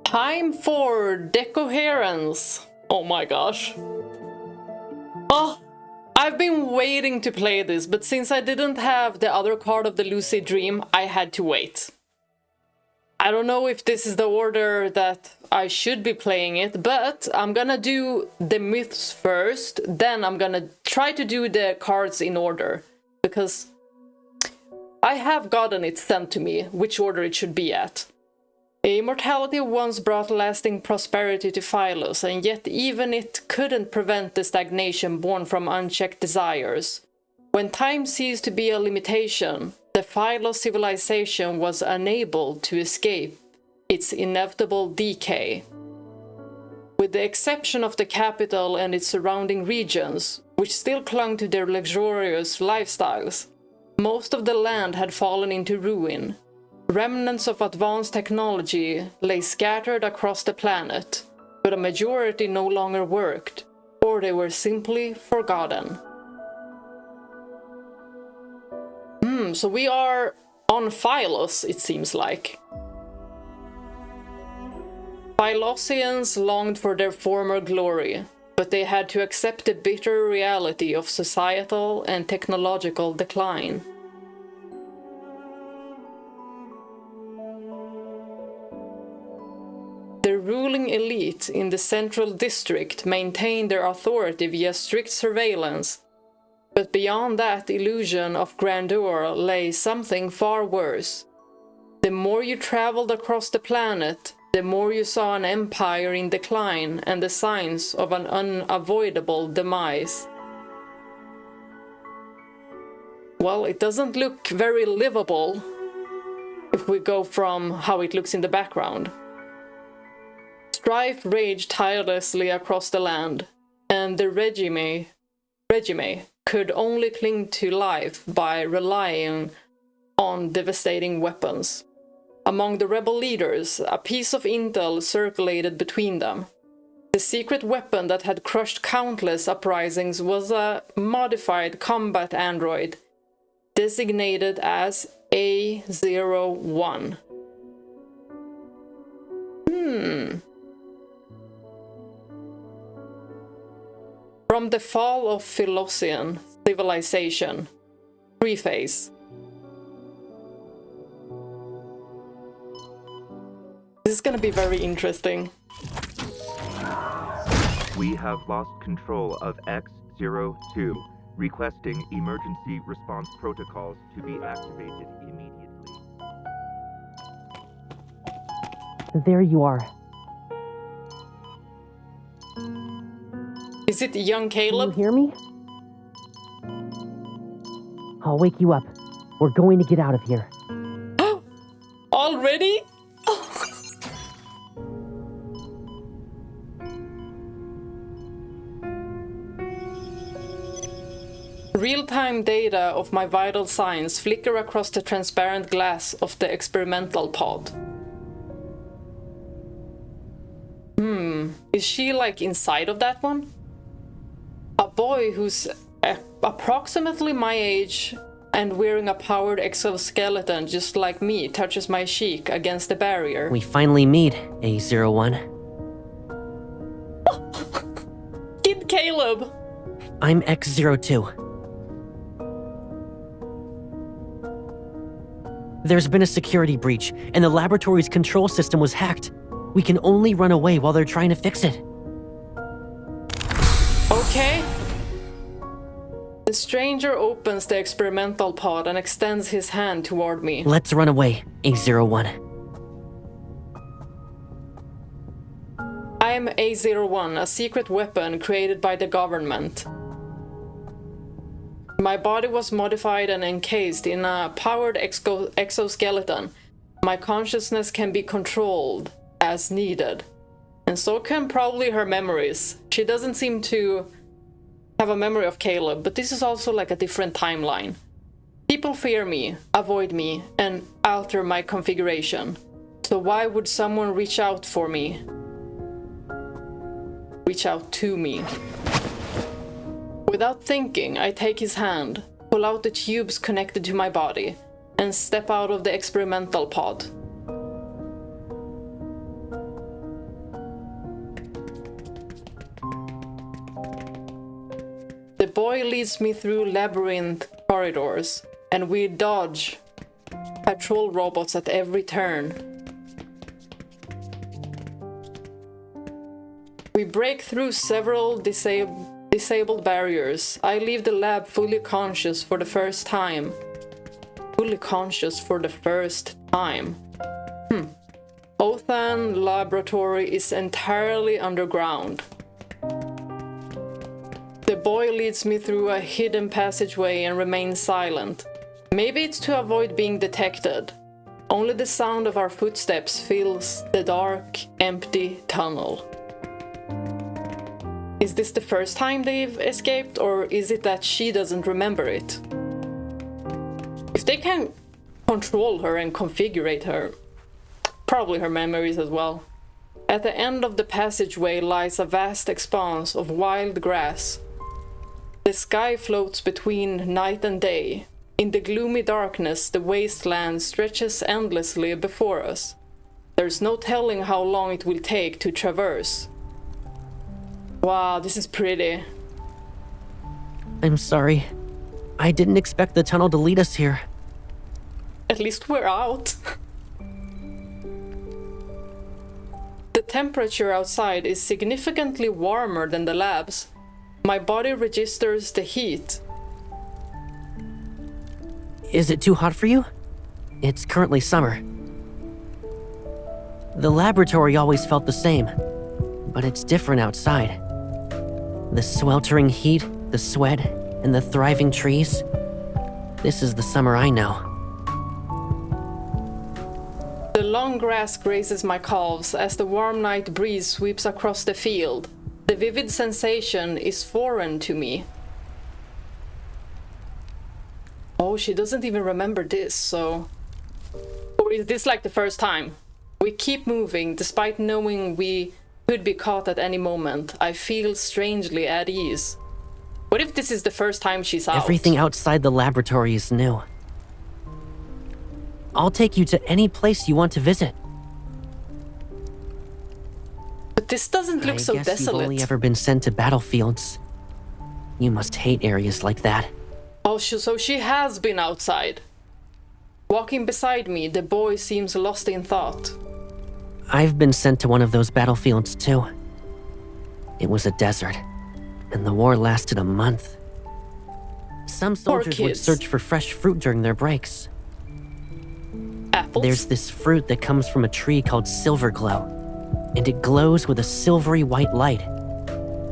Time for DECOHERENCE. Oh my gosh. Oh, I've been waiting to play this, but since I didn't have the other card of the Lucid Dream, I had to wait. I don't know if this is the order that I should be playing it, but I'm gonna do the myths first, then I'm gonna try to do the cards in order, because I have gotten it sent to me, which order it should be at. Immortality once brought lasting prosperity to Phos, and yet even it couldn't prevent the stagnation born from unchecked desires. When time ceased to be a limitation, the Phos civilization was unable to escape its inevitable decay. With the exception of the capital and its surrounding regions, which still clung to their luxurious lifestyles, most of the land had fallen into ruin. Remnants of advanced technology lay scattered across the planet, but a majority no longer worked, or they were simply forgotten. So we are on Phos, it seems like. Philosians longed for their former glory, but they had to accept the bitter reality of societal and technological decline. The ruling elite in the central district maintained their authority via strict surveillance, but beyond that illusion of grandeur lay something far worse. The more you traveled across the planet, the more you saw an empire in decline and the signs of an unavoidable demise. Well, it doesn't look very livable if we go from how it looks in the background. Strife raged tirelessly across the land, and the regime could only cling to life by relying on devastating weapons. Among the rebel leaders, a piece of intel circulated between them. The secret weapon that had crushed countless uprisings was a modified combat android, designated as A01. From the fall of Philosian civilization, preface. This is gonna be very interesting. We have lost control of X-02, requesting emergency response protocols to be activated immediately. There you are. Is it young Caleb? Can you hear me? I'll wake you up. We're going to get out of here. Already? Real-time data of my vital signs flicker across the transparent glass of the experimental pod. Is she like inside of that one? A boy who's approximately my age and wearing a powered exoskeleton just like me touches my cheek against the barrier. We finally meet, A01. Kid Caleb! I'm X02. There's been a security breach, and the laboratory's control system was hacked. We can only run away while they're trying to fix it. Okay. The stranger opens the experimental pod and extends his hand toward me. Let's run away, A01. I am A01, a secret weapon created by the government. My body was modified and encased in a powered exoskeleton. My consciousness can be controlled as needed. And so can probably her memories. She doesn't seem to have a memory of Caleb, but this is also like a different timeline. People fear me, avoid me, and alter my configuration. So why would someone reach out for me? Reach out to me. Without thinking, I take his hand, pull out the tubes connected to my body, and step out of the experimental pod. boy leads me through labyrinth corridors, and we dodge patrol robots at every turn. We break through several disabled barriers. I leave the lab fully conscious for the first time. Fully conscious for the first time. Othan laboratory is entirely underground. The boy leads me through a hidden passageway and remains silent. Maybe it's to avoid being detected. Only the sound of our footsteps fills the dark, empty tunnel. Is this the first time they've escaped, or is it that she doesn't remember it? If they can control her and configure her, probably her memories as well. At the end of the passageway lies a vast expanse of wild grass. The sky floats between night and day. In the gloomy darkness, the wasteland stretches endlessly before us. There's no telling how long it will take to traverse. Wow, this is pretty. I'm sorry. I didn't expect the tunnel to lead us here. At least we're out. The temperature outside is significantly warmer than the labs. My body registers the heat. Is it too hot for you? It's currently summer. The laboratory always felt the same, but it's different outside. The sweltering heat, the sweat, and the thriving trees. This is the summer I know. The long grass grazes my calves as the warm night breeze sweeps across the field. The vivid sensation is foreign to me. Oh, she doesn't even remember this, so... Or is this like the first time? We keep moving, despite knowing we could be caught at any moment. I feel strangely at ease. What if this is the first time she's out? Everything outside the laboratory is new. I'll take you to any place you want to visit. But this doesn't look so I guess desolate. you've only ever been sent to battlefields. You must hate areas like that. Oh, so she has been outside. Walking beside me, the boy seems lost in thought. I've been sent to one of those battlefields too. It was a desert, and the war lasted a month. Some soldiers would search for fresh fruit during their breaks. Apples? There's this fruit that comes from a tree called Silver Glow, and it glows with a silvery white light.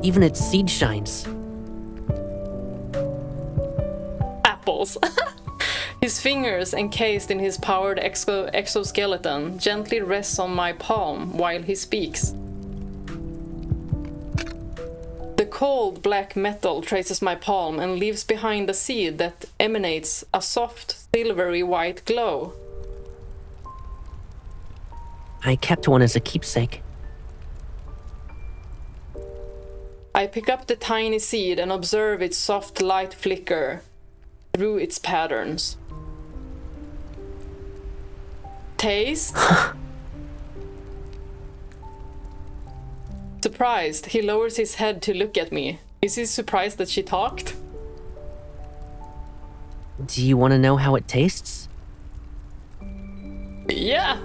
Even its seed shines. Apples. His fingers, encased in his powered exoskeleton, gently rests on my palm while he speaks. The cold black metal traces my palm and leaves behind a seed that emanates a soft, silvery white glow. I kept one as a keepsake. I pick up the tiny seed and observe its soft light flicker through its patterns. Taste? Surprised, he lowers his head to look at me. Is he surprised that she talked? Do you want to know how it tastes? Yeah!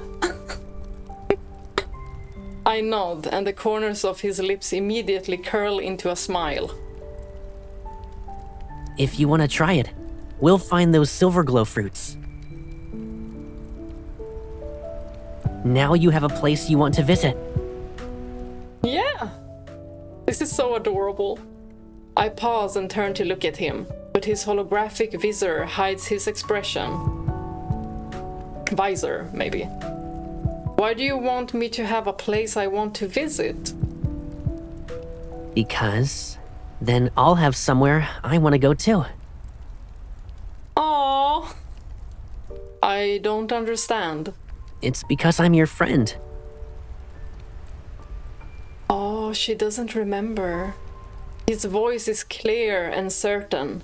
I nod, and the corners of his lips immediately curl into a smile. If you want to try it, we'll find those silver glow fruits. Now you have a place you want to visit. Yeah! This is so adorable. I pause and turn to look at him, but his holographic visor hides his expression. Visor, maybe. Why do you want me to have a place I want to visit? Because then I'll have somewhere I want to go too. Aww. I don't understand. It's because I'm your friend. Oh, she doesn't remember. His voice is clear and certain.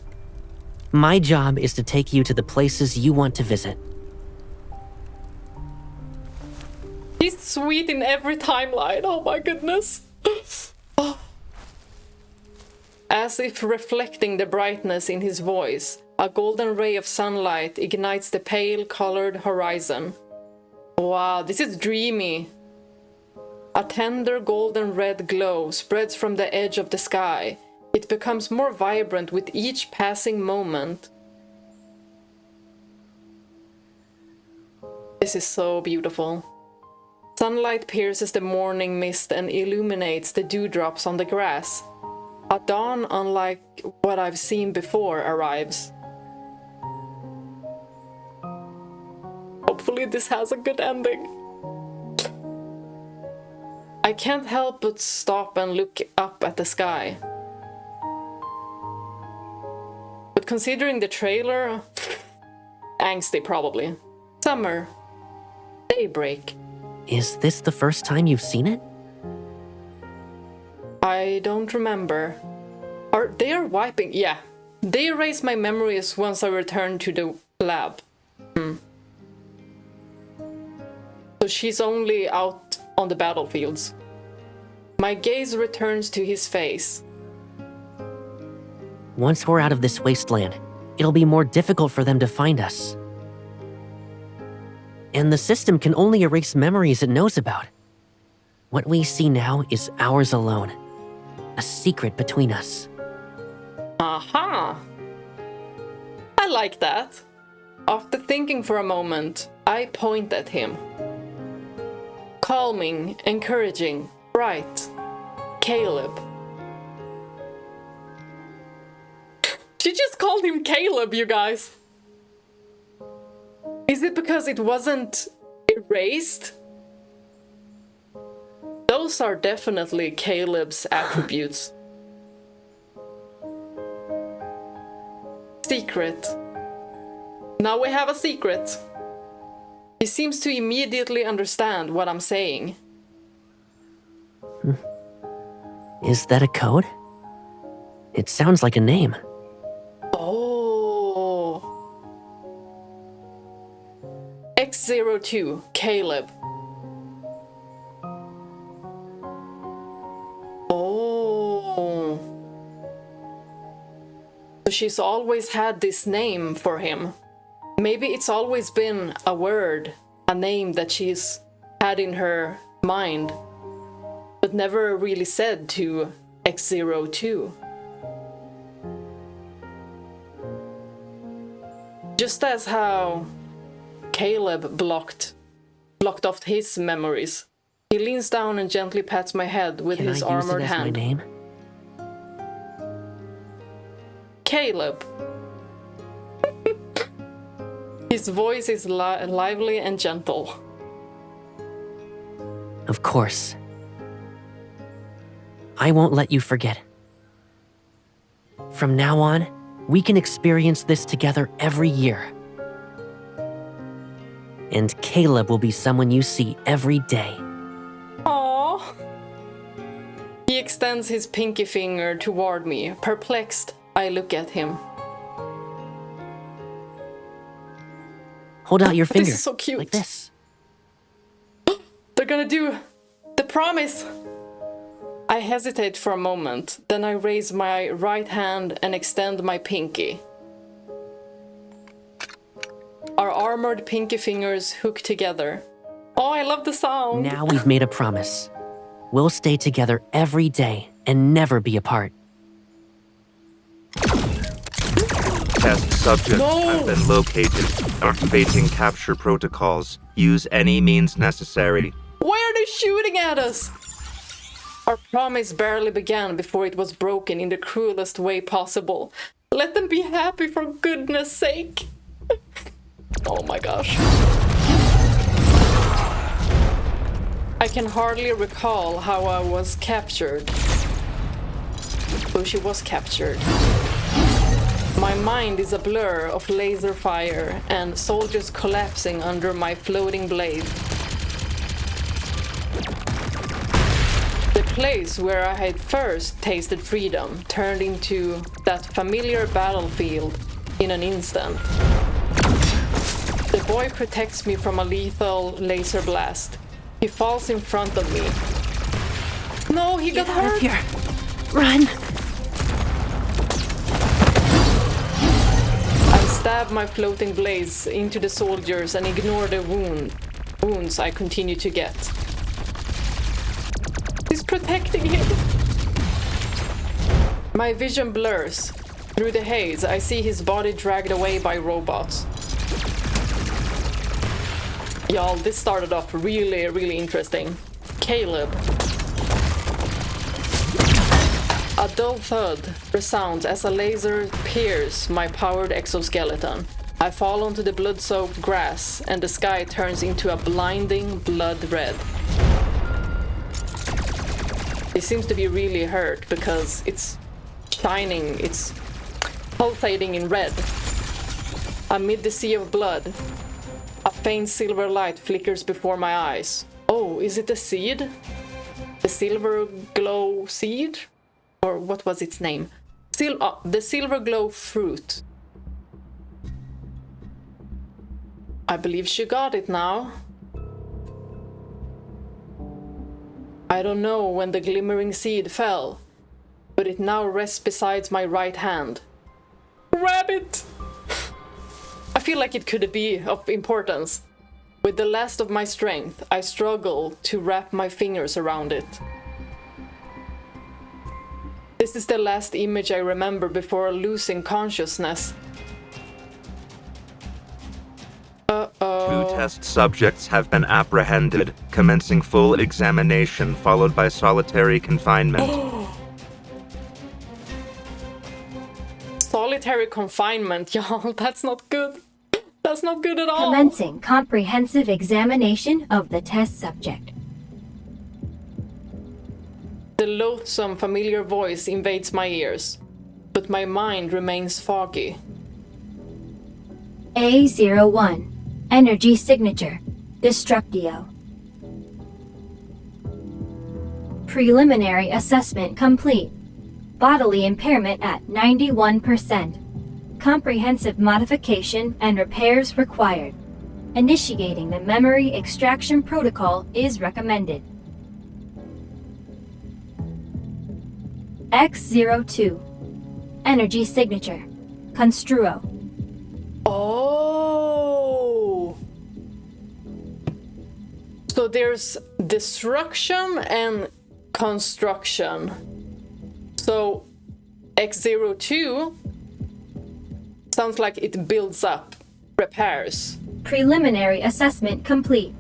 My job is to take you to the places you want to visit. He's sweet in every timeline. Oh my goodness. Oh. as if reflecting the brightness in his voice. A golden ray of sunlight ignites the pale-colored horizon. Wow, this is dreamy. A tender golden red glow spreads from the edge of the sky. It becomes more vibrant with each passing moment. This is so beautiful. Sunlight pierces the morning mist and illuminates the dewdrops on the grass. A dawn unlike what I've seen before arrives. Hopefully this has a good ending. I can't help but stop and look up at the sky. But considering the trailer, angsty probably. Summer. Daybreak. Is this the first time you've seen it? I don't remember. They are wiping. Yeah. They erase my memories once I return to the lab. So she's only out on the battlefields. My gaze returns to his face. Once we're out of this wasteland, it'll be more difficult for them to find us. And the system can only erase memories it knows about. What we see now is ours alone. A secret between us. Aha! I like that. After thinking for a moment, I point at him. Calming, encouraging, bright. Caleb. She just called him Caleb, you guys. Is it because it wasn't erased? Those are definitely Caleb's attributes. Secret. Now we have a secret. He seems to immediately understand what I'm saying. Is that a code? It sounds like a name. Oh. X02, Caleb. Oh. So she's always had this name for him. Maybe it's always been a word, a name that she's had in her mind, but never really said to X02. Just as how Caleb blocked off his memories. He leans down and gently pats my head with his armored hand. My name? Caleb. His voice is lively and gentle. Of course. I won't let you forget. From now on, we can experience this together every year. And Caleb will be someone you see every day. Aww. He extends his pinky finger toward me. Perplexed, I look at him. Hold out your finger. This is so cute. Like this. They're gonna do the promise. I hesitate for a moment, then I raise my right hand and extend my pinky. Our armored pinky fingers hook together. Oh, I love the sound. Now we've made a promise. We'll stay together every day and never be apart. Test subjects have been located. Activating capture protocols. Use any means necessary. Why are they shooting at us? Our promise barely began before it was broken in the cruelest way possible. Let them be happy for goodness sake. Oh my gosh. I can hardly recall how I was captured. So she was captured. My mind is a blur of laser fire and soldiers collapsing under my floating blade. The place where I had first tasted freedom turned into that familiar battlefield in an instant. The boy protects me from a lethal laser blast. He falls in front of me. No, he got hurt! Get out of here! Run! stab my floating blades into the soldiers and ignore the wounds I continue to get. He's protecting him. My vision blurs. Through the haze, I see his body dragged away by robots. Y'all, this started off really interesting. Caleb. A dull thud resounds as a laser pierces my powered exoskeleton. I fall onto the blood-soaked grass, and the sky turns into a blinding blood red. He seems to be really hurt because it's shining, it's pulsating in red. Amid the sea of blood, a faint silver light flickers before my eyes. Oh, is it a seed? The silver glow seed? Or what was its name? The silver glow fruit. I believe she got it now. I don't know when the glimmering seed fell, but it now rests beside my right hand. Grab it! I feel like it could be of importance. With the last of my strength, I struggle to wrap my fingers around it. This is the last image I remember before losing consciousness. Two test subjects have been apprehended, commencing full examination followed by solitary confinement. Solitary confinement, y'all, that's not good. That's not good at all. Commencing comprehensive examination of the test subject. The loathsome familiar voice invades my ears, but my mind remains foggy. A01. Energy signature. Destructio. Preliminary assessment complete. Bodily impairment at 91%. Comprehensive modification and repairs required. Initiating the memory extraction protocol is recommended. X02. Energy signature. Construo. Oh! So there's destruction and construction. So X02 sounds like it builds up, repairs. Preliminary assessment complete.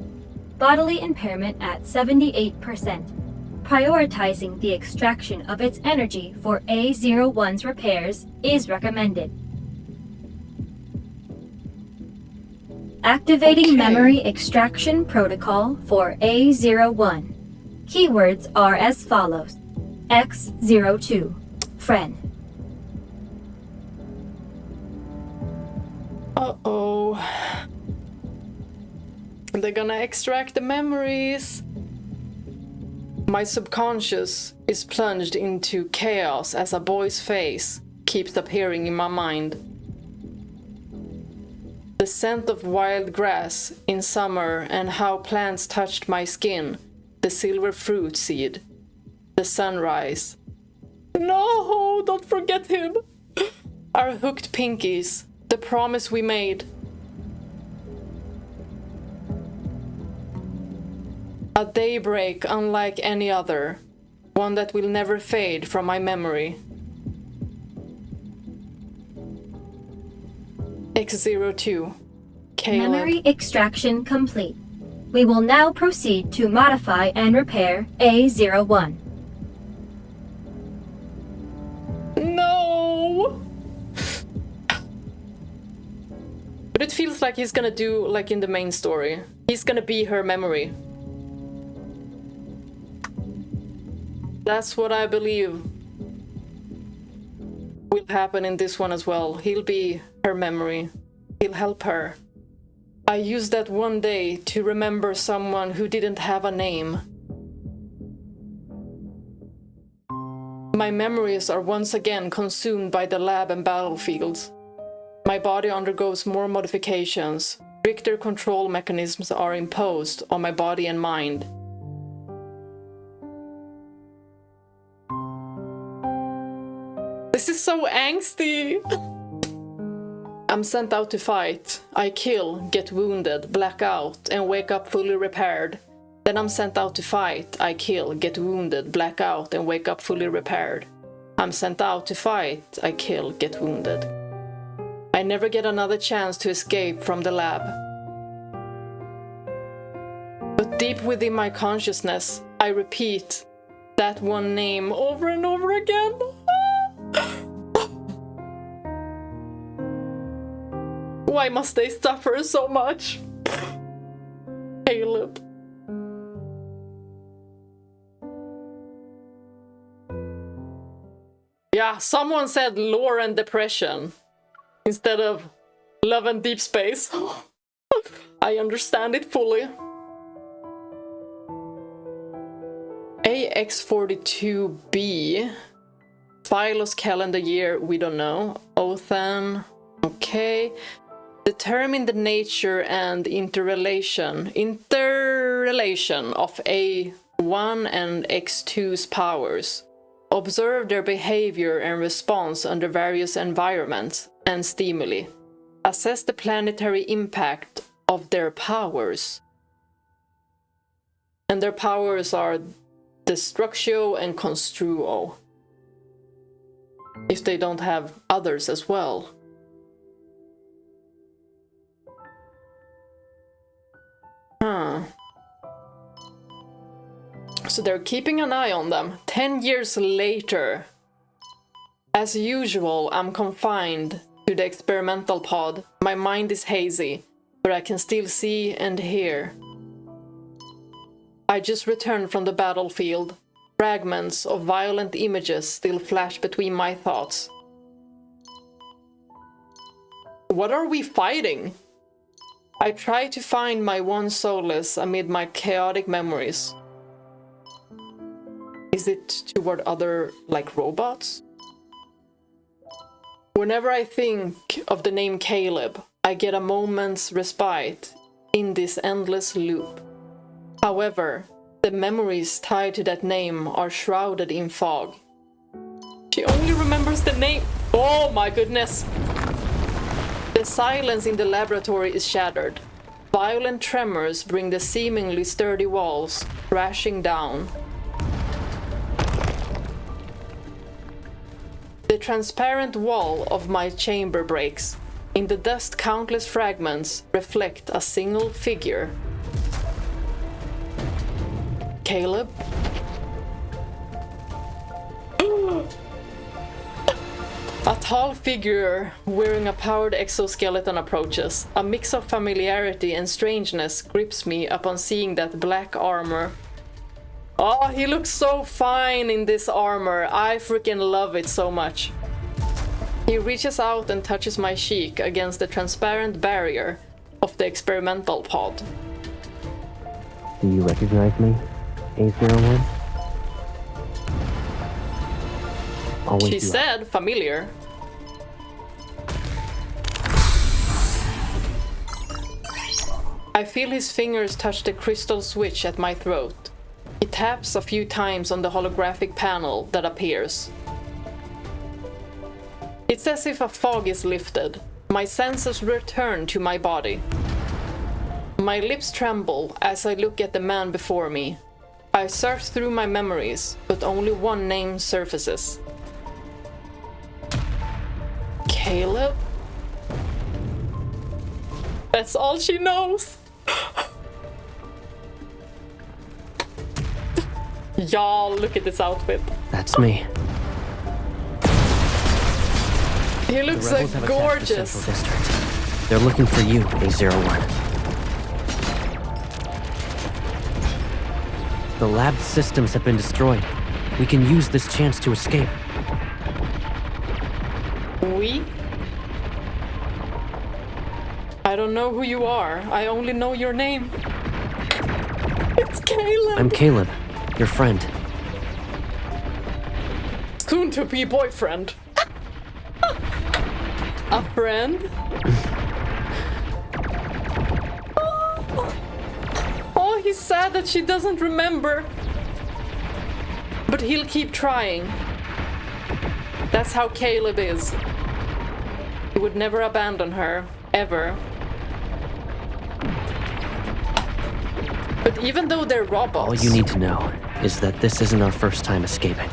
Bodily impairment at 78%. Prioritizing the extraction of its energy for A01's repairs is recommended. Activating memory extraction protocol for A01. Keywords are as follows. X02. Friend. Uh-oh. They're gonna extract the memories. My subconscious is plunged into chaos as a boy's face keeps appearing in my mind. The scent of wild grass in summer and how plants touched my skin, the silver fruit seed, the sunrise. No, don't forget him. Our hooked pinkies, the promise we made. A daybreak unlike any other, one that will never fade from my memory. X02. Caleb. Memory extraction complete. We will now proceed to modify and repair A01. No! But it feels like he's gonna do like in the main story. He's gonna be her memory. That's what I believe will happen in this one as well. He'll be her memory. He'll help her. I used that one day to remember someone who didn't have a name. My memories are once again consumed by the lab and battlefields. My body undergoes more modifications. Stricter control mechanisms are imposed on my body and mind. This is so angsty. I'm sent out to fight. I kill, get wounded, black out, and wake up fully repaired. Then I'm sent out to fight. I kill, get wounded, black out, and wake up fully repaired. I'm sent out to fight. I kill, get wounded. I never get another chance to escape from the lab. But deep within my consciousness, I repeat that one name over and over again. Why must they suffer so much? Caleb. Yeah, someone said lore and depression instead of love and deep space. I understand it fully. AX42B. Philos calendar year, we don't know. Othan, okay. Determine the nature and interrelation of A1 and X2's powers. Observe their behavior and response under various environments and stimuli. Assess the planetary impact of their powers. And their powers are Destructio and Construo. If they don't have others as well. So they're keeping an eye on them. 10 years later. As usual, I'm confined to the experimental pod. My mind is hazy, but I can still see and hear. I just returned from the battlefield. Fragments of violent images still flash between my thoughts. What are we fighting? I try to find my one solace amid my chaotic memories. Is it toward other, like, robots? Whenever I think of the name Caleb, I get a moment's respite in this endless loop. However, the memories tied to that name are shrouded in fog. She only remembers the name. Oh my goodness! The silence in the laboratory is shattered. Violent tremors bring the seemingly sturdy walls crashing down. The transparent wall of my chamber breaks. In the dust, countless fragments reflect a single figure. Caleb? A tall figure wearing a powered exoskeleton approaches. A mix of familiarity and strangeness grips me upon seeing that black armor. Oh, he looks so fine in this armor. I freaking love it so much. He reaches out and touches my cheek against the transparent barrier of the experimental pod. Do you recognize me, A01? She said familiar. I feel his fingers touch the crystal switch at my throat. He taps a few times on the holographic panel that appears. It's as if a fog is lifted. My senses return to my body. My lips tremble as I look at the man before me. I search through my memories, but only one name surfaces. Caleb? That's all she knows. Y'all, look at this outfit. That's me. He looks The rebels have attacked the gorgeous. Central District. They're looking for you, A01. The lab's systems have been destroyed. We can use this chance to escape. We? I don't know who you are. I only know your name. It's Caleb. I'm Caleb, your friend. Soon to be boyfriend. A friend? Oh, he's sad that she doesn't remember. But he'll keep trying. That's how Caleb is. He would never abandon her, ever. But even though they're robots... All you need to know is that this isn't our first time escaping.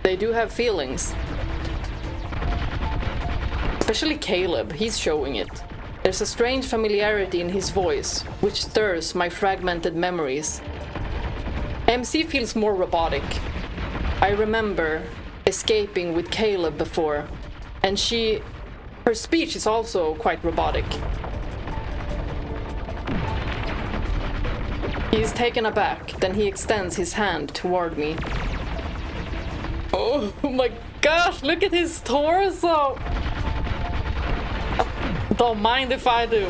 They do have feelings. Especially Caleb, he's showing it. There's a strange familiarity in his voice, which stirs my fragmented memories. MC feels more robotic. I remember escaping with Caleb before, and her speech is also quite robotic. He is taken aback, then he extends his hand toward me. Oh my gosh, look at his torso! Don't mind if I do.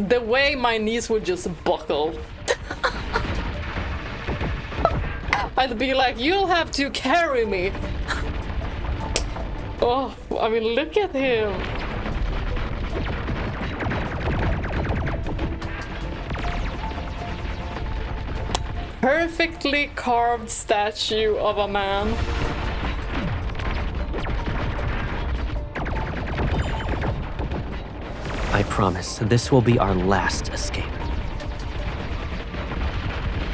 The way my knees would just buckle. I'd be like, you'll have to carry me. Oh, I mean, look at him. Perfectly carved statue of a man. I promise, this will be our last escape.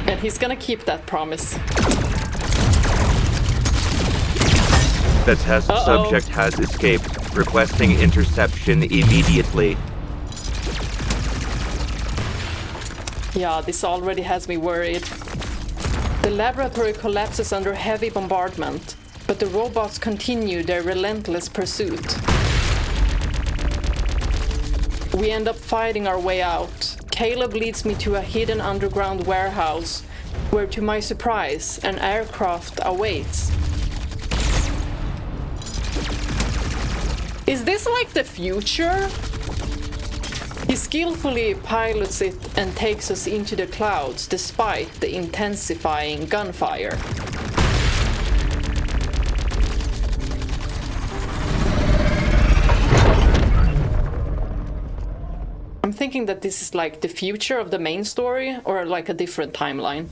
And he's gonna keep that promise. The test subject has escaped. Requesting interception immediately. Yeah, this already has me worried. The laboratory collapses under heavy bombardment, but the robots continue their relentless pursuit. We end up fighting our way out. Caleb leads me to a hidden underground warehouse, where to my surprise, an aircraft awaits. Is this like the future? He skillfully pilots it and takes us into the clouds despite the intensifying gunfire. I'm thinking that this is like the future of the main story or like a different timeline.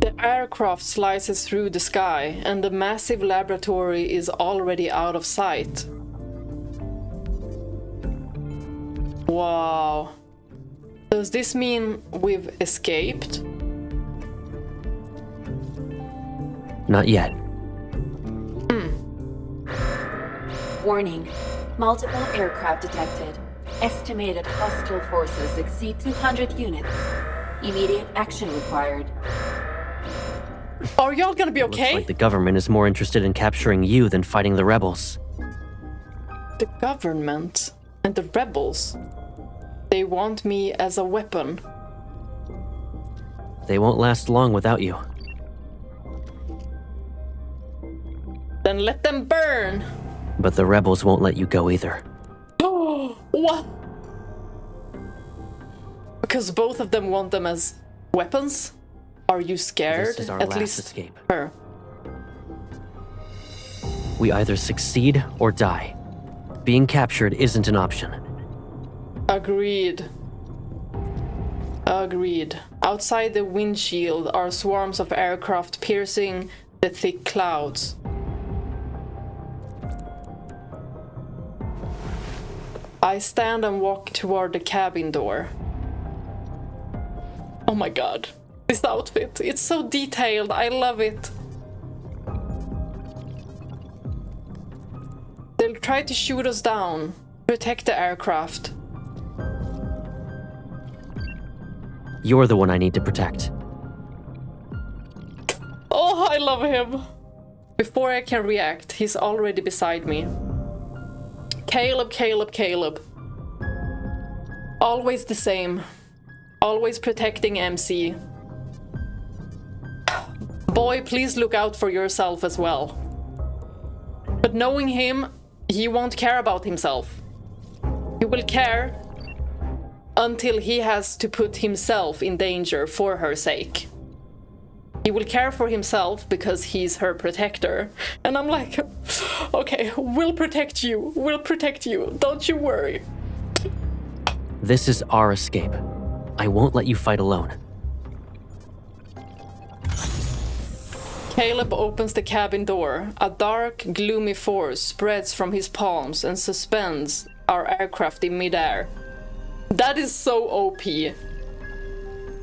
The aircraft slices through the sky and the massive laboratory is already out of sight. Wow. Does this mean we've escaped? Not yet. Warning. Multiple aircraft detected. Estimated hostile forces exceed 200 units. Immediate action required. Are y'all gonna be okay? Looks like the government is more interested in capturing you than fighting the rebels. The government and the rebels. They want me as a weapon. They won't last long without you. Then let them burn! But the rebels won't let you go either. Oh, what? Because both of them want them as weapons? Are you scared? This is our At last least escape. her. We either succeed or die. Being captured isn't an option. Agreed. Agreed. Outside the windshield are swarms of aircraft piercing the thick clouds. I stand and walk toward the cabin door. Oh my god. This outfit, it's so detailed, I love it. They'll try to shoot us down, protect the aircraft. You're the one I need to protect. Oh, I love him. Before I can react, he's already beside me. Caleb, Caleb, Caleb. Always the same. Always protecting MC. Boy, please look out for yourself as well. But knowing him, he won't care about himself. He will care until he has to put himself in danger for her sake. He will care for himself because he's her protector. And I'm like, okay, we'll protect you. We'll protect you. Don't you worry. This is our escape. I won't let you fight alone. Caleb opens the cabin door. A dark, gloomy force spreads from his palms and suspends our aircraft in midair. That is so OP.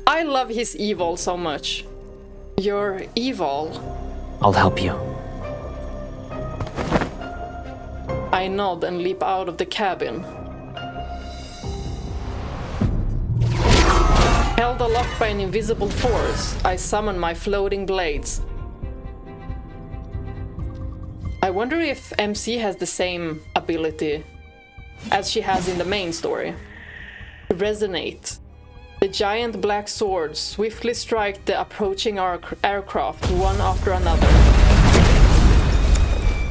I love his evil so much. You're evil. I'll help you. I nod and leap out of the cabin. Held aloft by an invisible force, I summon my floating blades. I wonder if MC has the same ability as she has in the main story. Resonate. The giant black swords swiftly strike the approaching aircraft one after another.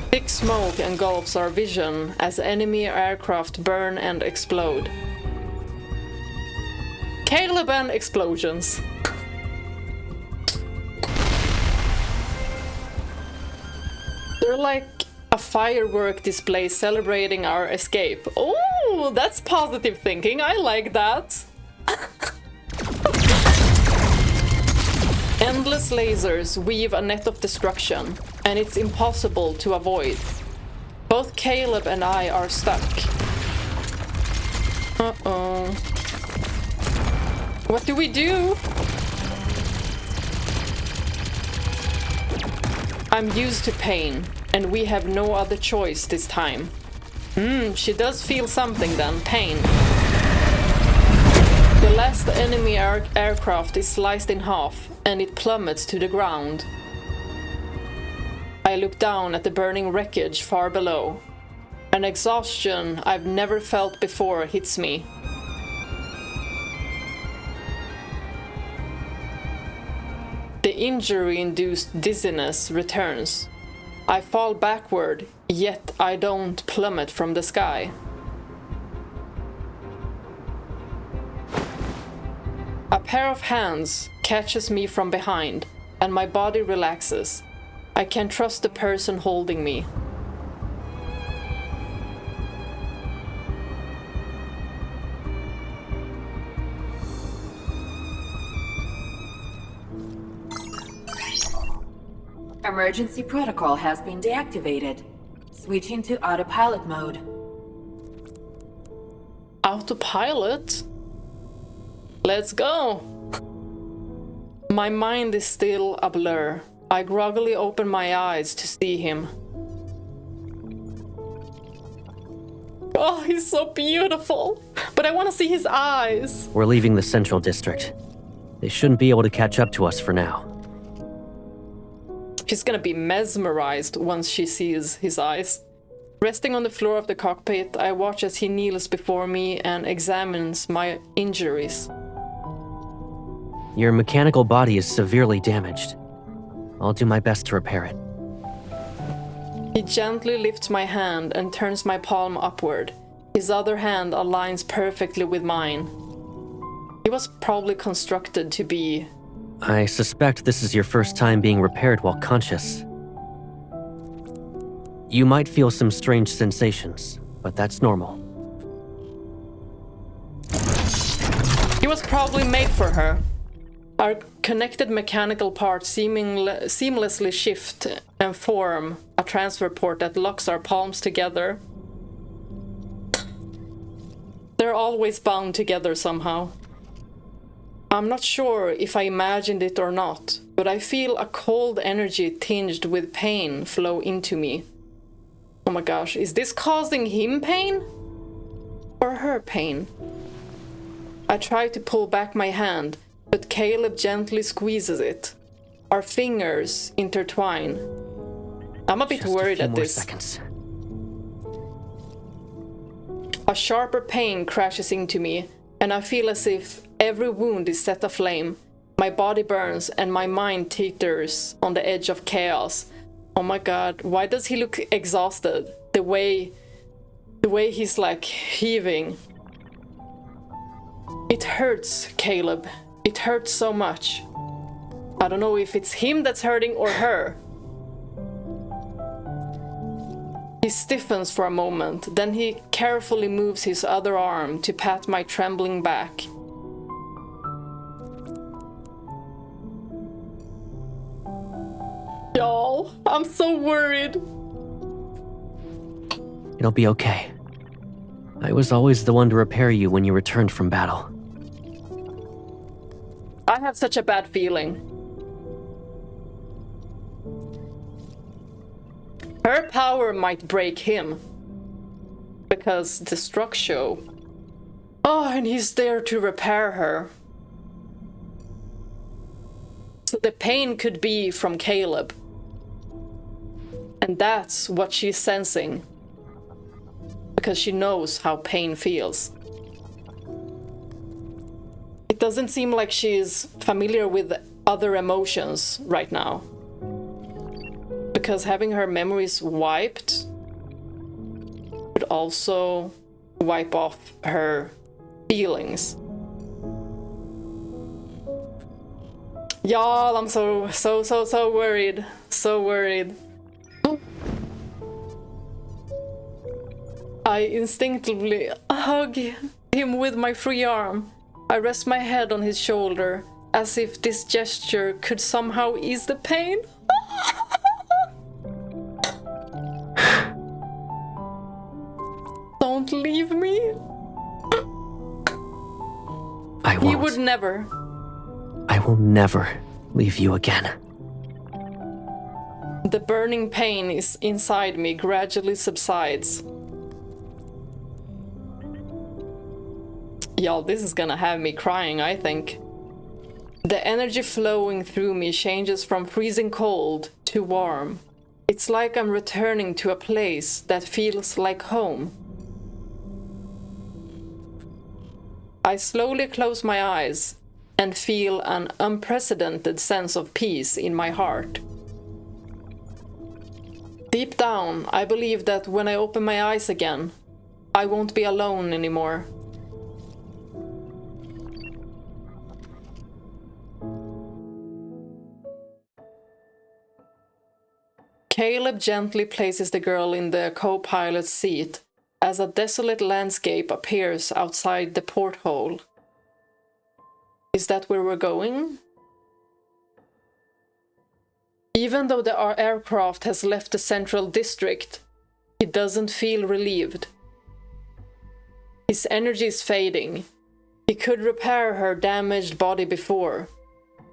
Thick smoke engulfs our vision as enemy aircraft burn and explode. Caleb and explosions. They're like a firework display celebrating our escape. Oh, that's positive thinking. I like that. Endless lasers weave a net of destruction, and it's impossible to avoid. Both Caleb and I are stuck. Uh-oh. What do we do? I'm used to pain, and we have no other choice this time. She does feel something then, pain. The last enemy aircraft is sliced in half, and it plummets to the ground. I look down at the burning wreckage far below. An exhaustion I've never felt before hits me. The injury-induced dizziness returns. I fall backward, yet I don't plummet from the sky. A pair of hands catches me from behind, and my body relaxes. I can trust the person holding me. Emergency protocol has been deactivated. Switching to autopilot mode. Autopilot? Let's go! My mind is still a blur. I groggily open my eyes to see him. Oh, he's so beautiful! But I want to see his eyes! We're leaving the Central District. They shouldn't be able to catch up to us for now. She's gonna be mesmerized once she sees his eyes. Resting on the floor of the cockpit, I watch as he kneels before me and examines my injuries. Your mechanical body is severely damaged. I'll do my best to repair it. He gently lifts my hand and turns my palm upward. His other hand aligns perfectly with mine. He was probably constructed to be... I suspect this is your first time being repaired while conscious. You might feel some strange sensations, but that's normal. He was probably made for her. Our connected mechanical parts seamlessly shift and form a transfer port that locks our palms together. They're always bound together somehow. I'm not sure if I imagined it or not, but I feel a cold energy tinged with pain flow into me. Oh my gosh, is this causing him pain? Or her pain? I try to pull back my hand, but Caleb gently squeezes it. Our fingers intertwine. I'm a bit worried at this. Seconds. A sharper pain crashes into me, and I feel as if every wound is set aflame. My body burns and my mind teeters on the edge of chaos. Oh my god, why does he look exhausted? The way he's like heaving. It hurts, Caleb. It hurts so much. I don't know if it's him that's hurting or her. He stiffens for a moment, then he carefully moves his other arm to pat my trembling back. Oh, I'm so worried. It'll be okay. I was always the one to repair you when you returned from battle. I have such a bad feeling. Her power might break him. Because the structure. Oh, and he's there to repair her. So the pain could be from Caleb. And that's what she's sensing. Because she knows how pain feels. It doesn't seem like she's familiar with other emotions right now. Because having her memories wiped would also wipe off her feelings. Y'all, I'm so worried. So worried. I instinctively hug him with my free arm. I rest my head on his shoulder, as if this gesture could somehow ease the pain. Don't leave me. I won't. He would never. I will never leave you again. The burning pain is inside me gradually subsides. Y'all, this is gonna have me crying, I think. The energy flowing through me changes from freezing cold to warm. It's like I'm returning to a place that feels like home. I slowly close my eyes and feel an unprecedented sense of peace in my heart. Deep down, I believe that when I open my eyes again, I won't be alone anymore. Caleb gently places the girl in the co-pilot's seat as a desolate landscape appears outside the porthole. Is that where we're going? Even though the aircraft has left the central district, he doesn't feel relieved. His energy is fading. He could repair her damaged body before,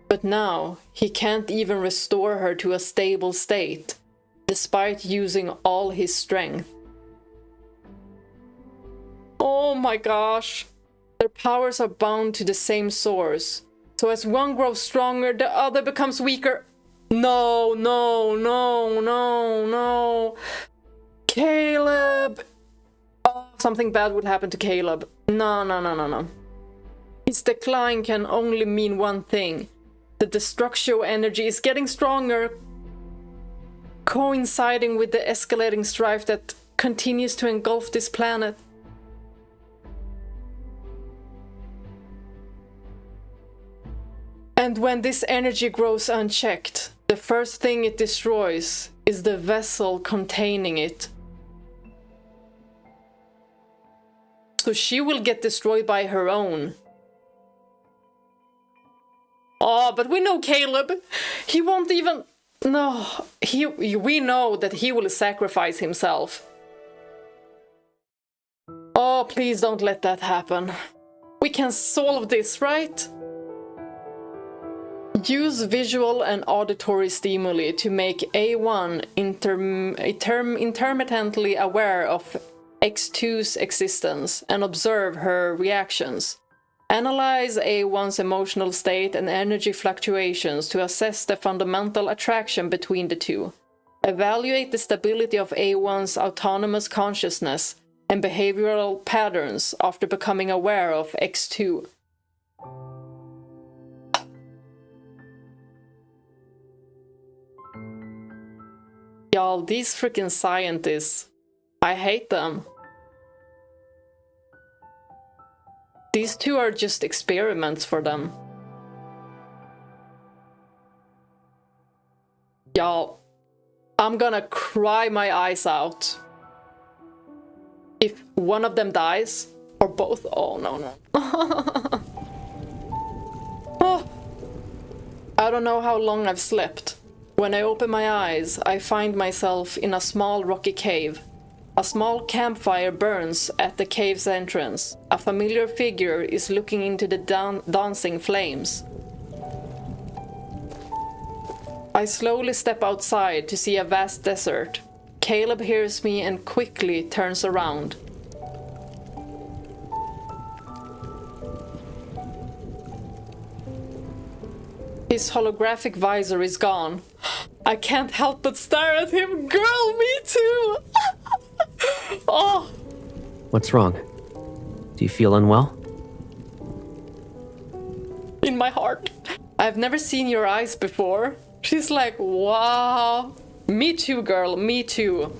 but now he can't even restore her to a stable state, despite using all his strength. Oh my gosh! Their powers are bound to the same source, so as one grows stronger, the other becomes weaker. No, no, no, no, no. Caleb! Oh, something bad would happen to Caleb. No, no, no, no, no. His decline can only mean one thing. The destructio energy is getting stronger, coinciding with the escalating strife that continues to engulf this planet. And when this energy grows unchecked, the first thing it destroys is the vessel containing it. So she will get destroyed by her own. Oh, but we know Caleb. He won't even... No, we know that he will sacrifice himself. Oh, please don't let that happen. We can solve this, right? Use visual and auditory stimuli to make A1 intermittently aware of X2's existence and observe her reactions. Analyze A1's emotional state and energy fluctuations to assess the fundamental attraction between the two. Evaluate the stability of A1's autonomous consciousness and behavioral patterns after becoming aware of X2. Y'all, these freaking scientists, I hate them. These two are just experiments for them. Y'all, I'm gonna cry my eyes out. If one of them dies, or both. Oh, no, no. Oh, I don't know how long I've slept, When I open my eyes, I find myself in a small rocky cave. A small campfire burns at the cave's entrance. A familiar figure is looking into the dancing flames. I slowly step outside to see a vast desert. Caleb hears me and quickly turns around. His holographic visor is gone. I can't help but stare at him. Girl, me too! Oh! What's wrong? Do you feel unwell? In my heart. I've never seen your eyes before. She's like, wow. Me too, girl, me too.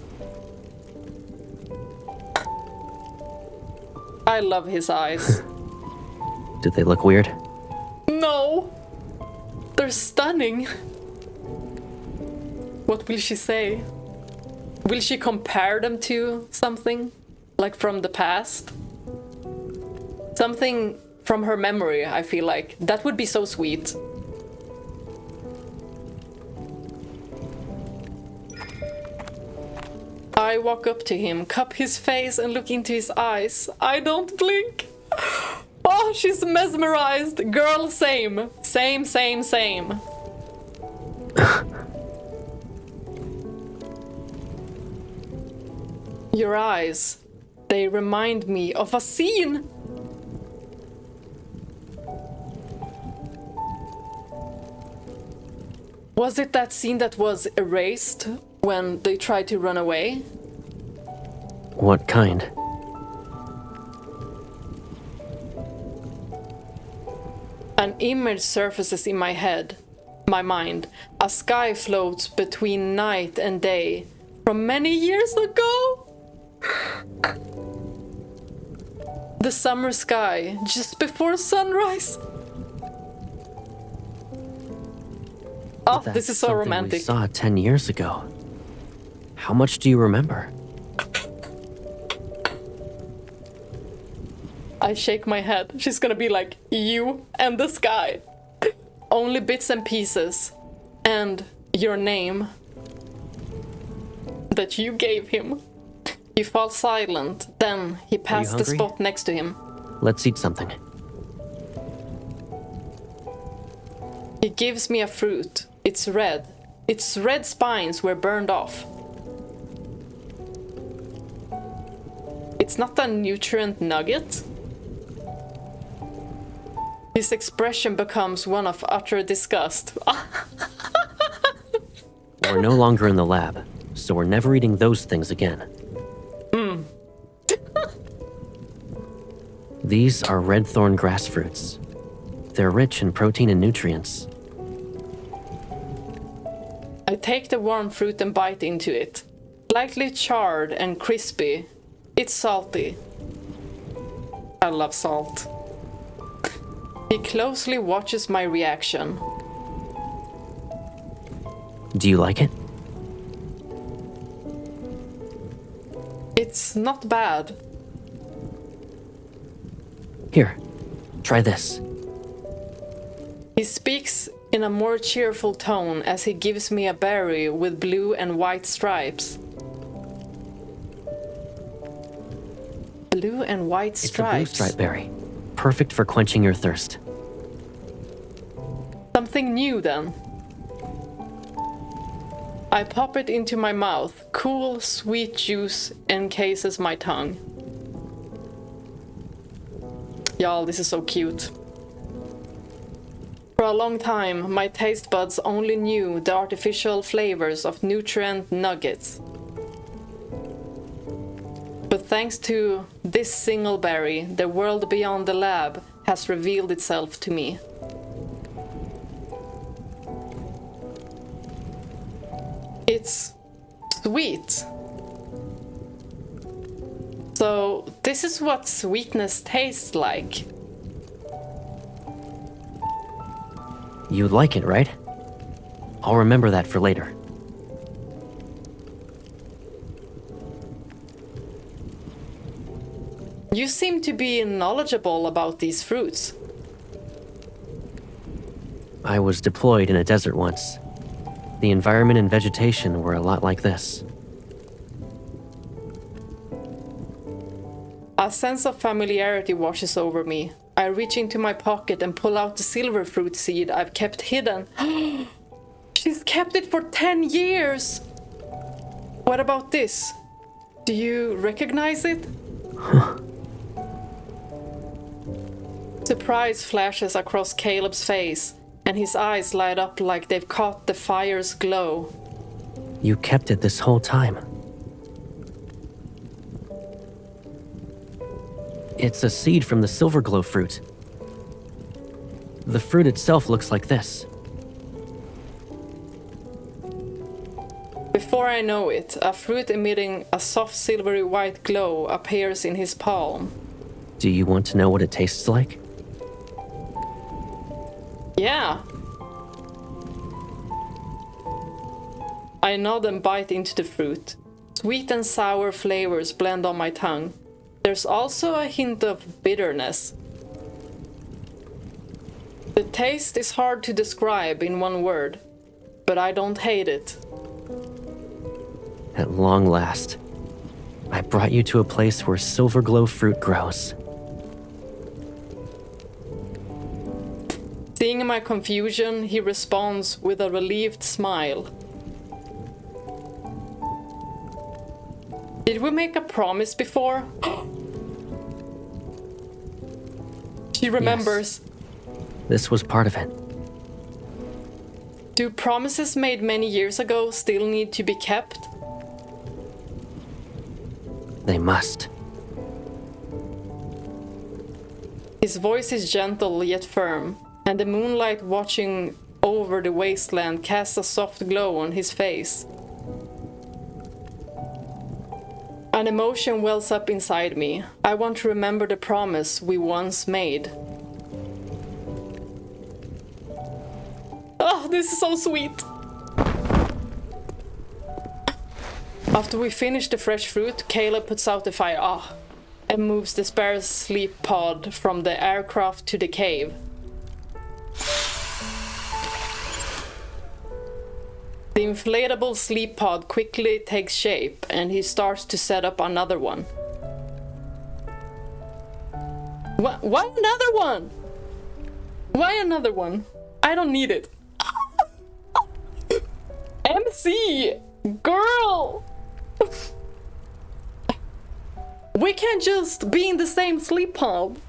I love his eyes. Did they look weird? No! They're stunning. What will she say? Will she compare them to something? Like from the past? Something from her memory, I feel like. That would be so sweet. I walk up to him, cup his face and look into his eyes. I don't blink. Oh, she's mesmerized. Girl, same. Same, same, same. Your eyes, they remind me of a scene. Was it that scene that was erased when they tried to run away? What kind? An image surfaces in my head, my mind. A sky floats between night and day from many years ago. The summer sky, just before sunrise. Oh, That's this is so something romantic. We saw 10 years ago. How much do you remember? I shake my head. She's gonna be like, you and the sky. Only bits and pieces. And your name. That you gave him. He falls silent. Then he passed the spot next to him. Let's eat something. He gives me a fruit. It's red. Its red spines were burned off. It's not a nutrient nugget. His expression becomes one of utter disgust. We're no longer in the lab, so we're never eating those things again. These are red thorn grass fruits. They're rich in protein and nutrients. I take the warm fruit and bite into it. Slightly charred and crispy. It's salty. I love salt. He closely watches my reaction. Do you like it? It's not bad. Here, try this. He speaks in a more cheerful tone as he gives me a berry with blue and white stripes. Blue and white stripes. It's a blue stripe berry. Perfect for quenching your thirst. Something new then. I pop it into my mouth. Cool, sweet juice encases my tongue. Y'all, this is so cute. For a long time, my taste buds only knew the artificial flavors of nutrient nuggets. But thanks to this single berry, the world beyond the lab has revealed itself to me. It's sweet. So this is what sweetness tastes like. You'd like it, right? I'll remember that for later. You seem to be knowledgeable about these fruits. I was deployed in a desert once. The environment and vegetation were a lot like this. A sense of familiarity washes over me. I reach into my pocket and pull out the silver fruit seed I've kept hidden. She's kept it for 10 years! What about this? Do you recognize it? Surprise flashes across Caleb's face, and his eyes light up like they've caught the fire's glow. You kept it this whole time. It's a seed from the silver glow fruit. The fruit itself looks like this. Before I know it, a fruit emitting a soft silvery white glow appears in his palm. Do you want to know what it tastes like? Yeah. I nod and bite into the fruit. Sweet and sour flavors blend on my tongue. There's also a hint of bitterness. The taste is hard to describe in one word, but I don't hate it. At long last, I brought you to a place where silver glow fruit grows. Seeing my confusion, he responds with a relieved smile. Did we make a promise before? She remembers. Yes. This was part of it. Do promises made many years ago still need to be kept? They must. His voice is gentle yet firm, and the moonlight watching over the wasteland casts a soft glow on his face. An emotion wells up inside me. I want to remember the promise we once made. Oh, this is so sweet! After we finish the fresh fruit, Caleb puts out the fire and moves the spare sleep pod from the aircraft to the cave. The inflatable sleep pod quickly takes shape, and he starts to set up another one. Why another one? Why another one? I don't need it. MC! Girl! We can't just be in the same sleep pod.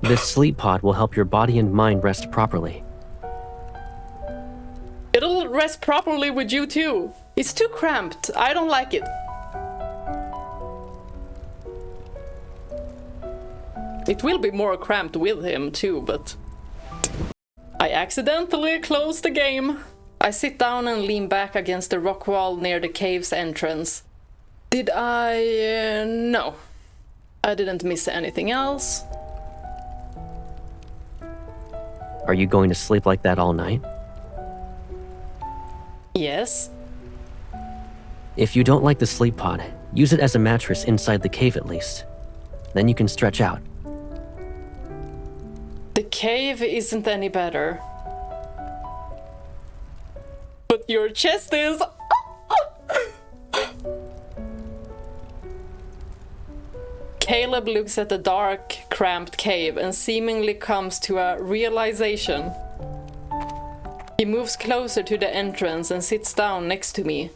This sleep pod will help your body and mind rest properly. It'll rest properly with you too. It's too cramped. I don't like it. It will be more cramped with him too, but... I accidentally closed the game. I sit down and lean back against the rock wall near the cave's entrance. Did I... no. I didn't miss anything else. Are you going to sleep like that all night? Yes. If you don't like the sleep pod, use it as a mattress inside the cave at least. Then you can stretch out. The cave isn't any better. But your chest is... Caleb looks at the dark, cramped cave and seemingly comes to a realization. He moves closer to the entrance and sits down next to me.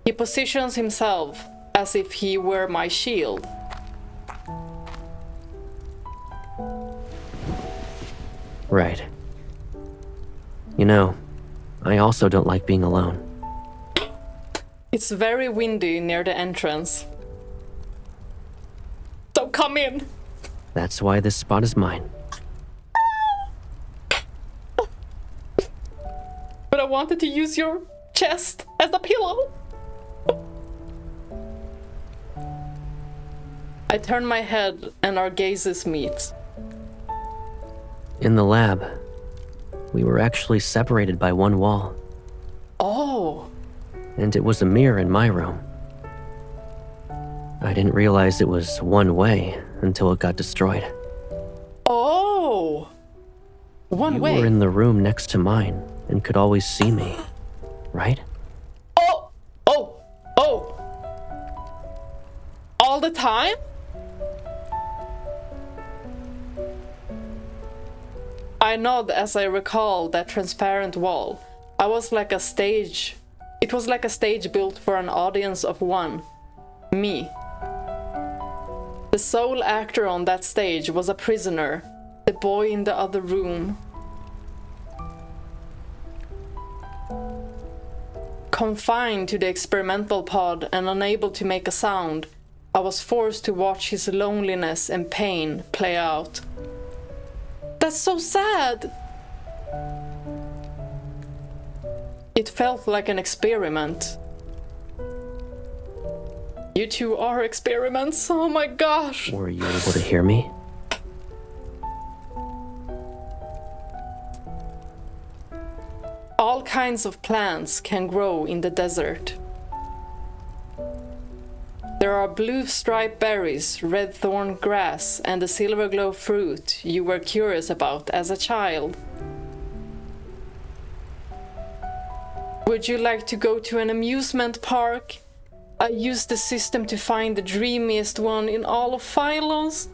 He positions himself as if he were my shield. Right. You know, I also don't like being alone. It's very windy near the entrance. So come in! That's why this spot is mine. But I wanted to use your chest as a pillow. I turn my head and our gazes meet. In the lab, we were actually separated by one wall. Oh. And it was a mirror in my room. I didn't realize it was one way until it got destroyed. Oh. One way. You were in the room next to mine and could always see me, right? Oh! Oh! Oh! All the time? I nod as I recall that transparent wall. I was like a stage. It was like a stage built for an audience of one. Me. The sole actor on that stage was a prisoner, the boy in the other room. Confined to the experimental pod and unable to make a sound, I was forced to watch his loneliness and pain play out. That's so sad! It felt like an experiment. You two are experiments, oh my gosh! Were you able to hear me? All kinds of plants can grow in the desert. There are blue striped berries, red thorn grass, and the silver glow fruit you were curious about as a child. Would you like to go to an amusement park? I used the system to find the dreamiest one in all of Phylos.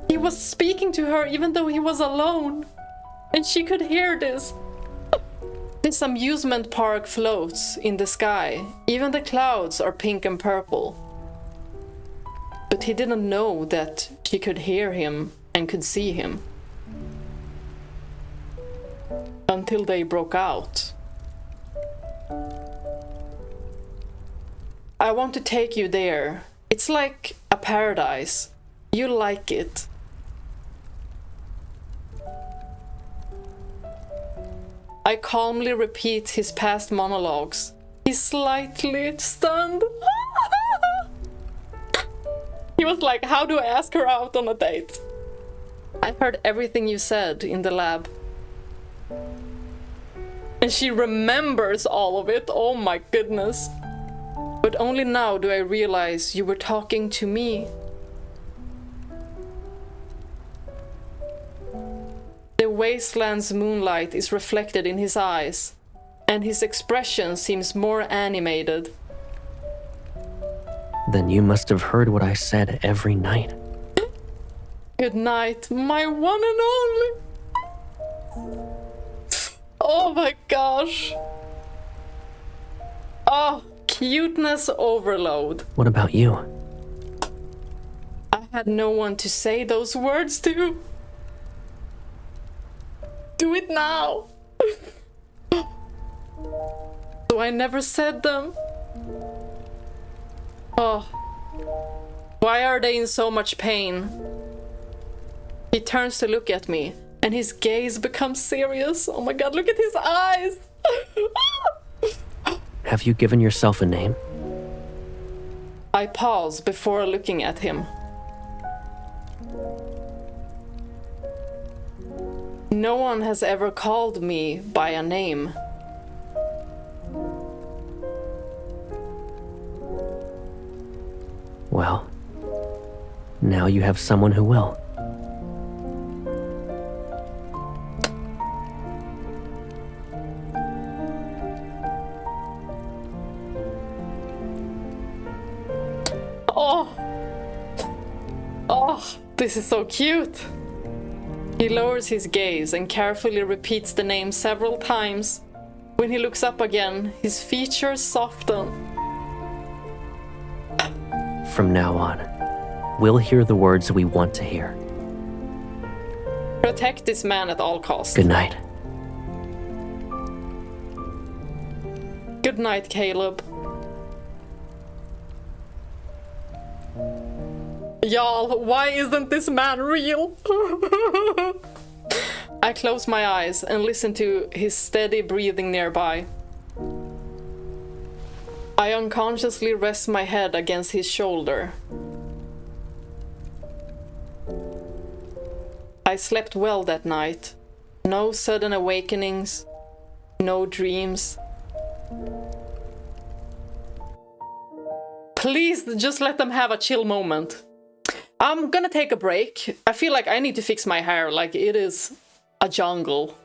He was speaking to her even though he was alone, and she could hear this. This amusement park floats in the sky. Even the clouds are pink and purple. But he didn't know that she could hear him and could see him. Until they broke out. I want to take you there. It's like a paradise. You'll like it. I calmly repeat his past monologues. He's slightly stunned. He was like, how do I ask her out on a date? I heard everything you said in the lab. And she remembers all of it. Oh my goodness. But only now do I realize you were talking to me. The wasteland's moonlight is reflected in his eyes, and his expression seems more animated. Then you must have heard what I said every night. Good night, my one and only. Oh my gosh. Oh, cuteness overload. What about you? I had no one to say those words to. Do it now. So I never said them. Oh. Why are they in so much pain? He turns to look at me, and his gaze becomes serious. Oh my god, look at his eyes. Have you given yourself a name? I pause before looking at him. No one has ever called me by a name. Well, now you have someone who will. Oh! Oh, this is so cute! He lowers his gaze and carefully repeats the name several times. When he looks up again, his features soften. From now on, we'll hear the words we want to hear. Protect this man at all costs. Good night. Good night, Caleb. Y'all, why isn't this man real? I close my eyes and listen to his steady breathing nearby. I unconsciously rest my head against his shoulder. I slept well that night. No sudden awakenings, no dreams. Please just let them have a chill moment. I'm gonna take a break. I feel like I need to fix my hair, like it is a jungle.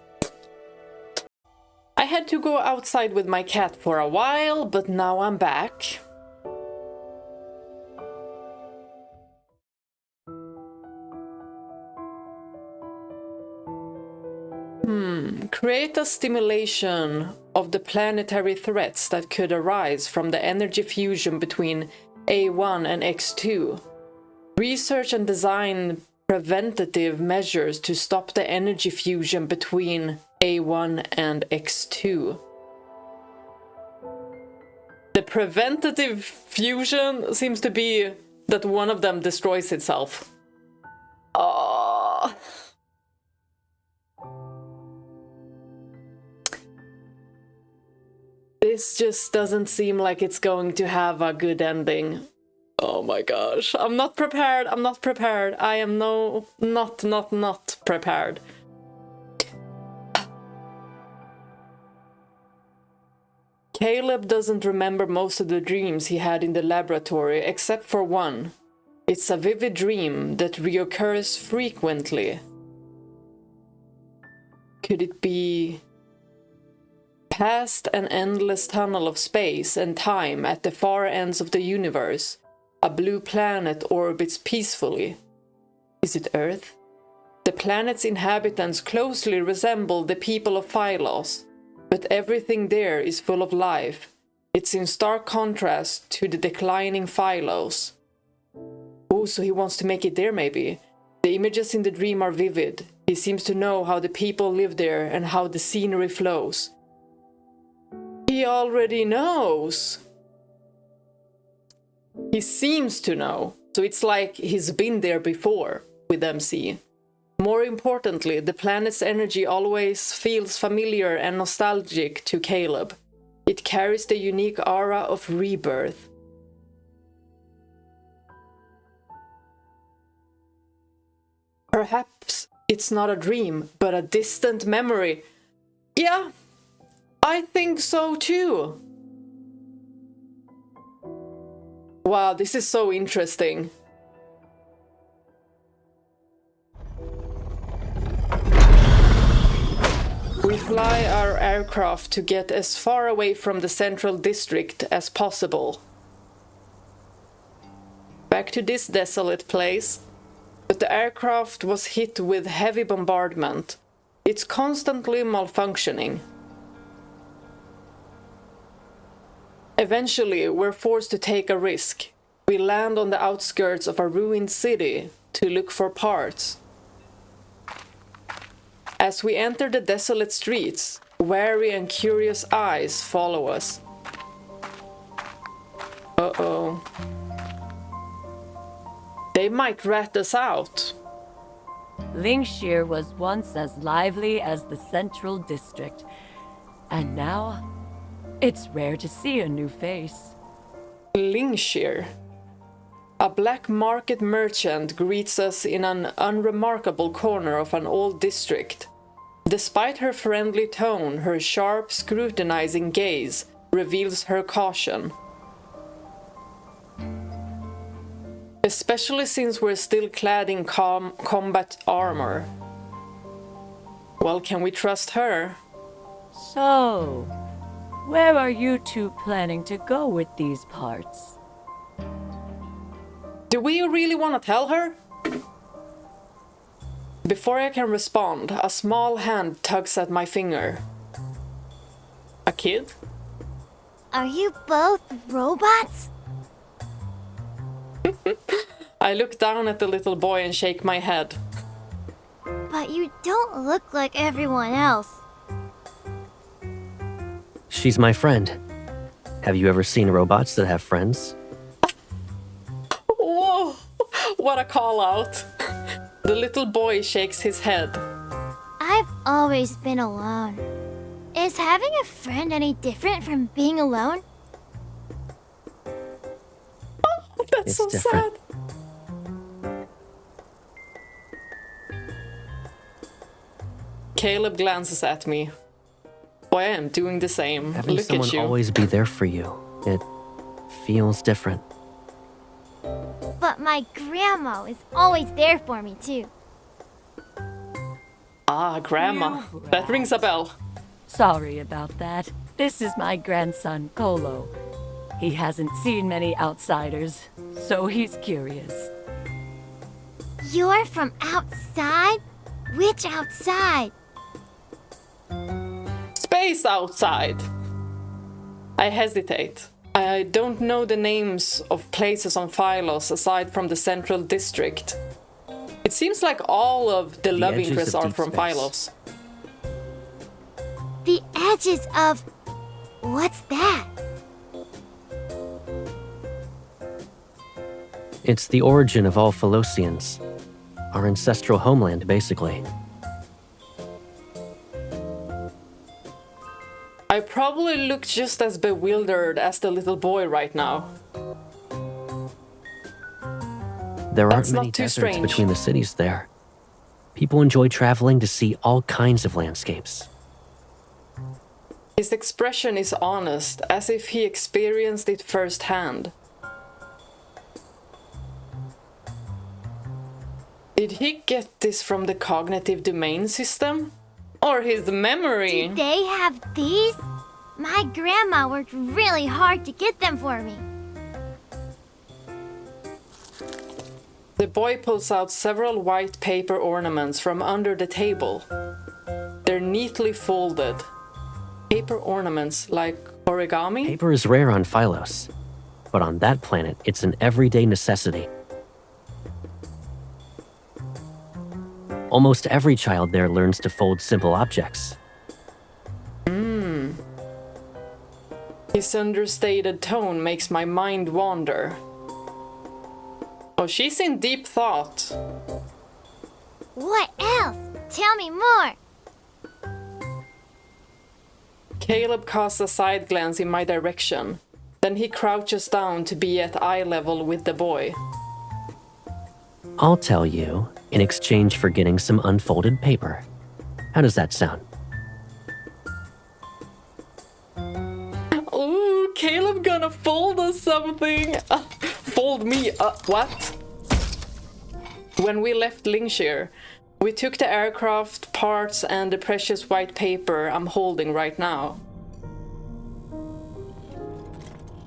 I had to go outside with my cat for a while, but now I'm back. Create a stimulation of the planetary threats that could arise from the energy fusion between A1 and X2. Research and design preventative measures to stop the energy fusion between A1 and X2. The preventative fusion seems to be that one of them destroys itself. Oh. This just doesn't seem like it's going to have a good ending. Oh my gosh, I'm not prepared, I'm not prepared. I am not prepared. Caleb doesn't remember most of the dreams he had in the laboratory, except for one. It's a vivid dream that reoccurs frequently. Could it be past an endless tunnel of space and time at the far ends of the universe? A blue planet orbits peacefully. Is it Earth? The planet's inhabitants closely resemble the people of Phos, but everything there is full of life. It's in stark contrast to the declining Phos. Oh, so he wants to make it there maybe. The images in the dream are vivid. He seems to know how the people live there and how the scenery flows. He already knows. He seems to know. So it's like he's been there before with MC. More importantly, the planet's energy always feels familiar and nostalgic to Caleb. It carries the unique aura of rebirth. Perhaps it's not a dream, but a distant memory. Yeah, I think so too. Wow, this is so interesting. We fly our aircraft to get as far away from the central district as possible. Back to this desolate place. But the aircraft was hit with heavy bombardment. It's constantly malfunctioning. Eventually, we're forced to take a risk. We land on the outskirts of a ruined city to look for parts. As we enter the desolate streets, wary and curious eyes follow us. Uh-oh. They might rat us out. Lingshir was once as lively as the Central District, and now it's rare to see a new face. Lingshir. A black market merchant greets us in an unremarkable corner of an old district. Despite her friendly tone, her sharp, scrutinizing gaze reveals her caution. Especially since we're still clad in combat armor. Well, can we trust her? So, where are you two planning to go with these parts? Do we really want to tell her? Before I can respond, a small hand tugs at my finger. A kid? Are you both robots? I look down at the little boy and shake my head. But you don't look like everyone else. She's my friend. Have you ever seen robots that have friends? Whoa! What a call out. The little boy shakes his head. I've always been alone. Is having a friend any different from being alone? Oh, that's It's so different. sad. Caleb glances at me. Boy, I am doing the same. Having Look someone at you. always be there for you, it feels different. But my grandma is always there for me, too. Ah, Grandma. That rings a bell. Sorry about that. This is my grandson, Kolo. He hasn't seen many outsiders, so he's curious. You're from outside? Which outside? Space outside. I hesitate. I don't know the names of places on Phos aside from the Central District. It seems like all of the love edges interests of are from Deepspace. Phos. The edges of... What's that? It's the origin of all Philosians. Our ancestral homeland, basically. I probably look just as bewildered as the little boy right now. There aren't That's not many too deserts strange. between the cities there. People enjoy traveling to see all kinds of landscapes. His expression is honest, as if he experienced it firsthand. Did he get this from the cognitive domain system? Or his memory? Do they have these? My grandma worked really hard to get them for me. The boy pulls out several white paper ornaments from under the table. They're neatly folded. Paper ornaments like origami? Paper is rare on Phos, but on that planet, it's an everyday necessity. Almost every child there learns to fold simple objects. His understated tone makes my mind wander. Oh, she's in deep thought. What else? Tell me more. Caleb casts a side glance in my direction. Then he crouches down to be at eye level with the boy. I'll tell you in exchange for getting some unfolded paper. How does that sound? Ooh, Caleb gonna fold us something. Fold me. What? When we left Lingshir, we took the aircraft parts and the precious white paper I'm holding right now.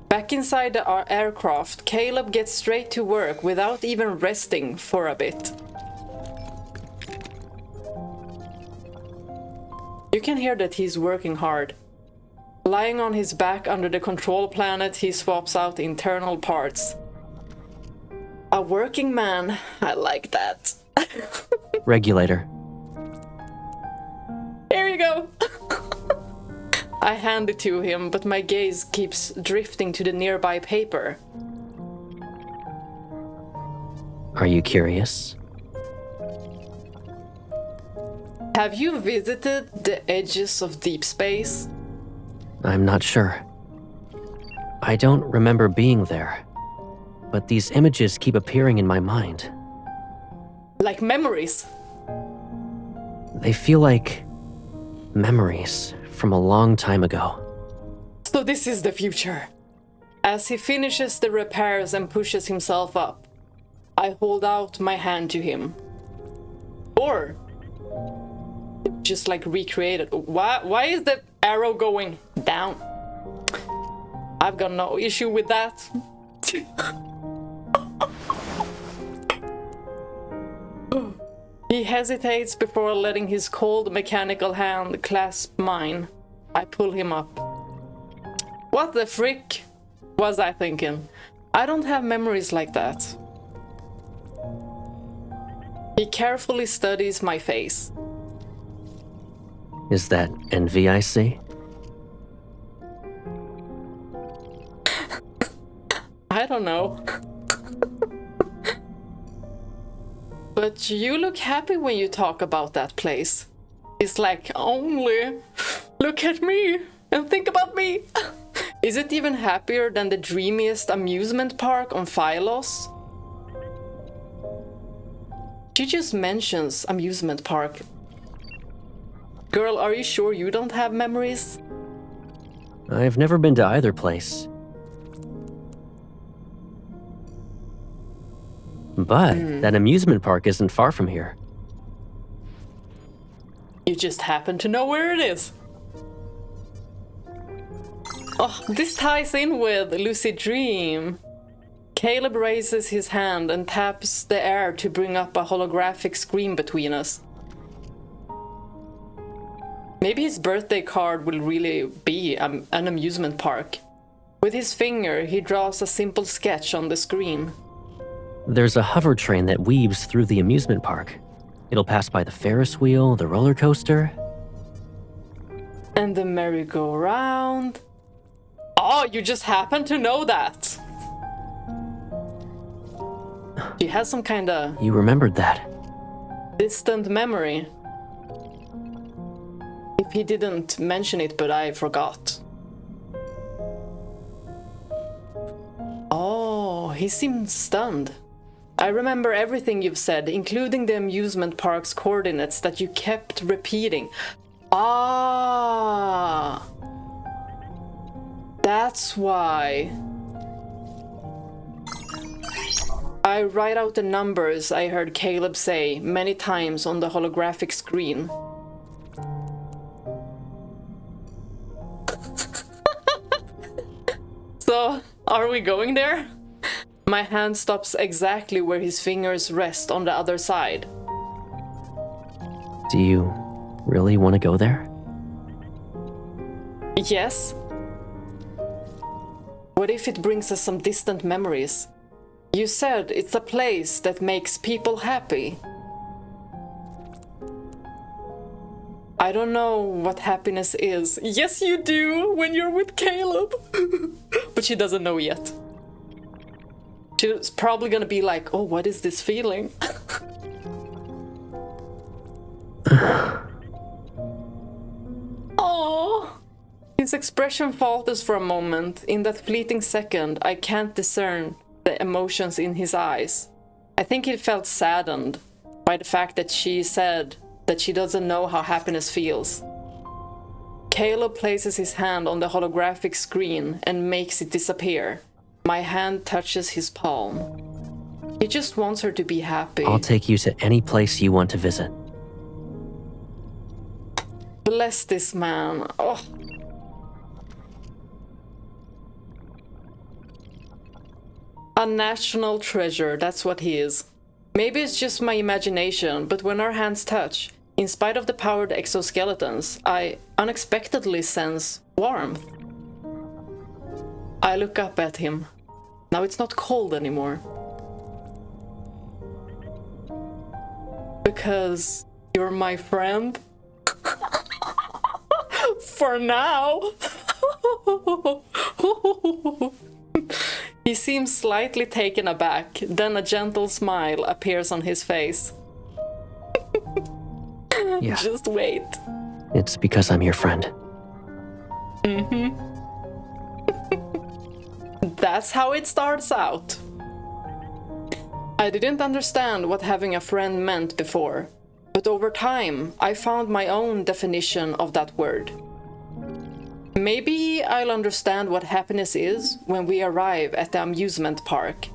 Back inside the aircraft, Caleb gets straight to work without even resting for a bit. You can hear that he's working hard. Lying on his back under the control planet, he swaps out internal parts. A working man, I like that. Regulator. Here you go! I hand it to him, but my gaze keeps drifting to the nearby paper. Are you curious? Have you visited the edges of Deepspace? I'm not sure. I don't remember being there, but these images keep appearing in my mind. Like memories? They feel like memories from a long time ago. So this is the future. As he finishes the repairs and pushes himself up, I hold out my hand to him. Or just like recreated. Why is the arrow going down? I've got no issue with that. He hesitates before letting his cold mechanical hand clasp mine. I pull him up. What the frick was I thinking? I don't have memories like that. He carefully studies my face. Is that envy I see? I don't know. But you look happy when you talk about that place. It's like, only look at me and think about me. Is it even happier than the dreamiest amusement park on Phos? She just mentions amusement park. Girl, are you sure you don't have memories? I've never been to either place. But that amusement park isn't far from here. You just happen to know where it is. Oh, this ties in with Lucid Dream. Caleb raises his hand and taps the air to bring up a holographic screen between us. Maybe his birthday card will really be an amusement park. With his finger, he draws a simple sketch on the screen. There's a hover train that weaves through the amusement park. It'll pass by the Ferris wheel, the roller coaster. And the merry-go-round. Oh, you just happen to know that. She has some kind of You remembered that. distant memory. If he didn't mention it, but I forgot. Oh, he seemed stunned. I remember everything you've said, including the amusement park's coordinates that you kept repeating. Ah, that's why. I write out the numbers I heard Caleb say many times on the holographic screen. So, are we going there? My hand stops exactly where his fingers rest on the other side. Do you really want to go there? Yes. What if it brings us some distant memories? You said it's a place that makes people happy. I don't know what happiness is. Yes, you do when you're with Caleb. But she doesn't know yet. She's probably gonna be like, oh, what is this feeling? Oh, his expression falters for a moment. In that fleeting second, I can't discern the emotions in his eyes. I think he felt saddened by the fact that she said that she doesn't know how happiness feels. Caleb places his hand on the holographic screen and makes it disappear. My hand touches his palm. He just wants her to be happy. I'll take you to any place you want to visit. Bless this man. Oh. A national treasure, that's what he is. Maybe it's just my imagination, but when our hands touch, in spite of the powered exoskeletons, I unexpectedly sense warmth. I look up at him. Now it's not cold anymore. Because you're my friend? For now. He seems slightly taken aback, then a gentle smile appears on his face. Yeah. Just wait. It's because I'm your friend. That's how it starts out. I didn't understand what having a friend meant before, but over time I found my own definition of that word. Maybe I'll understand what happiness is when we arrive at the amusement park.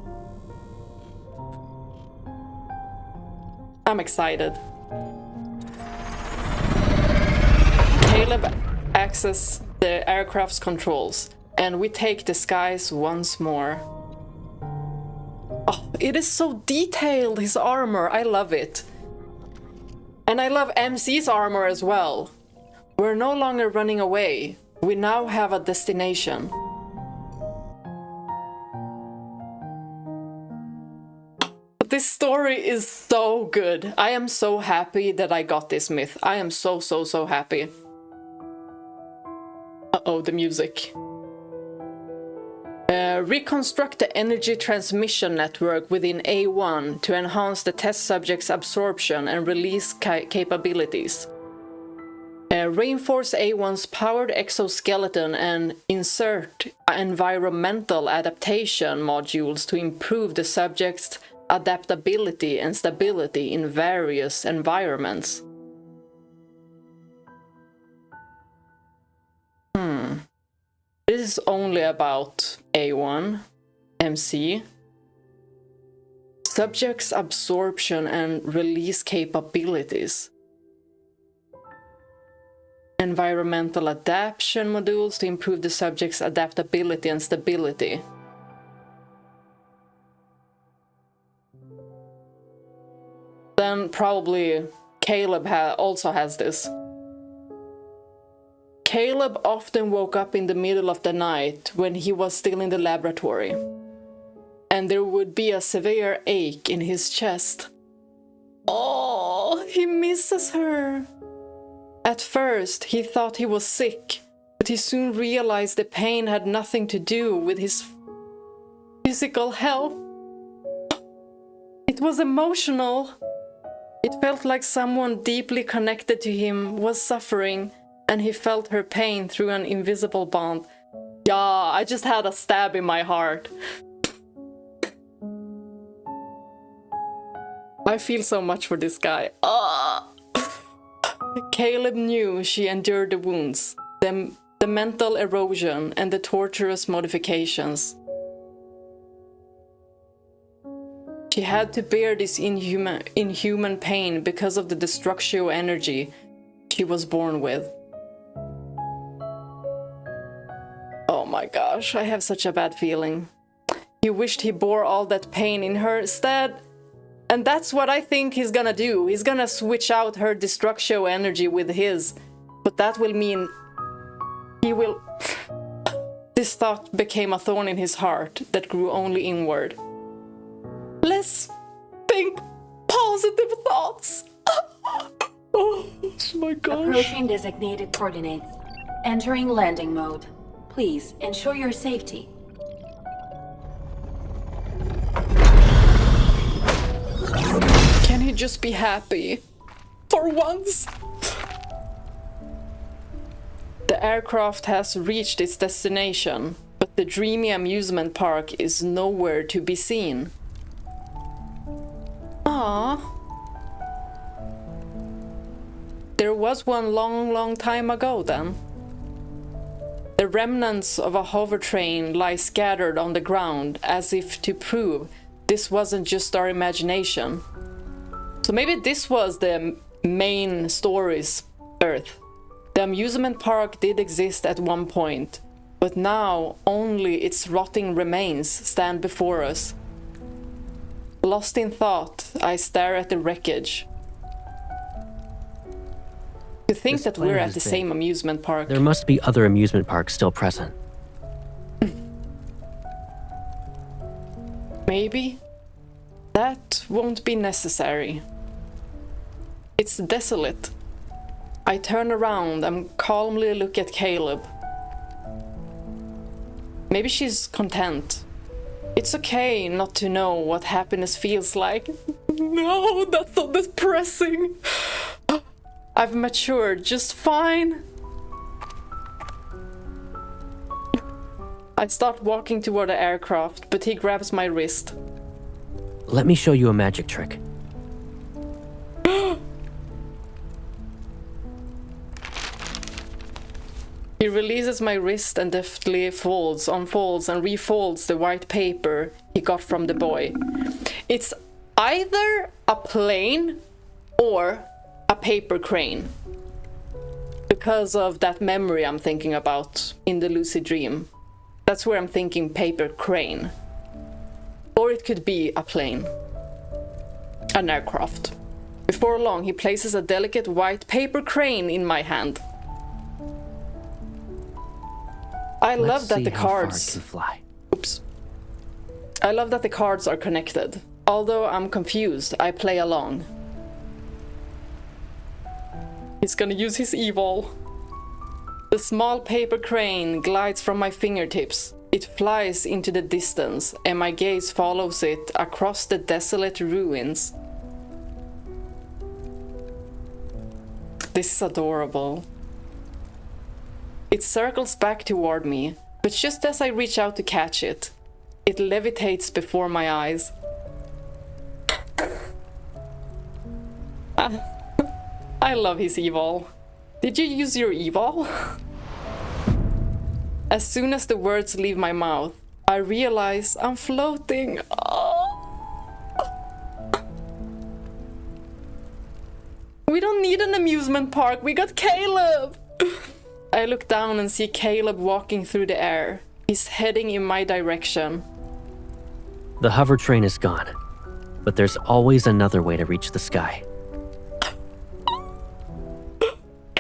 I'm excited. Caleb accesses the aircraft's controls, and we take the skies once more. Oh, it is so detailed, his armor. I love it. And I love MC's armor as well. We're no longer running away. We now have a destination. This story is so good. I am so happy that I got this myth. I am so happy. Uh-oh, the music. Reconstruct the energy transmission network within A1 to enhance the test subject's absorption and release capabilities. Reinforce A1's powered exoskeleton and insert environmental adaptation modules to improve the subject's adaptability and stability in various environments. This is only about A1, MC. Subject's absorption and release capabilities. Environmental adaptation modules to improve the subject's adaptability and stability. Then probably Caleb also has this. Caleb often woke up in the middle of the night when he was still in the laboratory, and there would be a severe ache in his chest. Oh, he misses her. At first, he thought he was sick, but he soon realized the pain had nothing to do with his physical health. It was emotional. It felt like someone deeply connected to him was suffering, and he felt her pain through an invisible bond. Yeah, I just had a stab in my heart. I feel so much for this guy. Caleb knew she endured the wounds, the mental erosion, and the torturous modifications. She had to bear this inhuman pain because of the destructio energy she was born with. Oh my gosh, I have such a bad feeling. He wished he bore all that pain in her stead. And that's what I think he's gonna do. He's gonna switch out her destructio energy with his. But that will mean he will... This thought became a thorn in his heart that grew only inward. Let's think positive thoughts. Oh my gosh. Approaching designated coordinates. Entering landing mode. Please ensure your safety. Can he just be happy? For once? The aircraft has reached its destination, but the dreamy amusement park is nowhere to be seen. Ah. There was one long time ago then. The remnants of a hover train lie scattered on the ground as if to prove this wasn't just our imagination. So maybe this was the main story's Earth. The amusement park did exist at one point, but now only its rotting remains stand before us. Lost in thought, I stare at the wreckage. To think that we're at the same amusement park. There must be other amusement parks still present. Maybe. That won't be necessary. It's desolate. I turn around and calmly look at Caleb. Maybe she's content. It's okay not to know what happiness feels like. No, that's so depressing. I've matured just fine. I start walking toward the aircraft, but he grabs my wrist. Let me show you a magic trick. He releases my wrist and deftly unfolds and refolds the white paper he got from the boy. It's either a plane or a paper crane. Because of that memory I'm thinking about in the lucid dream. That's where I'm thinking paper crane. Or it could be a plane. An aircraft. Before long, he places a delicate white paper crane in my hand. I love that the cards... Oops. I love that the cards are connected. Although I'm confused, I play along. He's gonna use his evol. The small paper crane glides from my fingertips. It flies into the distance, and my gaze follows it across the desolate ruins. This is adorable. It circles back toward me, but just as I reach out to catch it, it levitates before my eyes. I love his evol. Did you use your evol? As soon as the words leave my mouth, I realize I'm floating. Oh. We don't need an amusement park. We got Caleb. I look down and see Caleb walking through the air. He's heading in my direction. The hover train is gone, but there's always another way to reach the sky.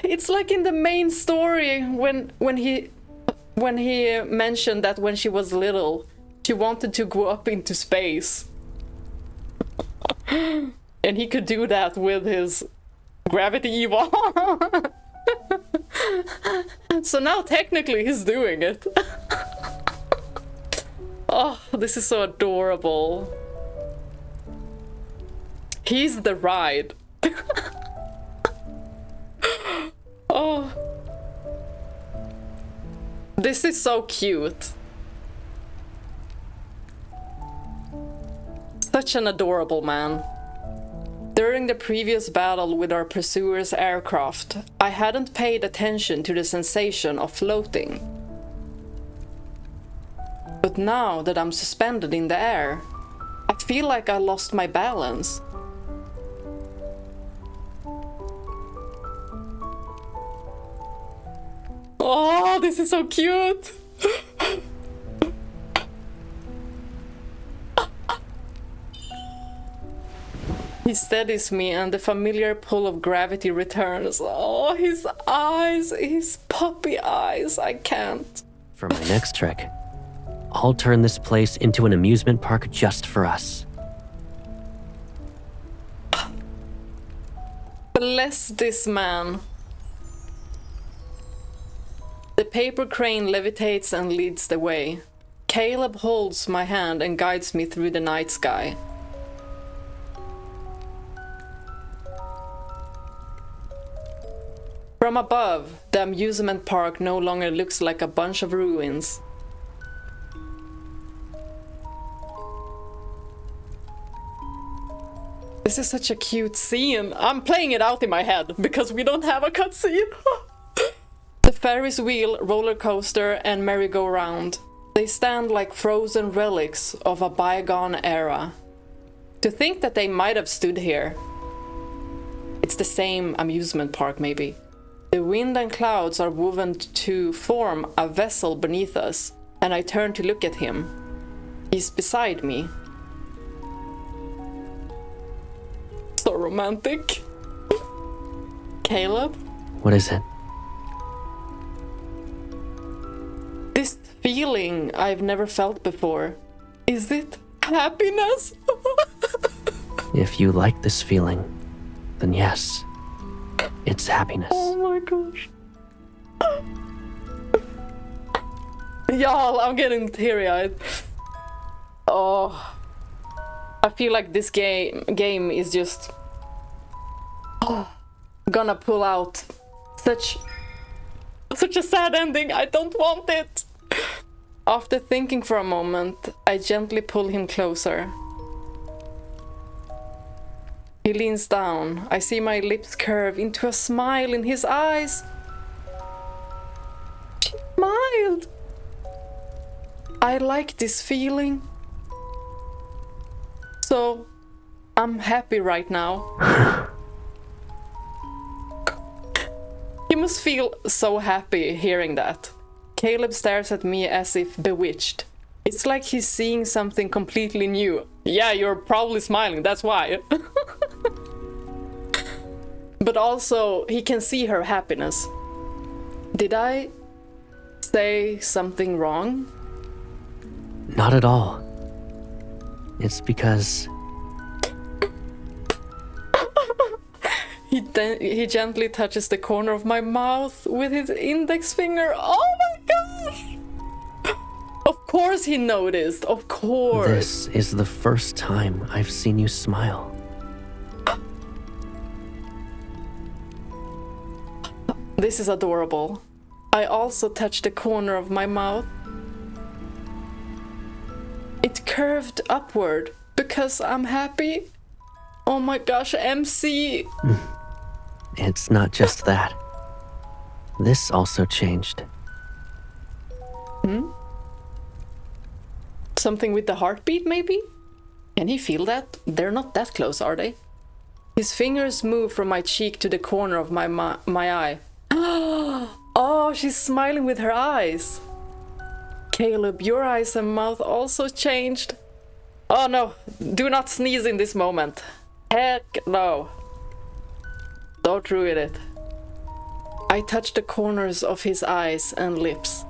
It's like in the main story when he mentioned that when she was little, she wanted to go up into space. And he could do that with his gravity Eva. So now technically he's doing it. Oh, this is so adorable. He's the ride. Oh. This is so cute. Such an adorable man. During the previous battle with our pursuer's aircraft, I hadn't paid attention to the sensation of floating. But now that I'm suspended in the air, I feel like I lost my balance. Oh, this is so cute! He steadies me and the familiar pull of gravity returns. Oh, his eyes, his puppy eyes, I can't. For my next trick, I'll turn this place into an amusement park just for us. Bless this man. The paper crane levitates and leads the way. Caleb holds my hand and guides me through the night sky. From above, the amusement park no longer looks like a bunch of ruins. This is such a cute scene. I'm playing it out in my head because we don't have a cutscene. The Ferris wheel, roller coaster, and merry-go-round. They stand like frozen relics of a bygone era. To think that they might have stood here. It's the same amusement park, maybe. The wind and clouds are woven to form a vessel beneath us, and I turn to look at him. He's beside me. So romantic. Caleb? What is it? This feeling I've never felt before. Is it happiness? If you like this feeling, then yes, it's happiness. Oh my gosh. Y'all, I'm getting teary-eyed. Oh. I feel like this game is just gonna pull out such a sad ending. I don't want it. After thinking for a moment, I gently pull him closer. He leans down. I see my lips curve into a smile in his eyes. She smiled. I like this feeling. So, I'm happy right now. He must feel so happy hearing that. Caleb stares at me as if bewitched. It's like he's seeing something completely new. Yeah, you're probably smiling, that's why. But also, he can see her happiness. Did I say something wrong? Not at all. It's because... He gently touches the corner of my mouth with his index finger. Oh my gosh! Of course he noticed, of course. This is the first time I've seen you smile. This is adorable. I also touched the corner of my mouth. It curved upward because I'm happy. Oh my gosh, MC. It's not just that. This also changed. Something with the heartbeat, maybe? Can he feel that? They're not that close, are they? His fingers move from my cheek to the corner of my eye. Oh, she's smiling with her eyes. Caleb, your eyes and mouth also changed. Oh no, do not sneeze in this moment. Heck no. Don't ruin it. I touch the corners of his eyes and lips.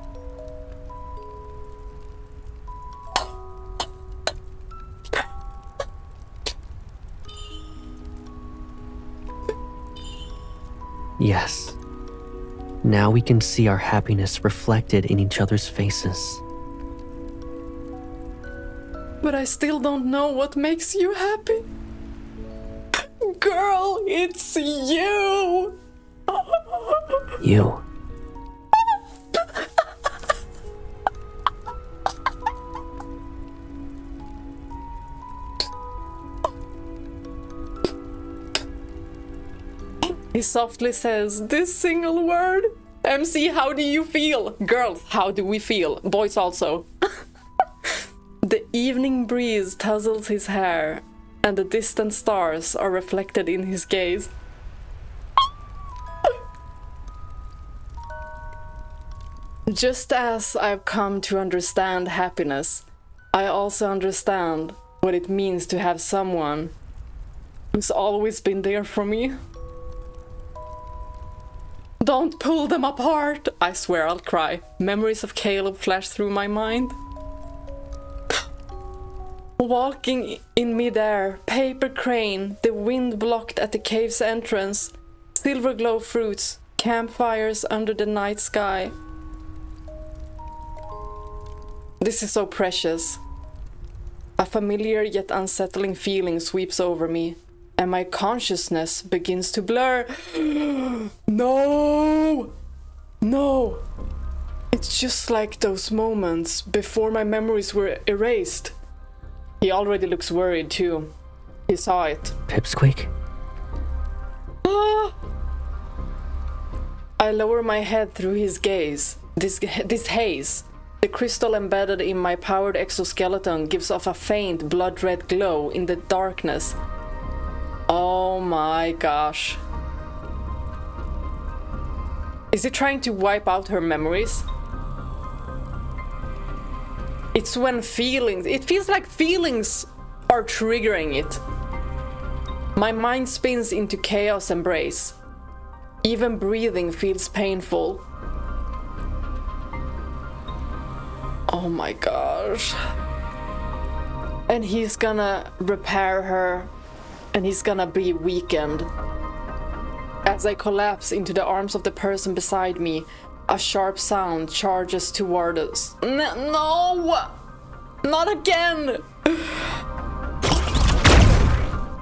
Yes. Now we can see our happiness reflected in each other's faces. But I still don't know what makes you happy. Girl, it's you! You. He softly says this single word. MC, how do you feel? Girls, how do we feel? Boys also. The evening breeze tussles his hair, and the distant stars are reflected in his gaze. Just as I've come to understand happiness, I also understand what it means to have someone who's always been there for me. Don't pull them apart! I swear I'll cry. Memories of Caleb flash through my mind. Walking in midair, paper crane, the wind blocked at the cave's entrance, silver glow fruits, campfires under the night sky. This is so precious. A familiar yet unsettling feeling sweeps over me, and my consciousness begins to blur. No! No! It's just like those moments before my memories were erased. He already looks worried too. He saw it. Pipsqueak? Ah! I lower my head through his gaze. This haze. The crystal embedded in my powered exoskeleton gives off a faint blood-red glow in the darkness. Oh my gosh. Is he trying to wipe out her memories? It's when it feels like feelings are triggering it. My mind spins into chaos embrace. Even breathing feels painful. Oh my gosh. And he's gonna repair her, and he's gonna be weakened. As I collapse into the arms of the person beside me, a sharp sound charges toward us. No! Not again!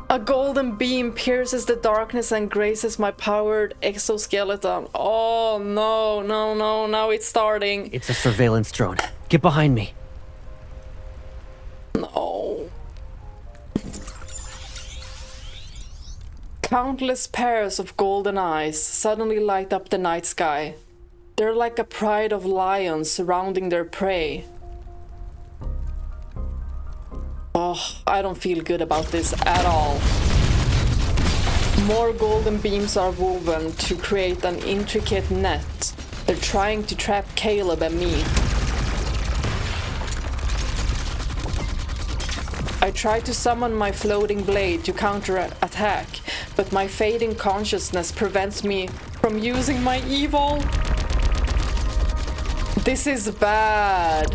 A golden beam pierces the darkness and grazes my powered exoskeleton. Oh no, no, no, now it's starting. It's a surveillance drone. Get behind me. No. Countless pairs of golden eyes suddenly light up the night sky. They're like a pride of lions surrounding their prey. Oh, I don't feel good about this at all. More golden beams are woven to create an intricate net. They're trying to trap Caleb and me. I try to summon my floating blade to counter-attack, but my fading consciousness prevents me from using my evil. This is bad.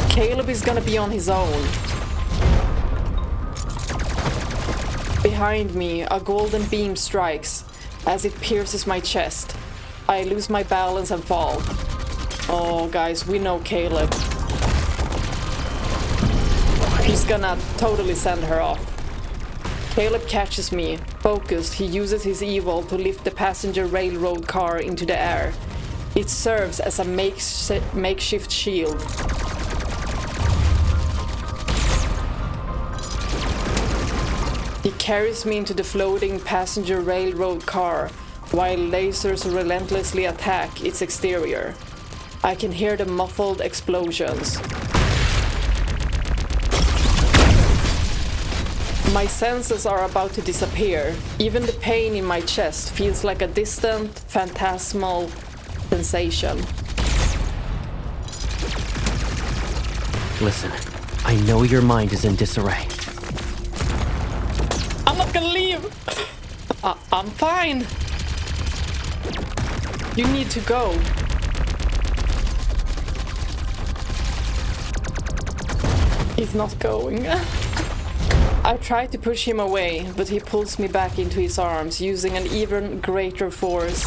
Caleb is gonna be on his own. Behind me, a golden beam strikes. As it pierces my chest, I lose my balance and fall. Oh, guys, we know Caleb. He's gonna totally send her off. Caleb catches me. Focused, he uses his evil to lift the passenger railroad car into the air. It serves as a makeshift shield. He carries me into the floating passenger railroad car, while lasers relentlessly attack its exterior. I can hear the muffled explosions. My senses are about to disappear. Even the pain in my chest feels like a distant, phantasmal sensation. Listen, I know your mind is in disarray. I'm not gonna leave! I'm fine. You need to go. He's not going. I try to push him away, but he pulls me back into his arms, using an even greater force.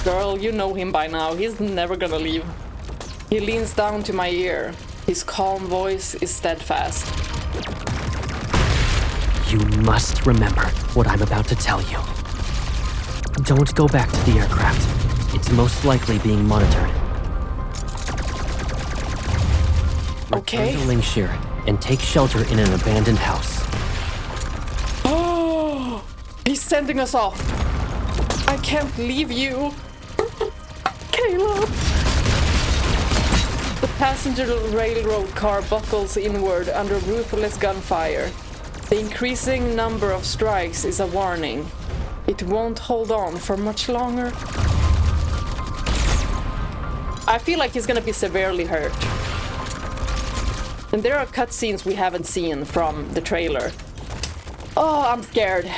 Girl, you know him by now. He's never gonna leave. He leans down to my ear. His calm voice is steadfast. You must remember what I'm about to tell you. Don't go back to the aircraft. It's most likely being monitored. Okay. Return to Lingshir and take shelter in an abandoned house. Oh, he's sending us off. I can't leave you. Caleb. The passenger railroad car buckles inward under ruthless gunfire. The increasing number of strikes is a warning. It won't hold on for much longer. I feel like he's gonna be severely hurt. And there are cutscenes we haven't seen from the trailer. Oh, I'm scared.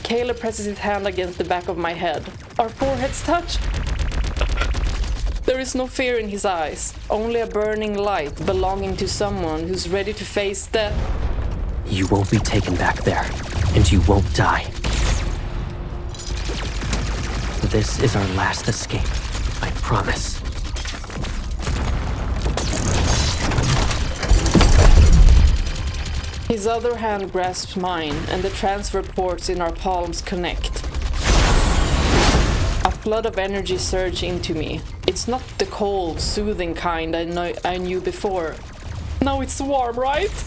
Caleb presses his hand against the back of my head. Our foreheads touch. There is no fear in his eyes, only a burning light belonging to someone who's ready to face death. You won't be taken back there, and you won't die. This is our last escape, I promise. His other hand grasps mine, and the transfer ports in our palms connect. A flood of energy surges into me. It's not the cold, soothing kind I knew before. Now it's warm, right?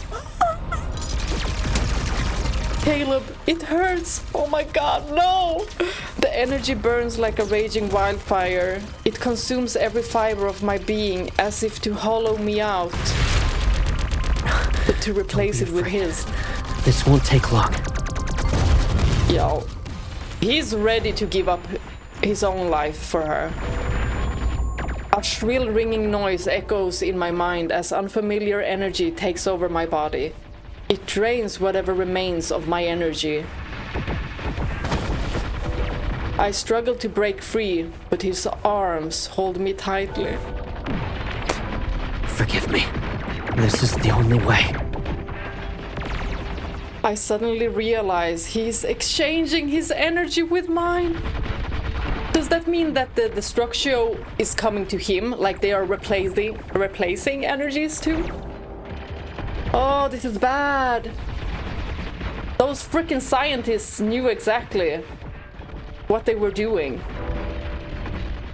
Caleb, it hurts. Oh my god, no! The energy burns like a raging wildfire. It consumes every fiber of my being as if to hollow me out. But to replace it with his. This won't take long. Yo, he's ready to give up his own life for her. A shrill ringing noise echoes in my mind as unfamiliar energy takes over my body. It drains whatever remains of my energy. I struggle to break free, but his arms hold me tightly. Forgive me. This is the only way. I suddenly realize he's exchanging his energy with mine. Does that mean that the Destructio is coming to him, like they are replacing energies too? Oh, this is bad. Those freaking scientists knew exactly what they were doing.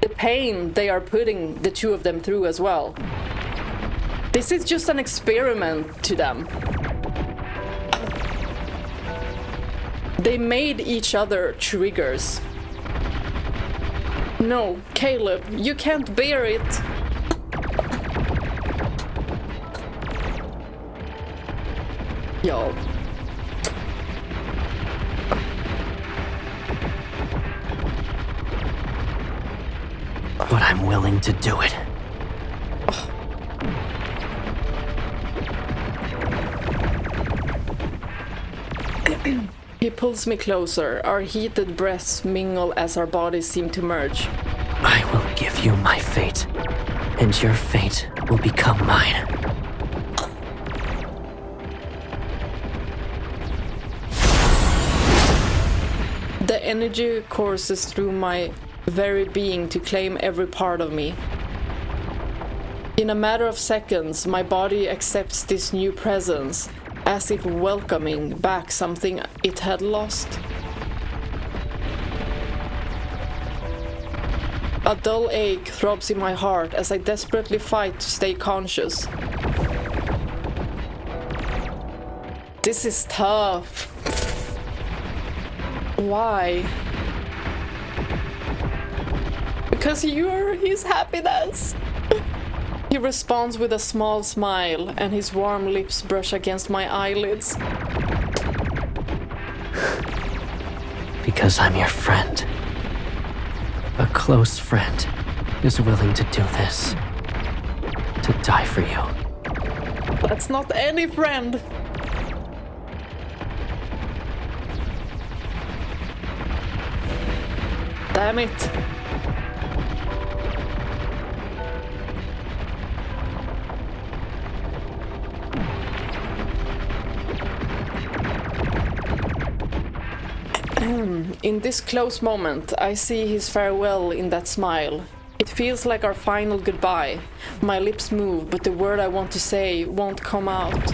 The pain they are putting the two of them through as well. This is just an experiment to them. They made each other triggers. No, Caleb, you can't bear it. Yo. But I'm willing to do it. He pulls me closer. Our heated breaths mingle as our bodies seem to merge. I will give you my fate, and your fate will become mine. The energy courses through my very being to claim every part of me. In a matter of seconds, my body accepts this new presence, as if welcoming back something it had lost. A dull ache throbs in my heart as I desperately fight to stay conscious. This is tough. Why? Because you're his happiness. He responds with a small smile, and his warm lips brush against my eyelids. Because I'm your friend. A close friend is willing to do this. To die for you. That's not any friend. Damn it. In this close moment, I see his farewell in that smile. It feels like our final goodbye. My lips move, but the word I want to say won't come out.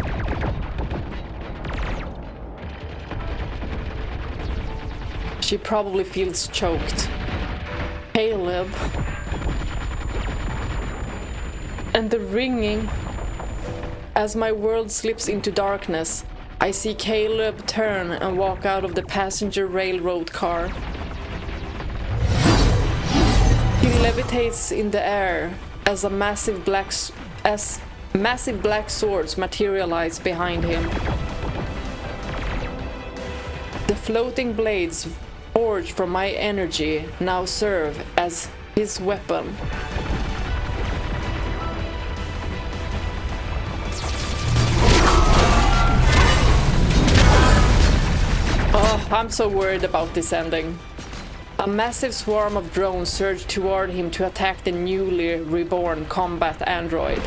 She probably feels choked. Caleb. And the ringing. As my world slips into darkness, I see Caleb turn and walk out of the passenger railroad car. He levitates in the air as massive black swords materialize behind him. The floating blades forged from my energy now serve as his weapon. Oh, I'm so worried about this ending. A massive swarm of drones surge toward him to attack the newly reborn combat android.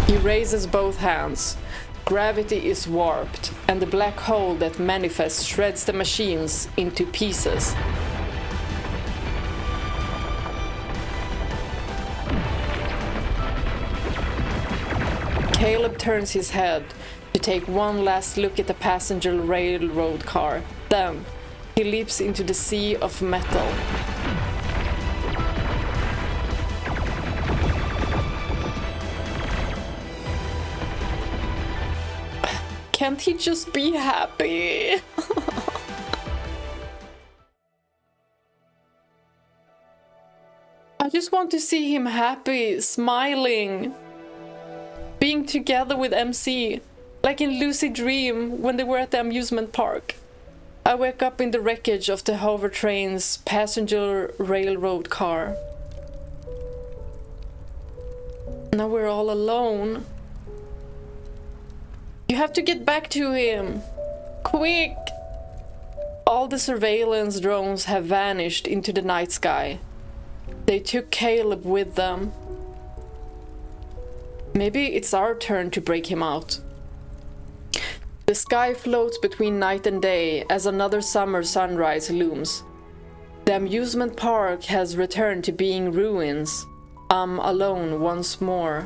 He raises both hands. Gravity is warped, and the black hole that manifests shreds the machines into pieces. Caleb turns his head to take one last look at the passenger railroad car. Then, he leaps into the sea of metal. Can't he just be happy? I just want to see him happy, smiling, being together with MC, like in Lucid Dream when they were at the amusement park. I wake up in the wreckage of the hover train's passenger railroad car. Now we're all alone. You have to get back to him. Quick! All the surveillance drones have vanished into the night sky. They took Caleb with them. Maybe it's our turn to break him out. The sky floats between night and day as another summer sunrise looms. The amusement park has returned to being ruins. I'm alone once more.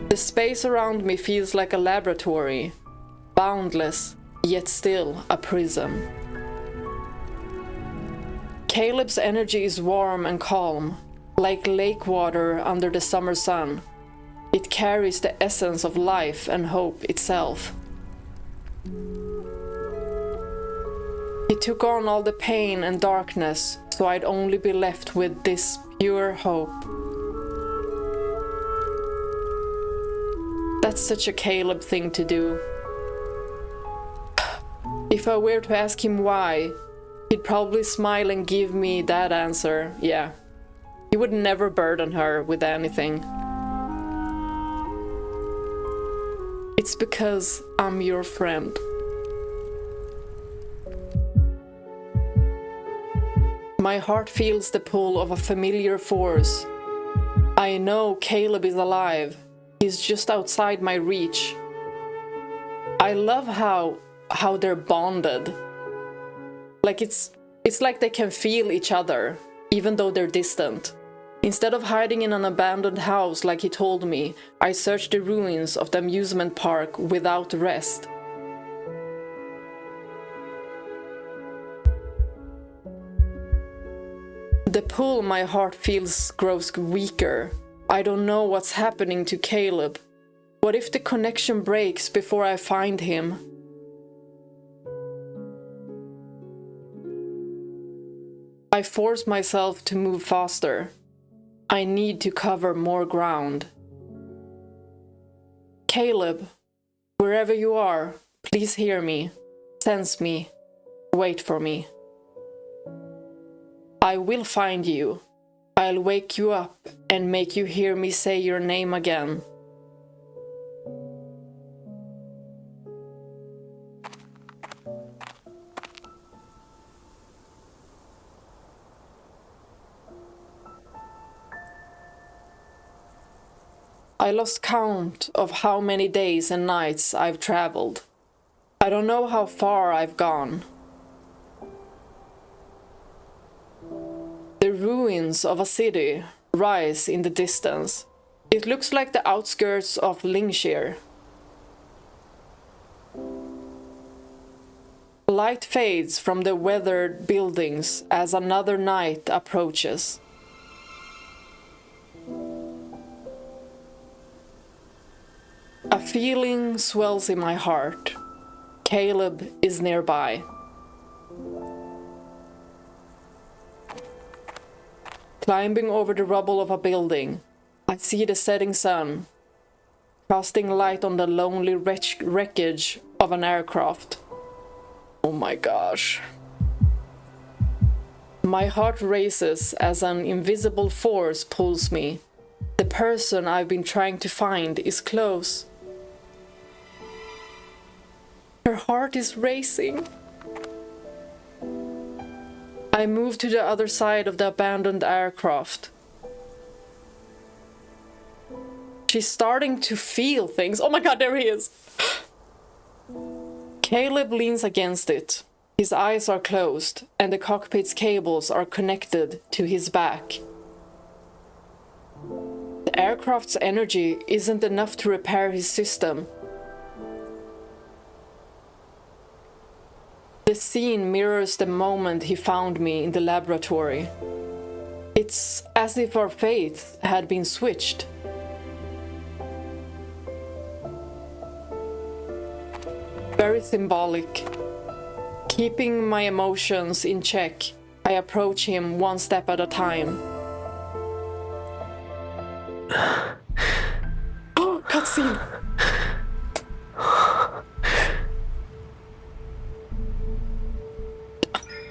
The space around me feels like a laboratory, boundless, yet still a prison. Caleb's energy is warm and calm, like lake water under the summer sun. It carries the essence of life and hope itself. He took on all the pain and darkness, so I'd only be left with this pure hope. That's such a Caleb thing to do. If I were to ask him why, he'd probably smile and give me that answer, yeah. He would never burden her with anything. It's because I'm your friend. My heart feels the pull of a familiar force. I know Caleb is alive. He's just outside my reach. I love how they're bonded. Like it's like they can feel each other, even though they're distant. Instead of hiding in an abandoned house like he told me, I searched the ruins of the amusement park without rest. The pull my heart feels grows weaker. I don't know what's happening to Caleb. What if the connection breaks before I find him? I force myself to move faster. I need to cover more ground. Caleb, wherever you are, please hear me, sense me, wait for me. I will find you. I'll wake you up and make you hear me say your name again. I lost count of how many days and nights I've traveled. I don't know how far I've gone. The ruins of a city rise in the distance. It looks like the outskirts of Lingshir. Light fades from the weathered buildings as another night approaches. A feeling swells in my heart. Caleb is nearby. Climbing over the rubble of a building, I see the setting sun, casting light on the lonely wreckage of an aircraft. Oh my gosh. My heart races as an invisible force pulls me. The person I've been trying to find is close. Her heart is racing. I move to the other side of the abandoned aircraft. She's starting to feel things. Oh my god, there he is! Caleb leans against it. His eyes are closed, and the cockpit's cables are connected to his back. The aircraft's energy isn't enough to repair his system. The scene mirrors the moment he found me in the laboratory. It's as if our fates had been switched. Very symbolic. Keeping my emotions in check, I approach him one step at a time. Oh, cutscene!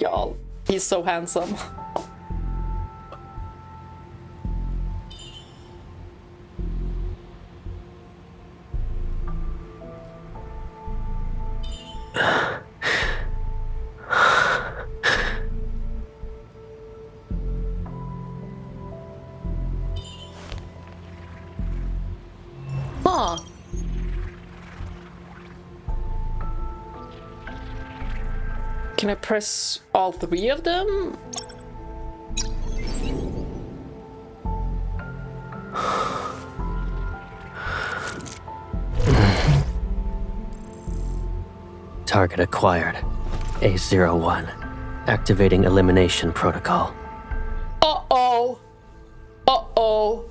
Y'all, he's so handsome. Huh. Can I press all three of them? Target acquired. A01. Activating elimination protocol. Uh-oh. Uh-oh.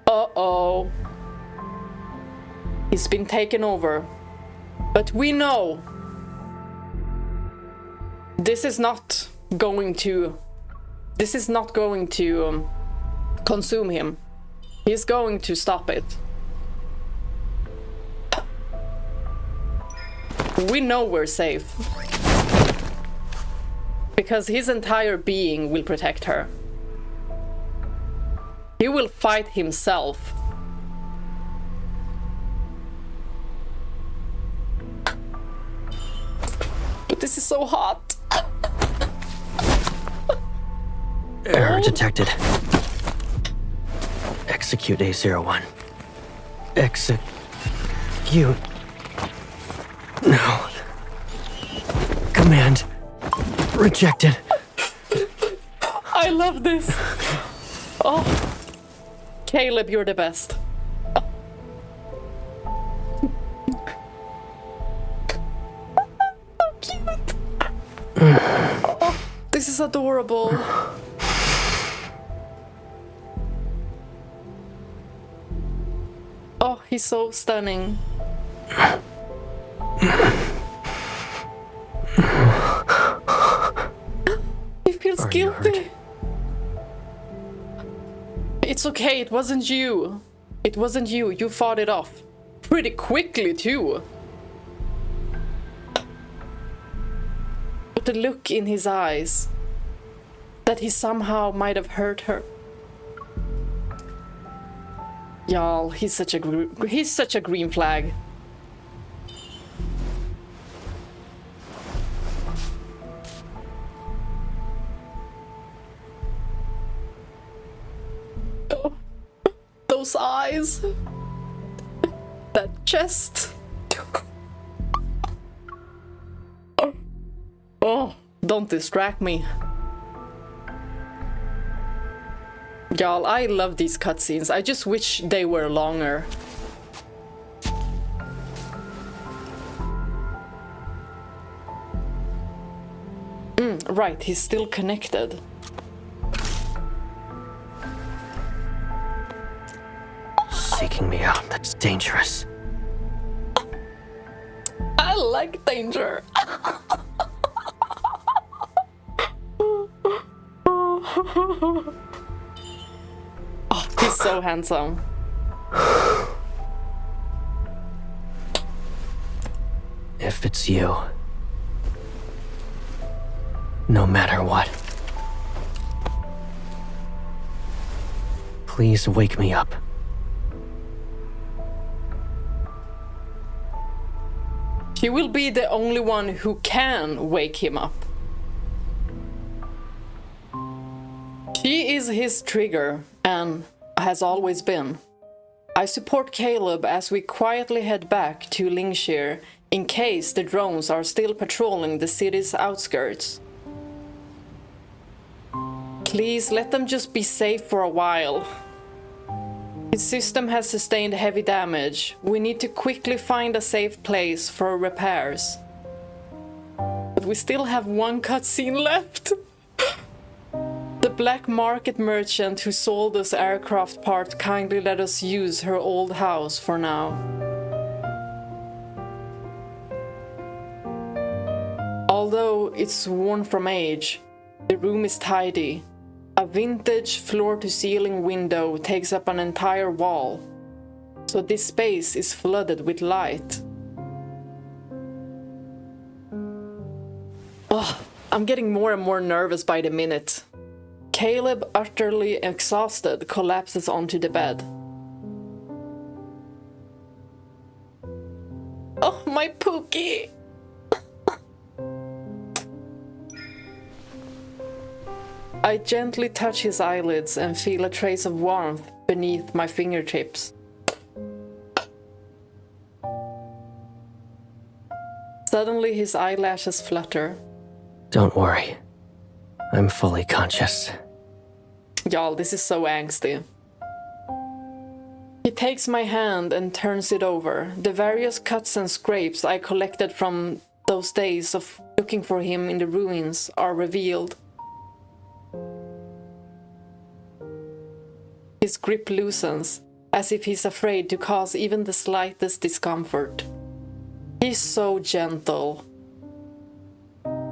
Uh-oh. He's been taken over. But we know this is not going to consume him. He's going to stop it. We know we're safe. Because his entire being will protect her. He will fight himself. But this is so hot. Error detected. Execute A01. Execute. No. Command rejected. I love this. Oh. Caleb, you're the best. So cute. Oh, this is adorable. Oh, he's so stunning. He feels Our guilty. It's okay, it wasn't you. It wasn't you. You fought it off. Pretty quickly, too. But the look in his eyes, that he somehow might have hurt her. Y'all, he's such a green flag. Oh, those eyes. That chest. Oh, don't distract me. Y'all, I love these cutscenes. I just wish they were longer. Right, he's still connected. Seeking me out, that's dangerous. I like danger. Oh, he's so handsome. If it's you, no matter what, please wake me up. She will be the only one who can wake him up. She is his trigger, and has always been. I support Caleb as we quietly head back to Lingshir in case the drones are still patrolling the city's outskirts. Please let them just be safe for a while. His system has sustained heavy damage. We need to quickly find a safe place for repairs. But we still have one cutscene left. The black market merchant who sold us aircraft part kindly let us use her old house for now. Although it's worn from age, the room is tidy. A vintage floor-to-ceiling window takes up an entire wall, so this space is flooded with light. Oh, I'm getting more and more nervous by the minute. Caleb, utterly exhausted, collapses onto the bed. Oh, my Pookie! I gently touch his eyelids and feel a trace of warmth beneath my fingertips. Suddenly his eyelashes flutter. Don't worry. I'm fully conscious. Y'all, this is so angsty. He takes my hand and turns it over. The various cuts and scrapes I collected from those days of looking for him in the ruins are revealed. His grip loosens, as if he's afraid to cause even the slightest discomfort. He's so gentle.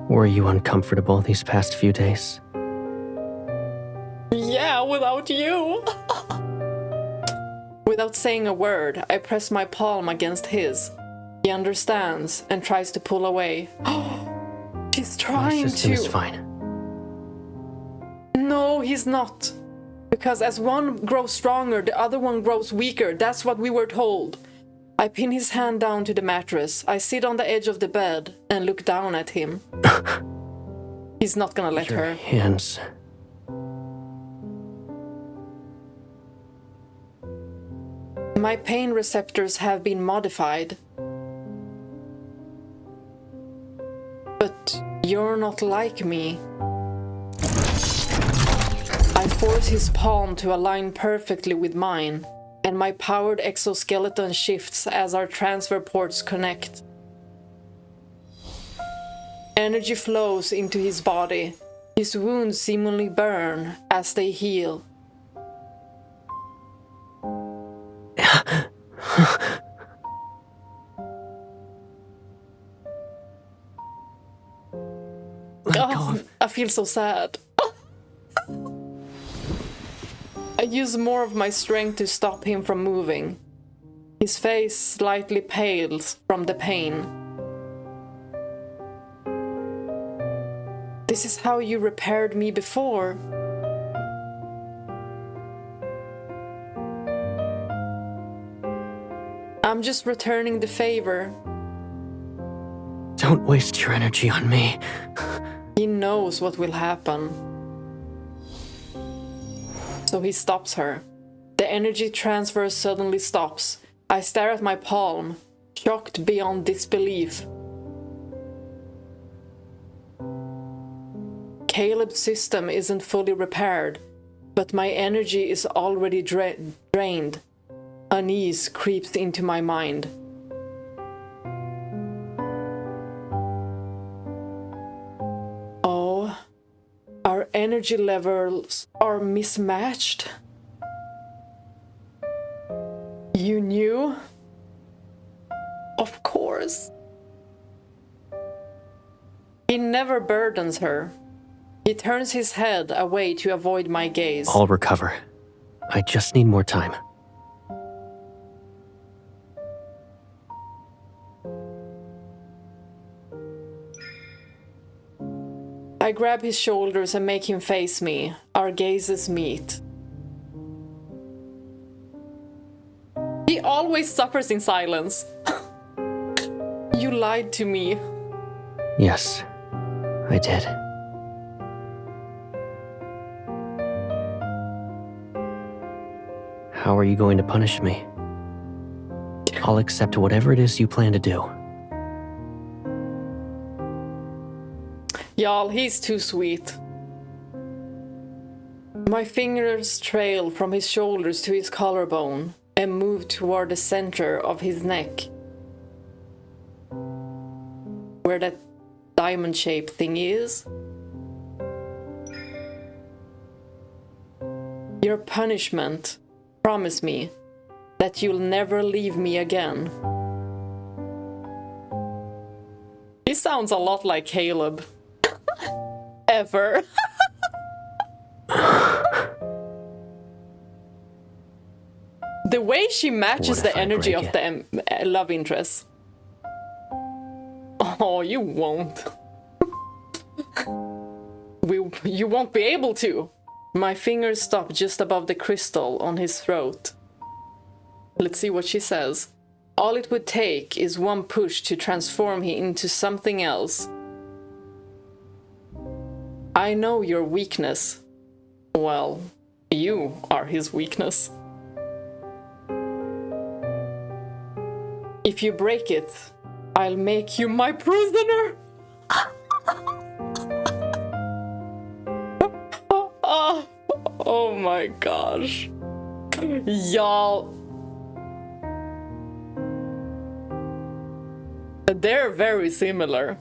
Were you uncomfortable these past few days? Yeah, without you. Without saying a word, I press my palm against his. He understands and tries to pull away. He's trying My system to. is fine. No, he's not. Because as one grows stronger, the other one grows weaker. That's what we were told. I pin his hand down to the mattress. I sit on the edge of the bed and look down at him. He's not gonna let Your her. hands. My pain receptors have been modified. But you're not like me. I force his palm to align perfectly with mine, and my powered exoskeleton shifts as our transfer ports connect. Energy flows into his body. His wounds seemingly burn as they heal. Let go Oh, of I feel so sad. I use more of my strength to stop him from moving. His face slightly pales from the pain. This is how you repaired me before. I'm just returning the favor. Don't waste your energy on me. He knows what will happen. So he stops her. The energy transfer suddenly stops. I stare at my palm, shocked beyond disbelief. Caleb's system isn't fully repaired, but my energy is already drained. Unease creeps into my mind. Oh, our energy levels are mismatched. You knew? Of course. He never burdens her. He turns his head away to avoid my gaze. I'll recover. I just need more time. I grab his shoulders and make him face me. Our gazes meet. He always suffers in silence. You lied to me. Yes, I did. How are you going to punish me? I'll accept whatever it is you plan to do. Y'all, he's too sweet. My fingers trail from his shoulders to his collarbone and move toward the center of his neck, where that diamond-shaped thing is. Your punishment, promise me that you'll never leave me again. He sounds a lot like Caleb. Ever. The way she matches the energy of the love interest. Oh, you won't. You won't be able to. My fingers stop just above the crystal on his throat. Let's see what she says. All it would take is one push to transform him into something else. I know your weakness. Well, you are his weakness. If you break it, I'll make you my prisoner. Oh my gosh. Y'all. They're very similar.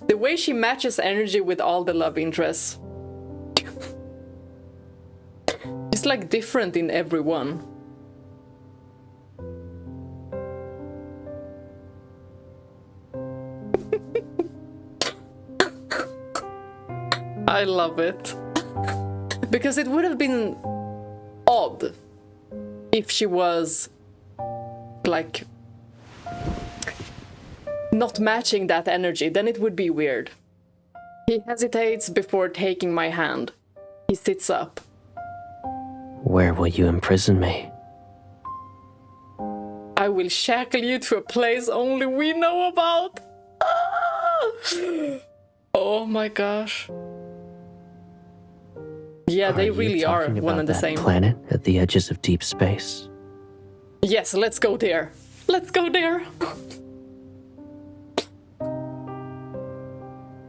The way she matches energy with all the love interests. It's like different in everyone. I love it. Because it would have been odd if she was like not matching that energy, then it would be weird. He hesitates before taking my hand. He sits up. Where will you imprison me? I will shackle you to a place only we know about. Oh my gosh. Yeah, they really are one and the same. Planet at the edges of deep space. Yes, let's go there. Let's go there.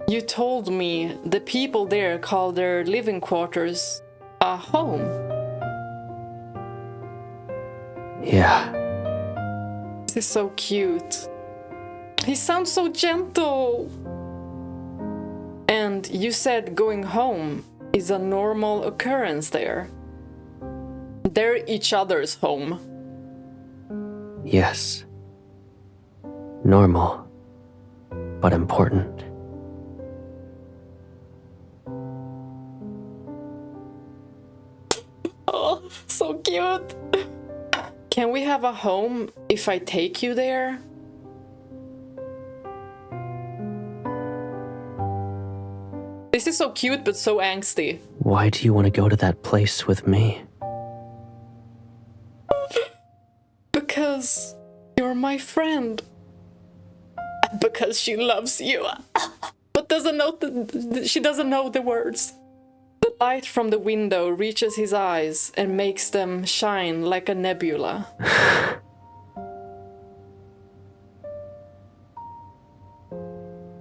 You told me the people there call their living quarters a home. Yeah. This is so cute. He sounds so gentle. And you said going home is a normal occurrence there. They're each other's home. Yes. Normal, but important. cute. Can we have a home if I take you there? This is so cute but so angsty. Why do you want to go to that place with me? Because you're my friend. Because she loves you. But she doesn't know the words. The light from the window reaches his eyes and makes them shine like a nebula.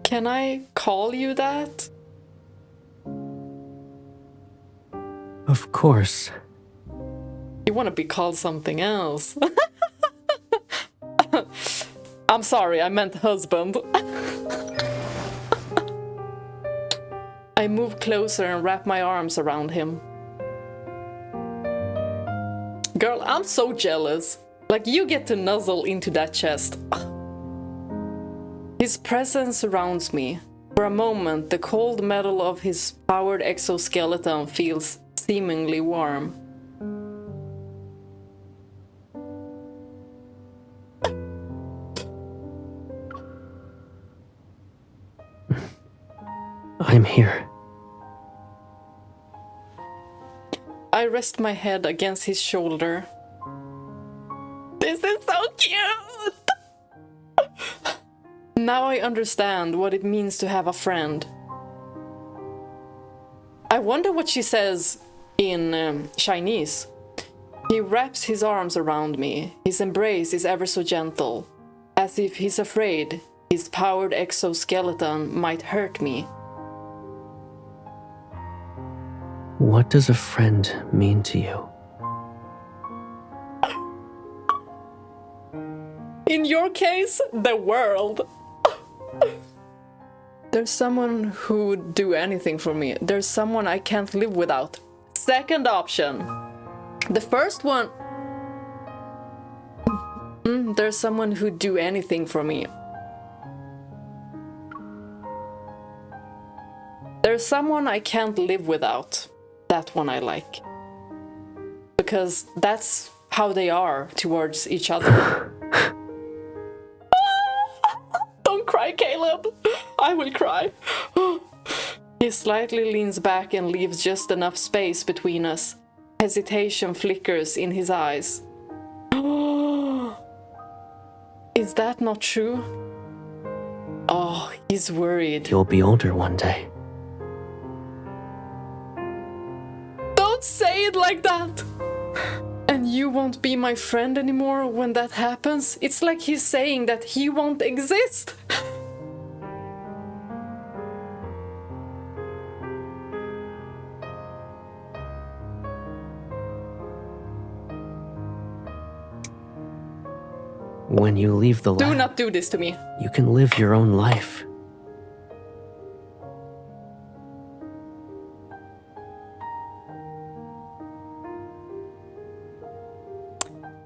Can I call you that? Of course. You want to be called something else. I'm sorry, I meant husband. I move closer and wrap my arms around him. Girl, I'm so jealous. Like, you get to nuzzle into that chest. His presence surrounds me. For a moment, the cold metal of his powered exoskeleton feels seemingly warm. I'm here. I rest my head against his shoulder. This is so cute! Now I understand what it means to have a friend. I wonder what she says in Chinese. He wraps his arms around me. His embrace is ever so gentle, as if he's afraid his powered exoskeleton might hurt me. What does a friend mean to you? In your case, the world. There's someone who would do anything for me. There's someone I can't live without. Second option. The first one. There's someone who'd do anything for me. There's someone I can't live without. That one I like. Because that's how they are towards each other. Don't cry, Caleb. I will cry. He slightly leans back and leaves just enough space between us. Hesitation flickers in his eyes. Is that not true? Oh, he's worried. You'll be older one day. Don't say it like that! And you won't be my friend anymore when that happens? It's like he's saying that he won't exist. When you leave the lab, Do not do this to me. you can live your own life.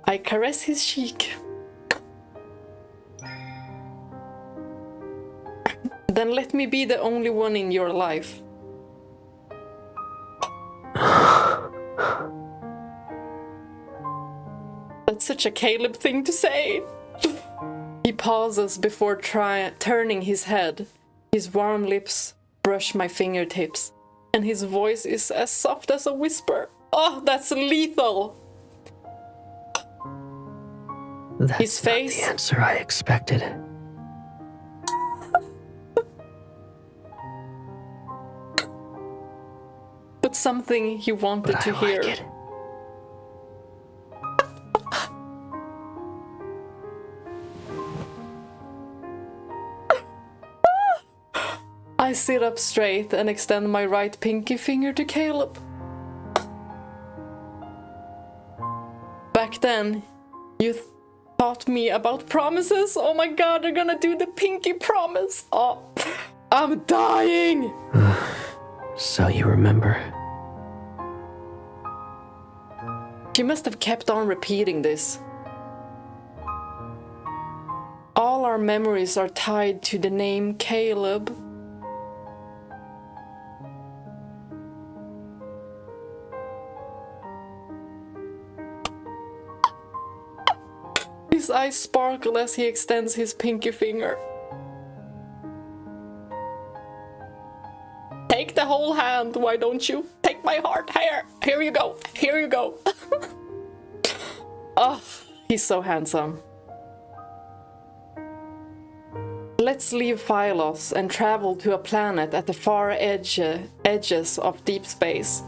I caress his cheek. Then let me be the only one in your life. That's such a Caleb thing to say. He pauses before turning his head. His warm lips brush my fingertips, and his voice is as soft as a whisper. Oh, that's lethal. That's His face. not the answer I expected. But something he wanted But to I hear. like it. I sit up straight and extend my right pinky finger to Caleb. Back then, you taught me about promises. Oh my god, they're gonna do the pinky promise. Oh, I'm dying. So you remember. She must have kept on repeating this. All our memories are tied to the name Caleb. His eyes sparkle as he extends his pinky finger. Take the whole hand, why don't you? Take my heart. Here you go. Here you go. Oh, he's so handsome. Let's leave Phylos and travel to a planet at the far edges of deep space.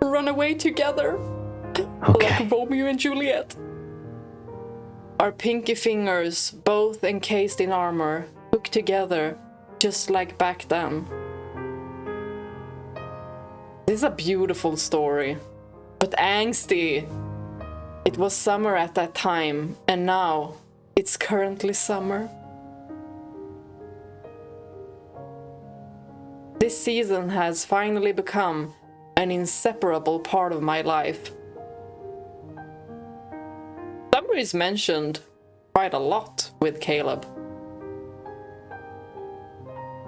Run away together. Okay. Like Romeo and Juliet. Our pinky fingers, both encased in armor, hook together, just like back then. This is a beautiful story, but angsty. It was summer at that time, and now it's currently summer. This season has finally become an inseparable part of my life. Summer is mentioned quite a lot with Caleb.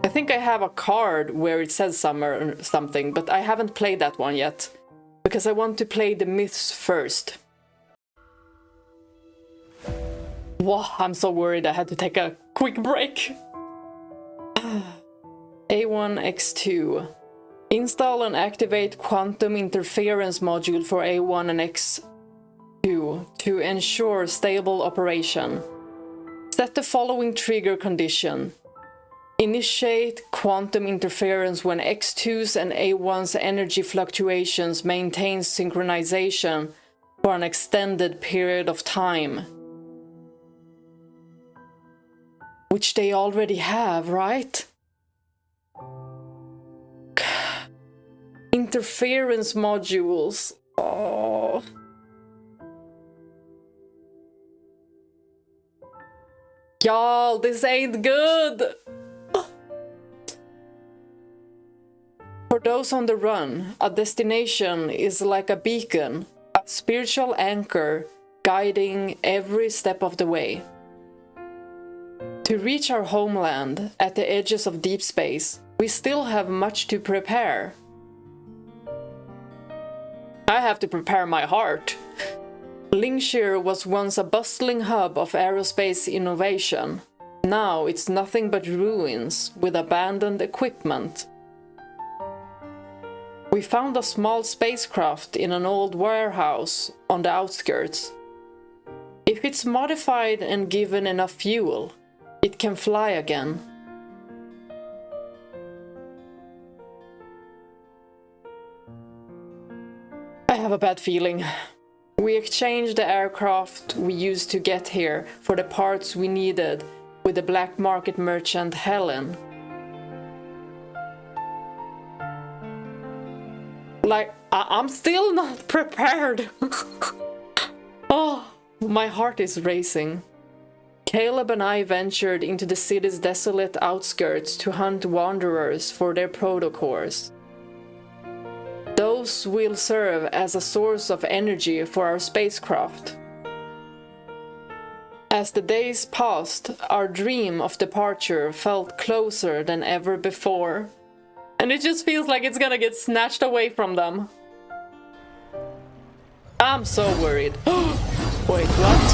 I think I have a card where it says summer or something, but I haven't played that one yet, because I want to play the myths first. Wow, I'm so worried I had to take a quick break. A1X2. Install and activate quantum interference module for A1 and X2 to ensure stable operation. Set the following trigger condition. Initiate quantum interference when X2's and A1's energy fluctuations maintain synchronization for an extended period of time. Which they already have, right? Interference modules. Oh. Y'all, this ain't good. For those on the run, a destination is like a beacon, a spiritual anchor guiding every step of the way. To reach our homeland at the edges of deep space, we still have much to prepare. I have to prepare my heart. Lingshir was once a bustling hub of aerospace innovation. Now it's nothing but ruins with abandoned equipment. We found a small spacecraft in an old warehouse on the outskirts. If it's modified and given enough fuel, it can fly again. I have a bad feeling. We exchanged the aircraft we used to get here for the parts we needed with the black market merchant Helen. Like, I'm still not prepared. Oh, my heart is racing. Caleb and I ventured into the city's desolate outskirts to hunt wanderers for their proto-cores. Those will serve as a source of energy for our spacecraft. As the days passed, our dream of departure felt closer than ever before. And it just feels like it's gonna get snatched away from them. I'm so worried. Wait, what?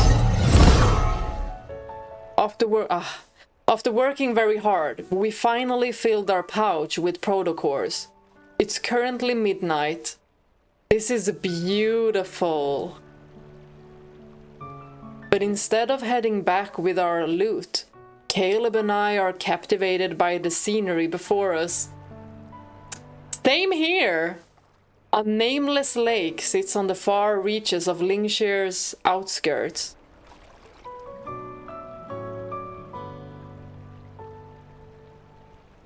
After working very hard, we finally filled our pouch with proto-cores. It's currently midnight. This is beautiful. But instead of heading back with our loot, Caleb and I are captivated by the scenery before us. Same here! A nameless lake sits on the far reaches of Lingshir's outskirts.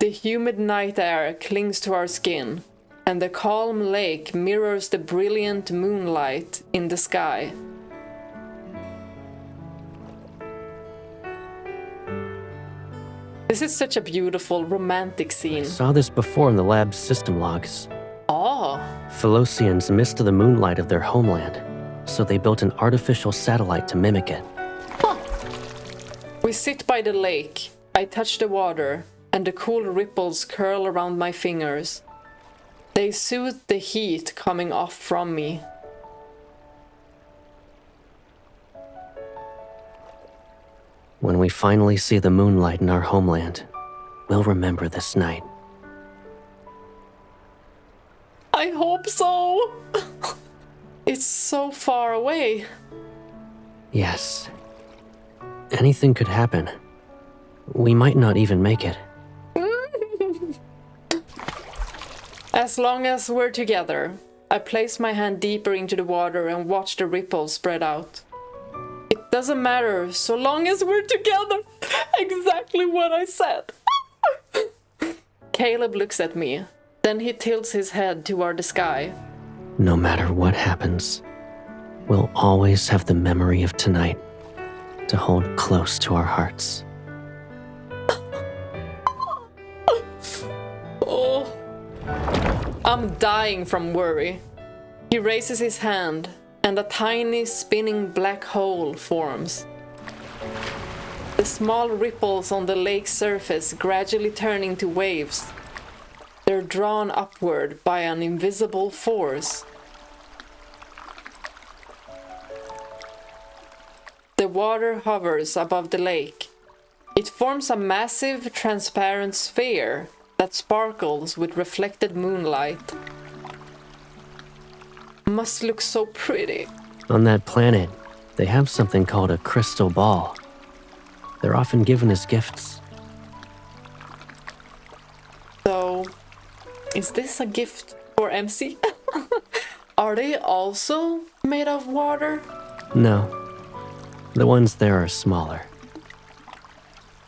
The humid night air clings to our skin, and the calm lake mirrors the brilliant moonlight in the sky. This is such a beautiful, romantic scene. Saw this before in the lab's system logs. Oh. Philosians missed the moonlight of their homeland, so they built an artificial satellite to mimic it. Huh. We sit by the lake. I touch the water, and the cool ripples curl around my fingers. They soothe the heat coming off from me. When we finally see the moonlight in our homeland, we'll remember this night. I hope so. It's so far away. Yes. Anything could happen. We might not even make it. As long as we're together. I place my hand deeper into the water and watch the ripples spread out. It doesn't matter so long as we're together. Exactly what I said. Caleb looks at me. Then he tilts his head toward the sky. No matter what happens, we'll always have the memory of tonight to hold close to our hearts. Oh, I'm dying from worry. He raises his hand, and a tiny spinning black hole forms. The small ripples on the lake's surface gradually turn into waves. They're drawn upward by an invisible force. The water hovers above the lake. It forms a massive, transparent sphere that sparkles with reflected moonlight. Must look so pretty. On that planet, they have something called a crystal ball. They're often given as gifts. So, is this a gift for MC? Are they also made of water? No. The ones there are smaller.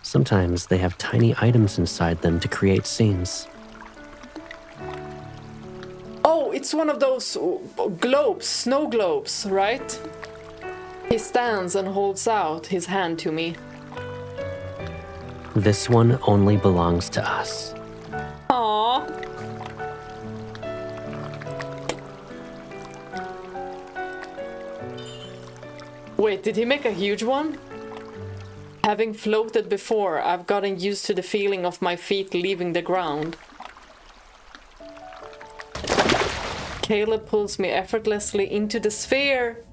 Sometimes they have tiny items inside them to create scenes. Oh, it's one of those globes, snow globes, right? He stands and holds out his hand to me. This one only belongs to us. Aww. Wait, did he make a huge one? Having floated before, I've gotten used to the feeling of my feet leaving the ground. Caleb pulls me effortlessly into the sphere.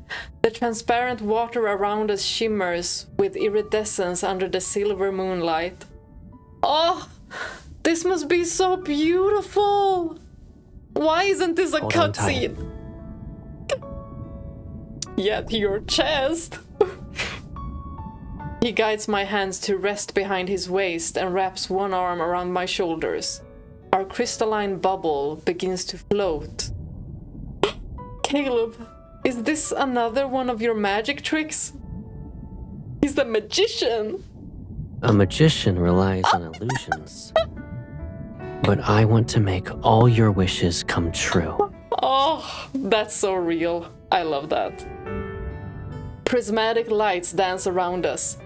The transparent water around us shimmers with iridescence under the silver moonlight. Oh, this must be so beautiful! Why isn't this a cutscene? Yet your chest. He guides my hands to rest behind his waist and wraps one arm around my shoulders. Our crystalline bubble begins to float. Caleb, is this another one of your magic tricks? He's a magician. A magician relies on illusions. But I want to make all your wishes come true. Oh, that's so real. I love that. Prismatic lights dance around us,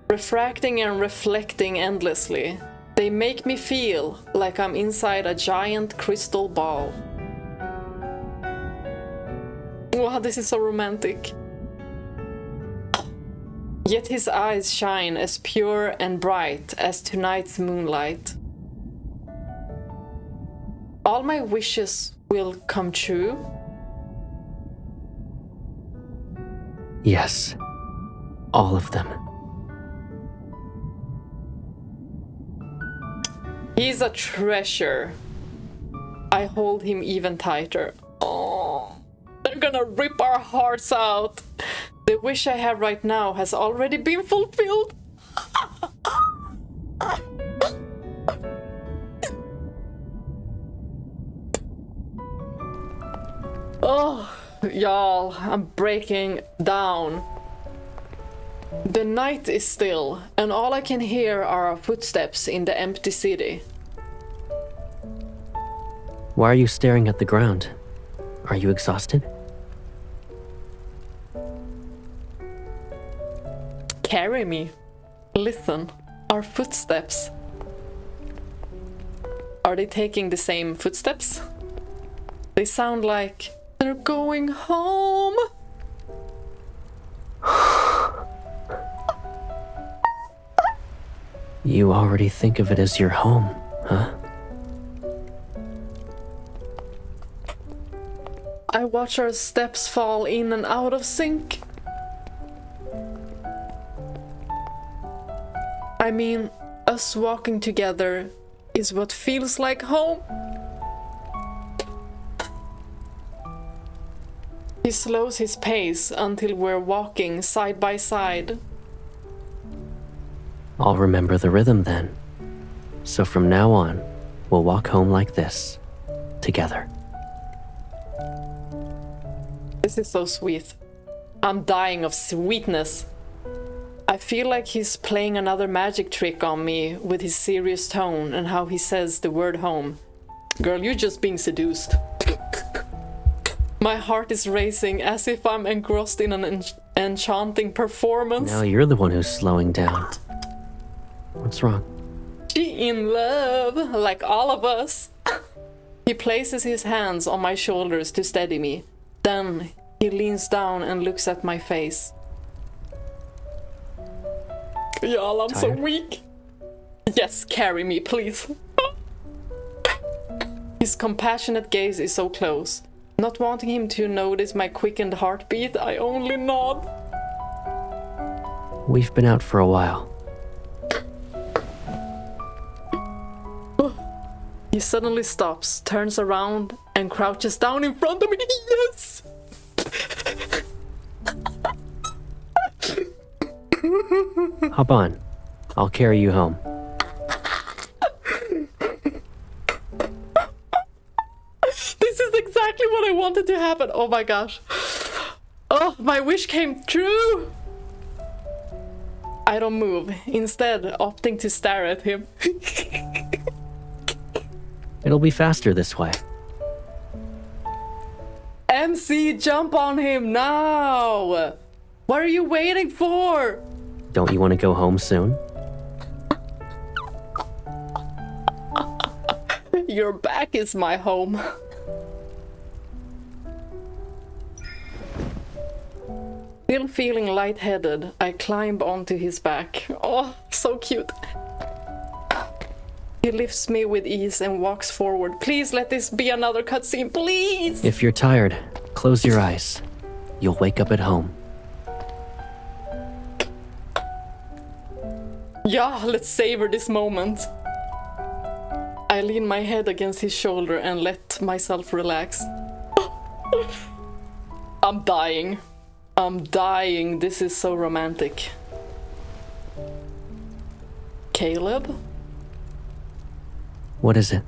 refracting and reflecting endlessly. They make me feel like I'm inside a giant crystal ball. Wow, this is so romantic. Yet his eyes shine as pure and bright as tonight's moonlight. All my wishes will come true? Yes, all of them. He's a treasure. I hold him even tighter. Oh, they're gonna rip our hearts out. The wish I have right now has already been fulfilled. Oh, y'all, I'm breaking down. The night is still, and all I can hear are our footsteps in the empty city. Why are you staring at the ground? Are you exhausted? Carry me. Listen, our footsteps. Are they taking the same footsteps? They sound like they're going home. You already think of it as your home, huh? I watch our steps fall in and out of sync. I mean, us walking together is what feels like home. He slows his pace until we're walking side by side. I'll remember the rhythm then. So from now on, we'll walk home like this, together. This is so sweet. I'm dying of sweetness. I feel like he's playing another magic trick on me with his serious tone and how he says the word home. Girl, you're just being seduced. My heart is racing as if I'm engrossed in an enchanting performance. Now you're the one who's slowing down. What's wrong? She in love, like all of us. He places his hands on my shoulders to steady me. Then he leans down and looks at my face. Y'all, I'm so weak. Yes, carry me, please. His compassionate gaze is so close. Not wanting him to notice my quickened heartbeat, I only nod. We've been out for a while. He suddenly stops, turns around, and crouches down in front of me. Yes! Hop on. I'll carry you home. This is exactly what I wanted to happen. Oh my gosh. Oh, my wish came true. I don't move, instead opting to stare at him. It'll be faster this way. MC, jump on him now! What are you waiting for? Don't you want to go home soon? Your back is my home. Still feeling lightheaded, I climb onto his back. Oh, so cute. He lifts me with ease and walks forward. Please let this be another cutscene, please! If you're tired, close your eyes. You'll wake up at home. Yeah, let's savor this moment. I lean my head against his shoulder and let myself relax. I'm dying. I'm dying. This is so romantic. Caleb? What is it?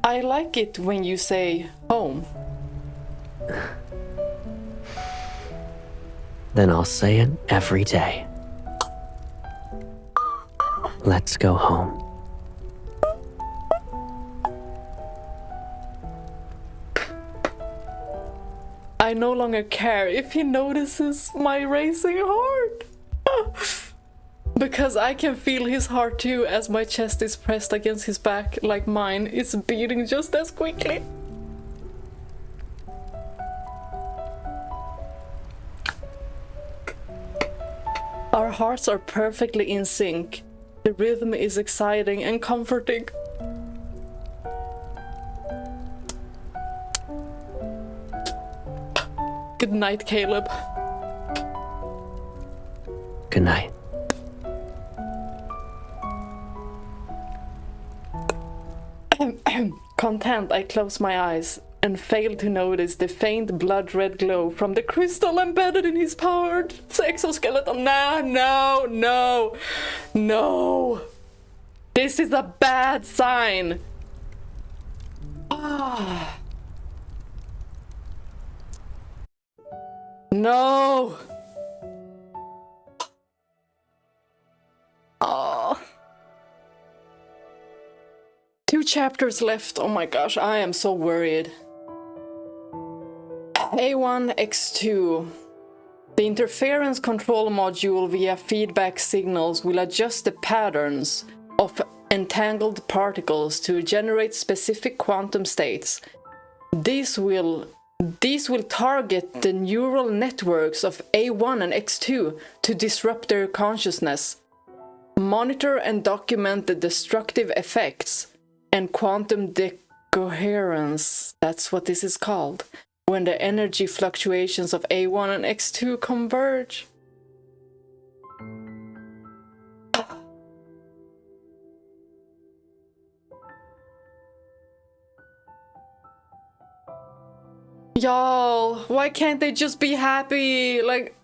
I like it when you say home. Then I'll say it every day. Let's go home. I no longer care if he notices my racing heart. Because I can feel his heart too as my chest is pressed against his back like mine. It's beating just as quickly. Our hearts are perfectly in sync. The rhythm is exciting and comforting. Good night, Caleb. Good night. Content, I close my eyes and fail to notice the faint blood-red glow from the crystal embedded in his powered exoskeleton. No. This is a bad sign. No. Oh. 2 chapters left. Oh my gosh, I am so worried. A1, X2. The interference control module via feedback signals will adjust the patterns of entangled particles to generate specific quantum states. These will target the neural networks of A1 and X2 to disrupt their consciousness. Monitor and document the destructive effects and quantum decoherence, that's what this is called, when the energy fluctuations of A1 and X2 converge. Y'all, why can't they just be happy? Like...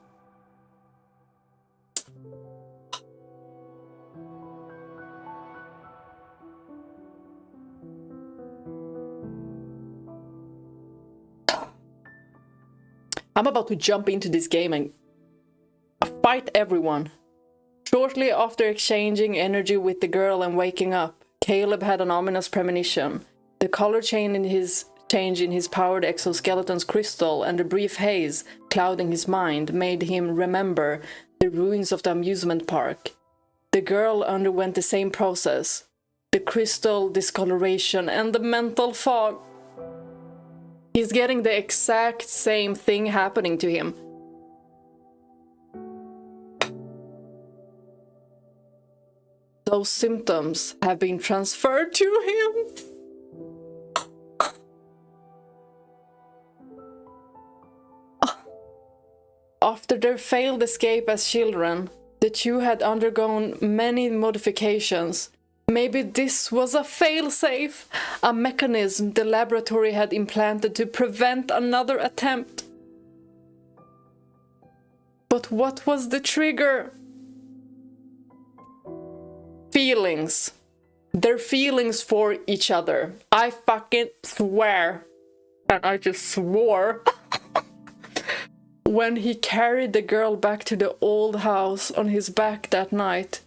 I'm about to jump into this game and fight everyone. Shortly after exchanging energy with the girl and waking up, Caleb had an ominous premonition. The color change in his powered exoskeleton's crystal and the brief haze clouding his mind made him remember the ruins of the amusement park. The girl underwent the same process. The crystal discoloration and the mental fog. He's getting the exact same thing happening to him. Those symptoms have been transferred to him. After their failed escape as children, the two had undergone many modifications. Maybe this was a failsafe, a mechanism the laboratory had implanted to prevent another attempt. But what was the trigger? Feelings. Their feelings for each other. I fucking swear. And I just swore. When he carried the girl back to the old house on his back that night,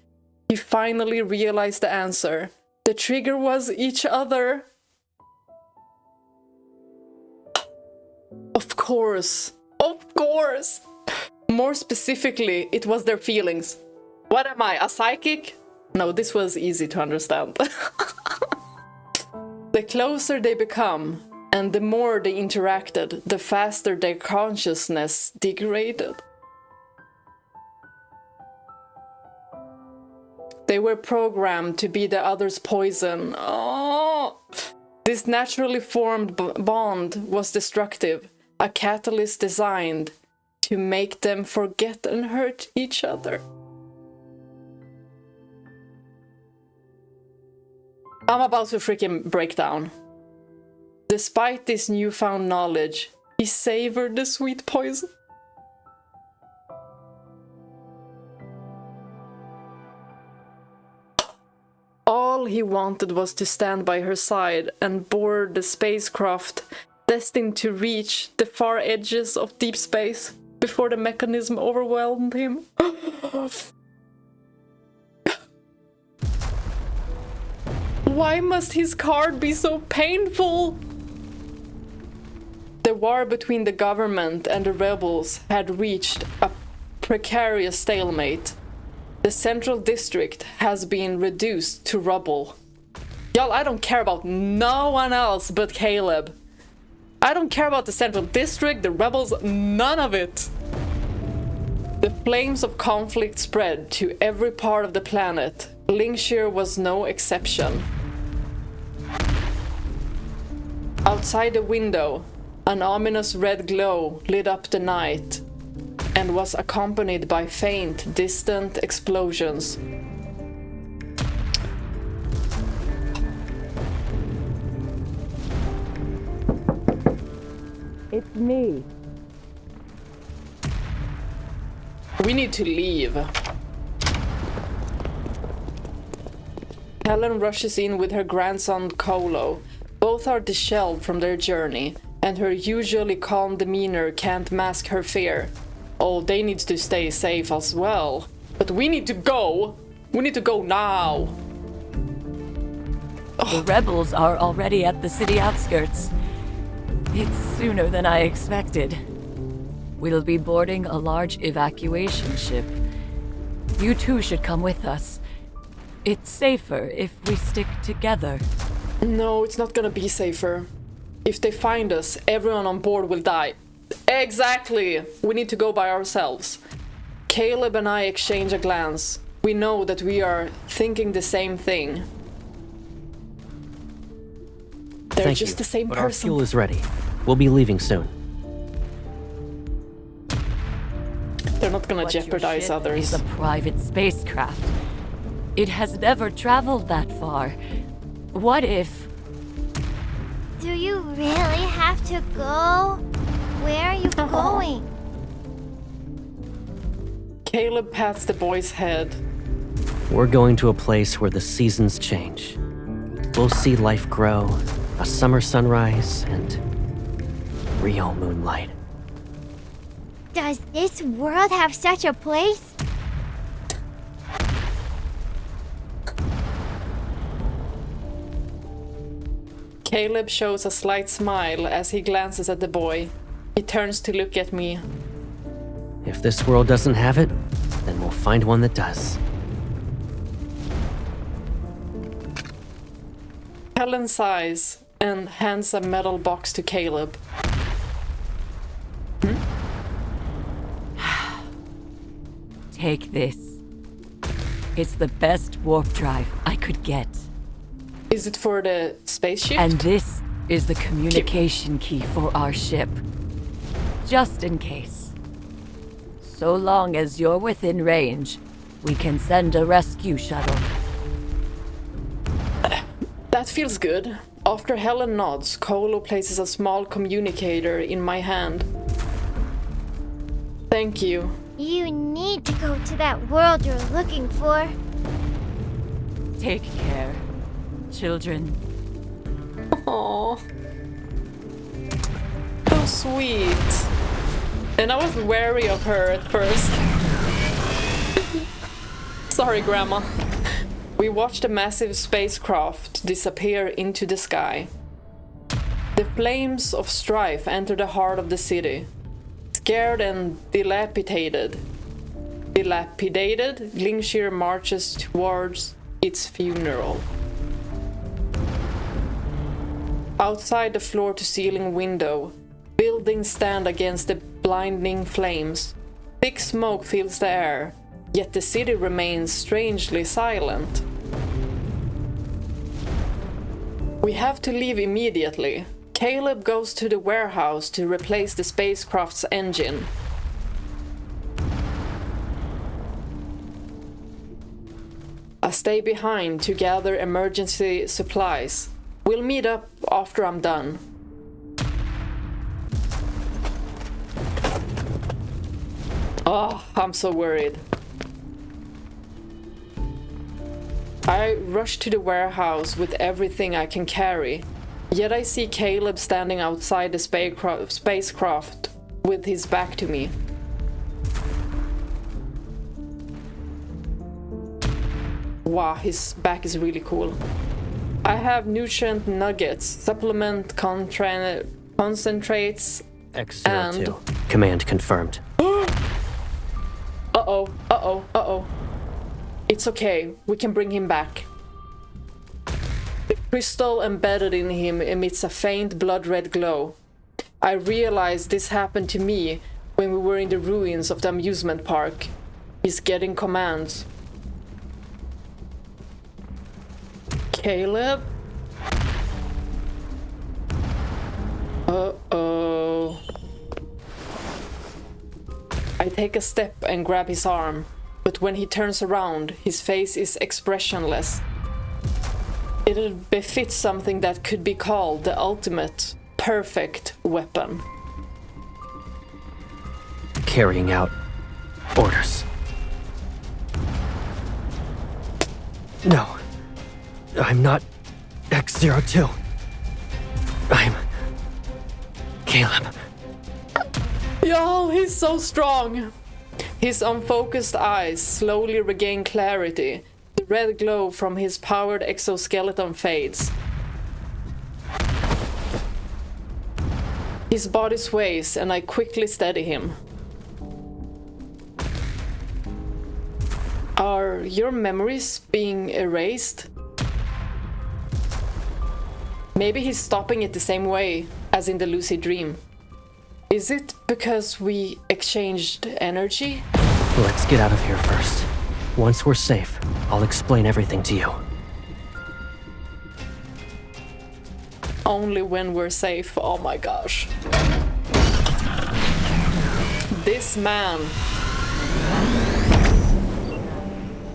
he finally realized the answer. The trigger was each other. Of course. Of course. More specifically, it was their feelings. What am I, a psychic? No, this was easy to understand. The closer they become, and the more they interacted, the faster their consciousness degraded. They were programmed to be the other's poison. Oh! This naturally formed bond was destructive, a catalyst designed to make them forget and hurt each other. I'm about to freaking break down. Despite this newfound knowledge, he savored the sweet poison. All he wanted was to stand by her side and board the spacecraft destined to reach the far edges of deep space before the mechanism overwhelmed him. Why must his card be so painful? The war between the government and the rebels had reached a precarious stalemate. The central district has been reduced to rubble. Y'all, I don't care about no one else but Caleb. I don't care about the central district, the rebels, none of it. The flames of conflict spread to every part of the planet. Lingshir was no exception. Outside the window, an ominous red glow lit up the night and was accompanied by faint, distant explosions. It's me. We need to leave. Helen rushes in with her grandson Kolo. Both are disheveled from their journey, and her usually calm demeanor can't mask her fear. Oh, they need to stay safe as well. But we need to go! We need to go now! The rebels are already at the city outskirts. It's sooner than I expected. We'll be boarding a large evacuation ship. You two should come with us. It's safer if we stick together. No, it's not gonna be safer. If they find us, everyone on board will die. Exactly! We need to go by ourselves. Caleb and I exchange a glance. We know that we are thinking the same thing. They're Thank just you, the same but person. our fuel is ready. We'll be leaving soon. They're not gonna But your jeopardize ship others. is a private spacecraft. It has never traveled that far. What if... Do you really have to go? Caleb pats the boy's head. We're going to a place where the seasons change. We'll see life grow, a summer sunrise, and real moonlight. Does this world have such a place? Caleb shows a slight smile as he glances at the boy. He turns to look at me. If this world doesn't have it, then we'll find one that does. Helen sighs and hands a metal box to Caleb. Take this. It's the best warp drive I could get. Is it for the spaceship? And this is the communication key for our ship. Just in case. So long as you're within range, we can send a rescue shuttle. That feels good. After Helen nods, Kolo places a small communicator in my hand. Thank you. You need to go to that world you're looking for. Take care, children. Aww. So sweet. And I was wary of her at first. Sorry, Grandma. We watched a massive spacecraft disappear into the sky. The flames of strife enter the heart of the city. Scared and dilapidated, Lingshir marches towards its funeral. Outside the floor-to-ceiling window, buildings stand against the blinding flames. Thick smoke fills the air, yet the city remains strangely silent. We have to leave immediately. Caleb goes to the warehouse to replace the spacecraft's engine. I stay behind to gather emergency supplies. We'll meet up after I'm done. Oh, I'm so worried. I rush to the warehouse with everything I can carry. Yet I see Caleb standing outside the spacecraft with his back to me. Wow, his back is really cool. I have nutrient nuggets, supplement concentrates, X02. and... Command confirmed. Uh-oh. It's okay, we can bring him back. The crystal embedded in him emits a faint blood-red glow. I realized this happened to me when we were in the ruins of the amusement park. He's getting commands. Caleb? Uh-oh. I take a step and grab his arm, but when he turns around, his face is expressionless. It befits something that could be called the ultimate, perfect weapon. Carrying out orders. No, I'm not X02. I'm Caleb. Y'all, he's so strong. His unfocused eyes slowly regain clarity. The red glow from his powered exoskeleton fades. His body sways and I quickly steady him. Are your memories being erased? Maybe he's stopping it the same way as in the lucid dream. Is it because we exchanged energy? Let's get out of here first. Once we're safe, I'll explain everything to you. Only when we're safe. Oh my gosh. This man.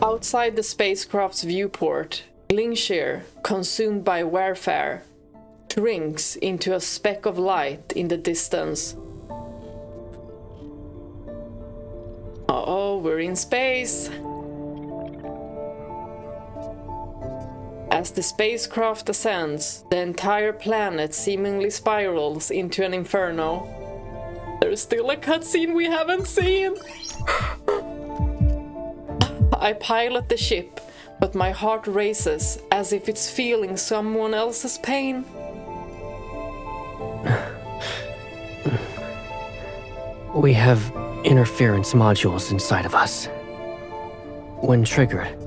Outside the spacecraft's viewport, Lingshir, consumed by warfare, shrinks into a speck of light in the distance. Oh Uh-oh, we're in space. As the spacecraft ascends, the entire planet seemingly spirals into an inferno. There's still a cutscene we haven't seen. I pilot the ship, but my heart races as if it's feeling someone else's pain. We have interference modules inside of us. When triggered,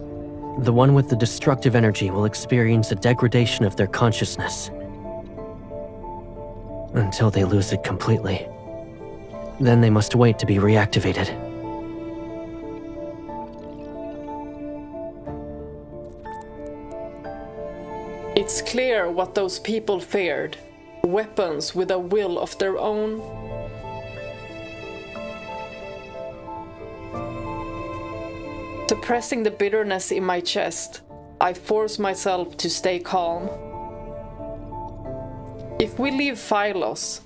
the one with the destructive energy will experience a degradation of their consciousness until they lose it completely. Then they must wait to be reactivated. It's clear what those people feared. Weapons with a will of their own. Suppressing the bitterness in my chest, I force myself to stay calm. If we leave Phylos,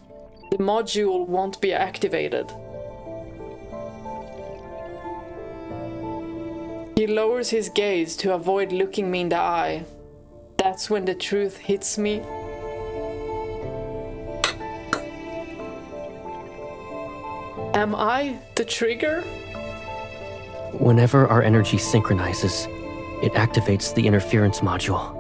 the module won't be activated. He lowers his gaze to avoid looking me in the eye. That's when the truth hits me. Am I the trigger? Whenever our energy synchronizes, it activates the interference module.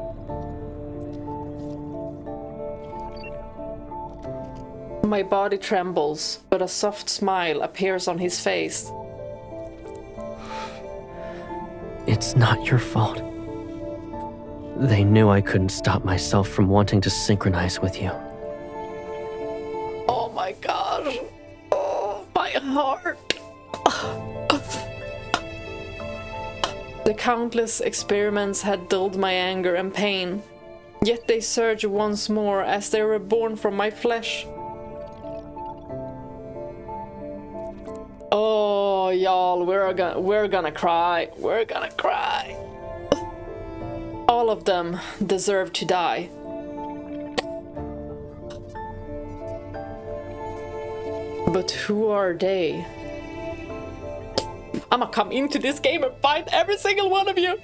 My body trembles, but a soft smile appears on his face. It's not your fault. They knew I couldn't stop myself from wanting to synchronize with you. Oh my gosh. Oh, my heart. The countless experiments had dulled my anger and pain, yet they surge once more as they were born from my flesh. Oh, y'all, we're gonna cry. We're gonna cry. All of them deserve to die. But who are they? I'ma come into this game and fight every single one of you!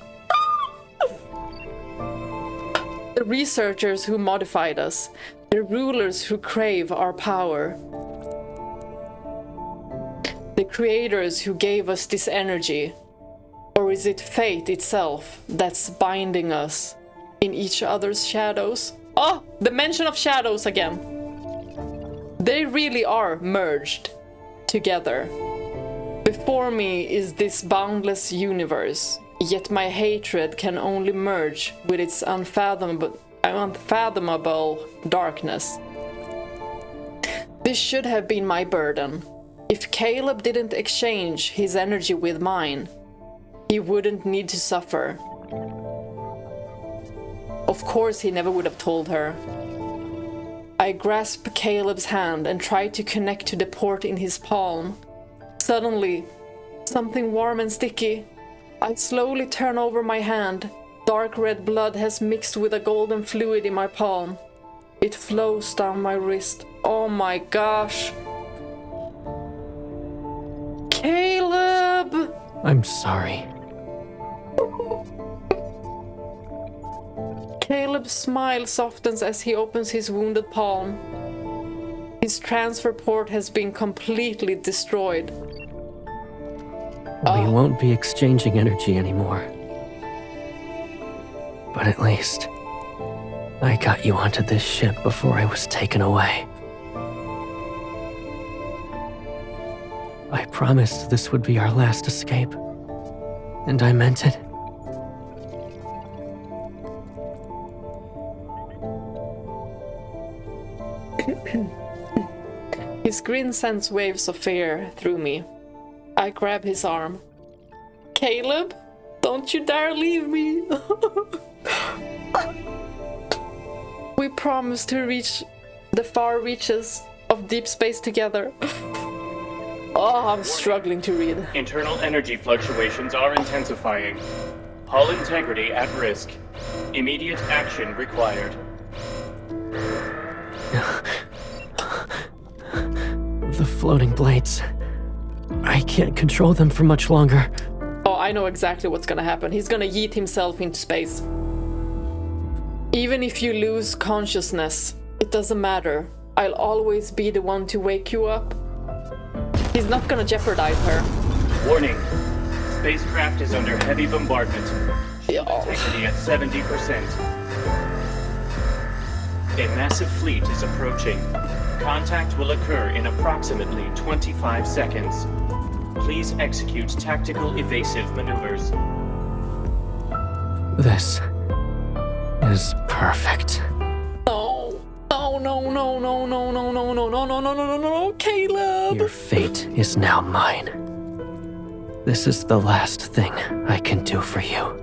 The researchers who modified us, the rulers who crave our power, the creators who gave us this energy. Or is it fate itself that's binding us in each other's shadows? Oh, the mention of shadows again. They really are merged together. Before me is this boundless universe, yet my hatred can only merge with its unfathomable darkness. This should have been my burden. If Caleb didn't exchange his energy with mine, he wouldn't need to suffer. Of course, he never would have told her. I grasp Caleb's hand and try to connect to the port in his palm. Suddenly, something warm and sticky. I slowly turn over my hand. Dark red blood has mixed with a golden fluid in my palm. It flows down my wrist. Oh my gosh. Caleb! I'm sorry. Caleb's smile softens as he opens his wounded palm. His transfer port has been completely destroyed. We won't be exchanging energy anymore. But at least, I got you onto this ship before I was taken away. I promised this would be our last escape, and I meant it. His grin sends waves of fear through me. I grab his arm. Caleb, don't you dare leave me. We promised to reach the far reaches of deep space together. Oh, I'm struggling to read. Internal energy fluctuations are intensifying. Hull integrity at risk. Immediate action required. The floating blades. I can't control them for much longer. Oh, I know exactly what's gonna happen. He's gonna yeet himself into space. Even if you lose consciousness, it doesn't matter. I'll always be the one to wake you up. He's not gonna jeopardize her. Warning. Spacecraft is under heavy bombardment. Integrity at 70%. A massive fleet is approaching. Contact will occur in approximately 25 seconds. Please execute tactical evasive maneuvers. This is perfect. No. No, no, no, no, no, no, no, no, no, no, no, no, no, no, Caleb! Your fate is now mine. This is the last thing I can do for you.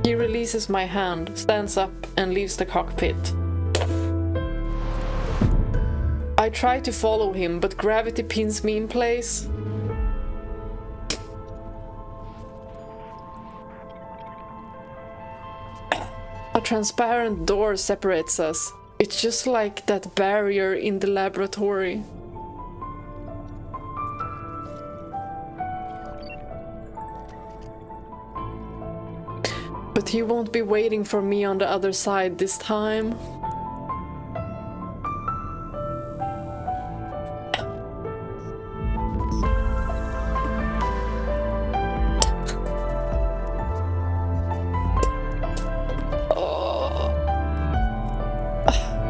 He releases my hand, stands up, and leaves the cockpit. I try to follow him, but gravity pins me in place. A transparent door separates us. It's just like that barrier in the laboratory. But he won't be waiting for me on the other side this time.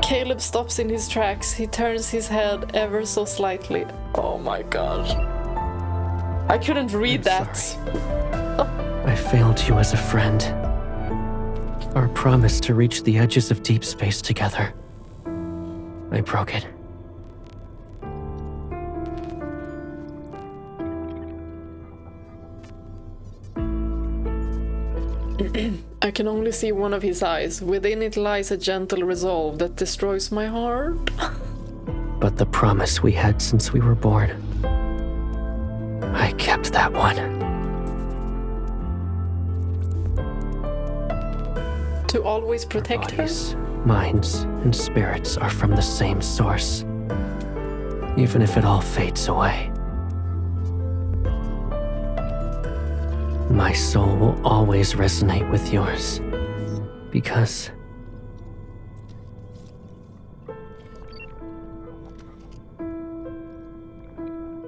Caleb stops in his tracks. He turns his head ever so slightly. Oh my god. I couldn't read that. Sorry. I failed you as a friend. Our promise to reach the edges of deep space together. I broke it. I can only see one of his eyes. Within it lies a gentle resolve that destroys my heart. But the promise we had since we were born, I kept that one. To always protect her? Bodies, minds, and spirits are from the same source, even if it all fades away. My soul will always resonate with yours, because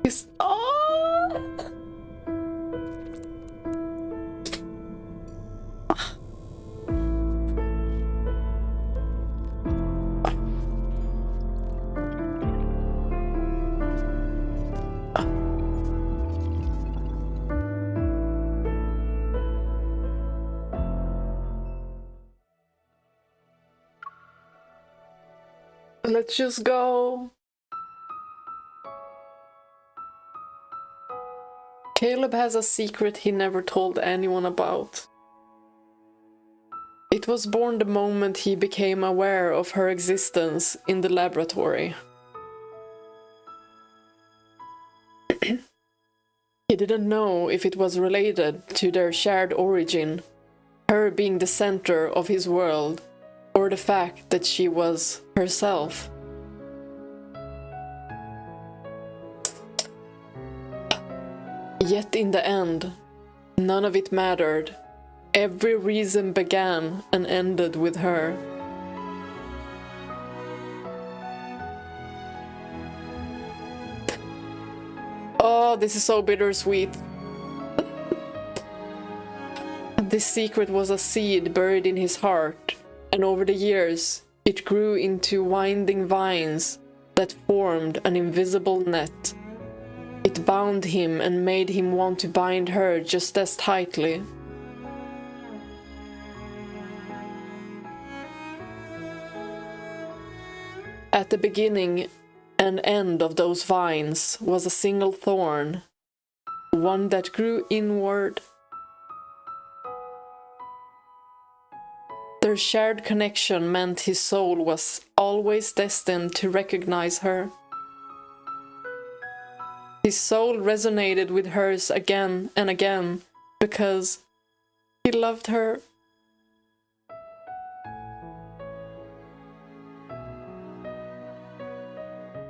He's... Let's just go. Caleb has a secret he never told anyone about. It was born the moment he became aware of her existence in the laboratory. He didn't know if it was related to their shared origin, her being the center of his world, or the fact that she was herself. Yet in the end, none of it mattered. Every reason began and ended with her. Oh, this is so bittersweet. This secret was a seed buried in his heart, and over the years, it grew into winding vines that formed an invisible net. It bound him and made him want to bind her just as tightly. At the beginning and end of those vines was a single thorn, one that grew inward. Their shared connection meant his soul was always destined to recognize her. His soul resonated with hers again and again because he loved her.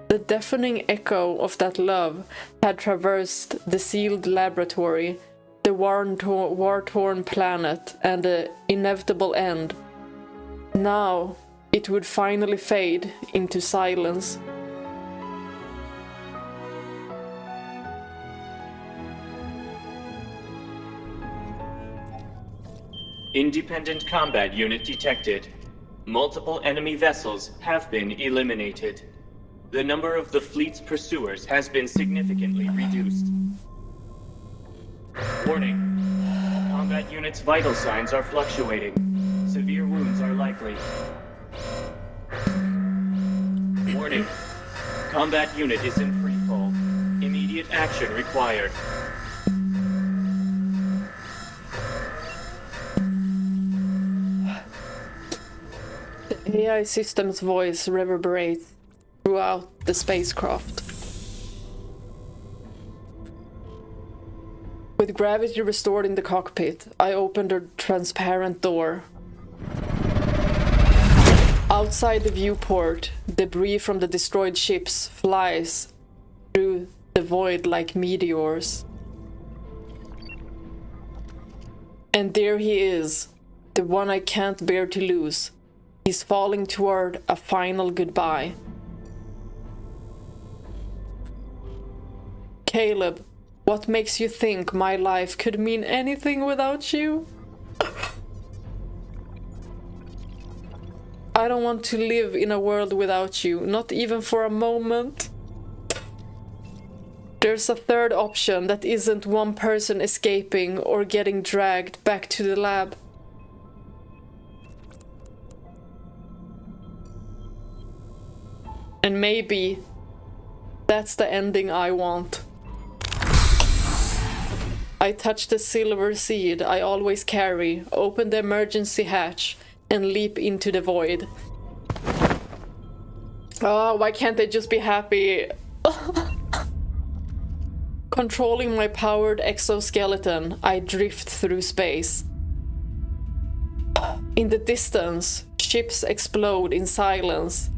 The deafening echo of that love had traversed the sealed laboratory, the war-torn planet, and the inevitable end. Now, it would finally fade into silence. Independent combat unit detected. Multiple enemy vessels have been eliminated. The number of the fleet's pursuers has been significantly reduced. Warning. Combat unit's vital signs are fluctuating. Severe wounds are likely. Warning. Combat unit is in free fall. Immediate action required. The AI system's voice reverberates throughout the spacecraft. With gravity restored in the cockpit, I opened a transparent door. Outside the viewport, debris from the destroyed ships flies through the void like meteors. And there he is, the one I can't bear to lose. He's falling toward a final goodbye. Caleb, what makes you think my life could mean anything without you? I don't want to live in a world without you, not even for a moment. There's a third option that isn't one person escaping or getting dragged back to the lab. And maybe that's the ending I want. I touch the silver seed I always carry, open the emergency hatch, and leap into the void. Oh, why can't they just be happy? Controlling my powered exoskeleton, I drift through space. In the distance, ships explode in silence.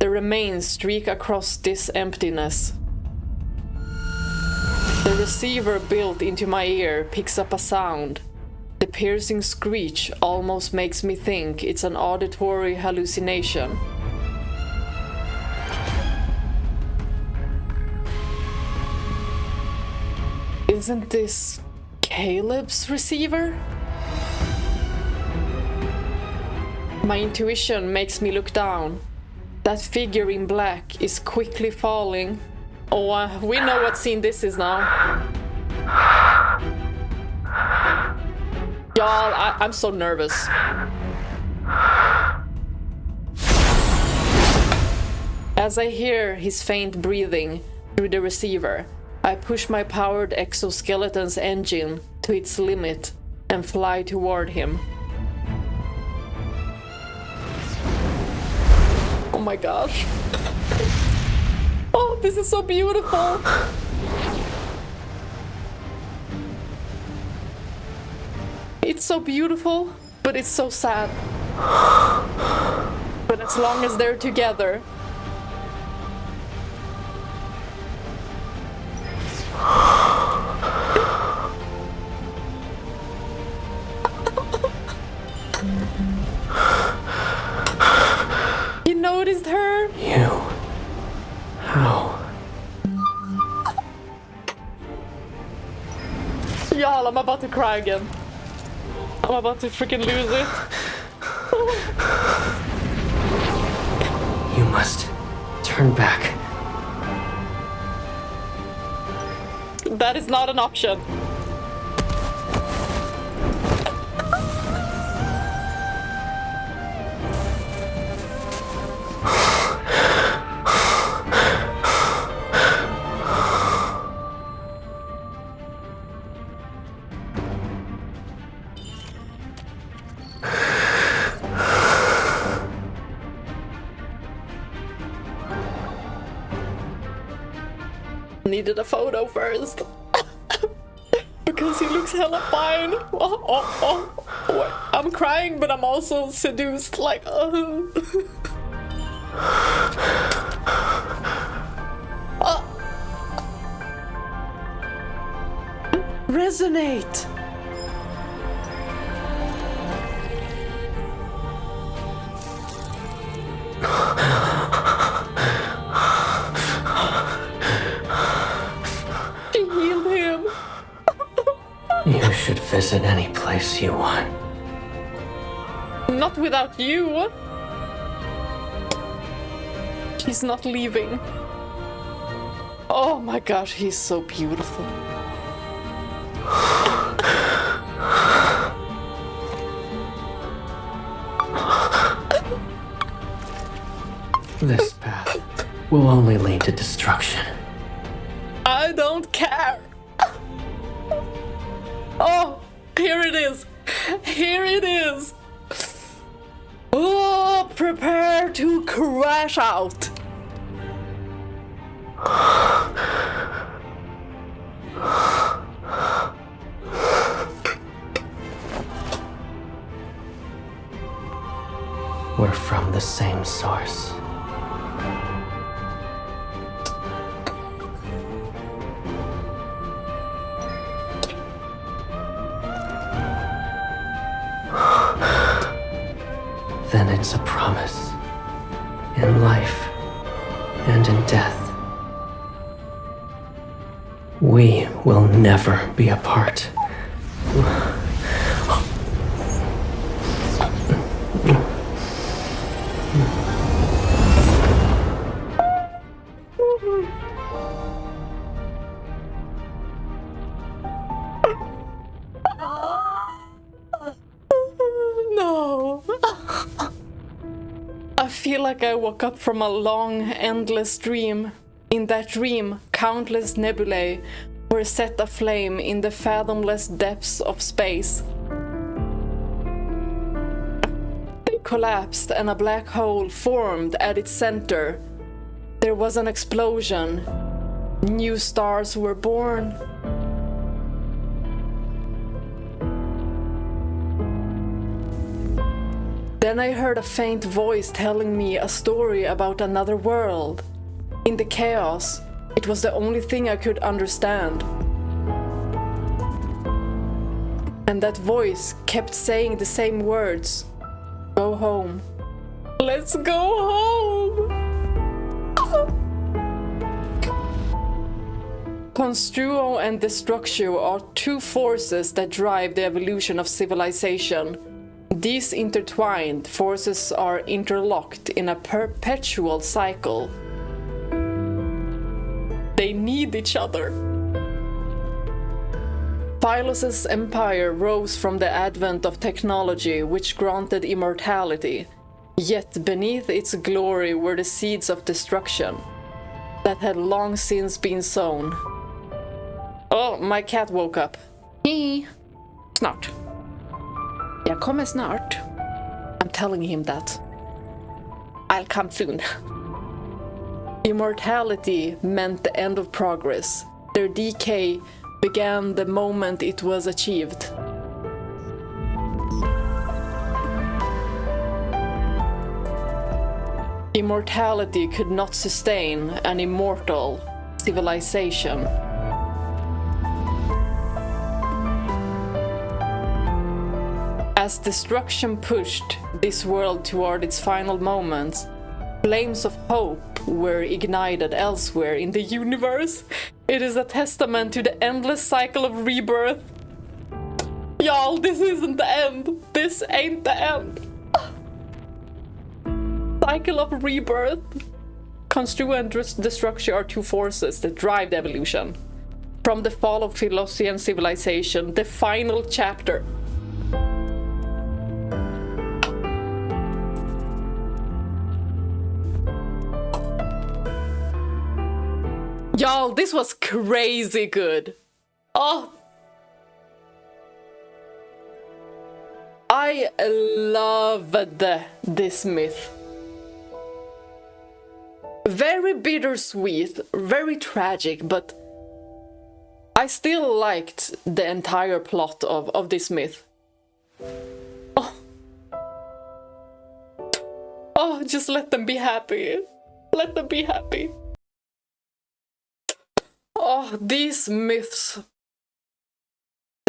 The remains streak across this emptiness. The receiver built into my ear picks up a sound. The piercing screech almost makes me think it's an auditory hallucination. Isn't this Caleb's receiver? My intuition makes me look down. That figure in black is quickly falling. Oh, we know what scene this is now. Y'all, I'm so nervous. As I hear his faint breathing through the receiver, I push my powered exoskeleton's engine to its limit and fly toward him. Oh my gosh. Oh, this is so beautiful. It's so beautiful, but it's so sad. But as long as they're together. He noticed her. You. How? Y'all, I'm about to cry again. I'm about to freaking lose it. You must turn back. That is not an option. Needed a photo first. Because he looks hella fine. Oh. I'm crying, but I'm also seduced. Like, resonate. She healed him. You should visit any place you want. Not without you. He's not leaving. Oh my gosh, he's so beautiful. This path will only lead to destruction. I don't care. Oh, here it is. Here it is. Oh, prepare to crash out. We're from the same source. Then it's a promise. In life and in death. We will never be apart. No. I feel like I woke up from a long, endless dream. In that dream, countless nebulae were set aflame in the fathomless depths of space. They collapsed and a black hole formed at its center. There was an explosion. New stars were born. Then I heard a faint voice telling me a story about another world. In the chaos, it was the only thing I could understand. And that voice kept saying the same words. Go home. Let's go home! Construo and Destructio are two forces that drive the evolution of civilization. These intertwined forces are interlocked in a perpetual cycle. They need each other. Phylos's empire rose from the advent of technology which granted immortality, yet beneath its glory were the seeds of destruction that had long since been sown. Oh, my cat woke up. Snart. Jag kommer snart. I'm telling him that. I'll come soon. Immortality meant the end of progress. Their decay began the moment it was achieved. Immortality could not sustain an immortal civilization. As destruction pushed this world toward its final moments, flames of hope were ignited elsewhere in the universe. It is a testament to the endless cycle of rebirth. Y'all, this isn't the end. This ain't the end. Cycle of rebirth. Construo and Destructio are two forces that drive the evolution. From the fall of philosophy and civilization, the final chapter. Y'all, this was crazy good. Oh, I loved this myth. Very bittersweet, very tragic, but I still liked the entire plot of this myth. Oh, just let them be happy. Let them be happy. Oh, these myths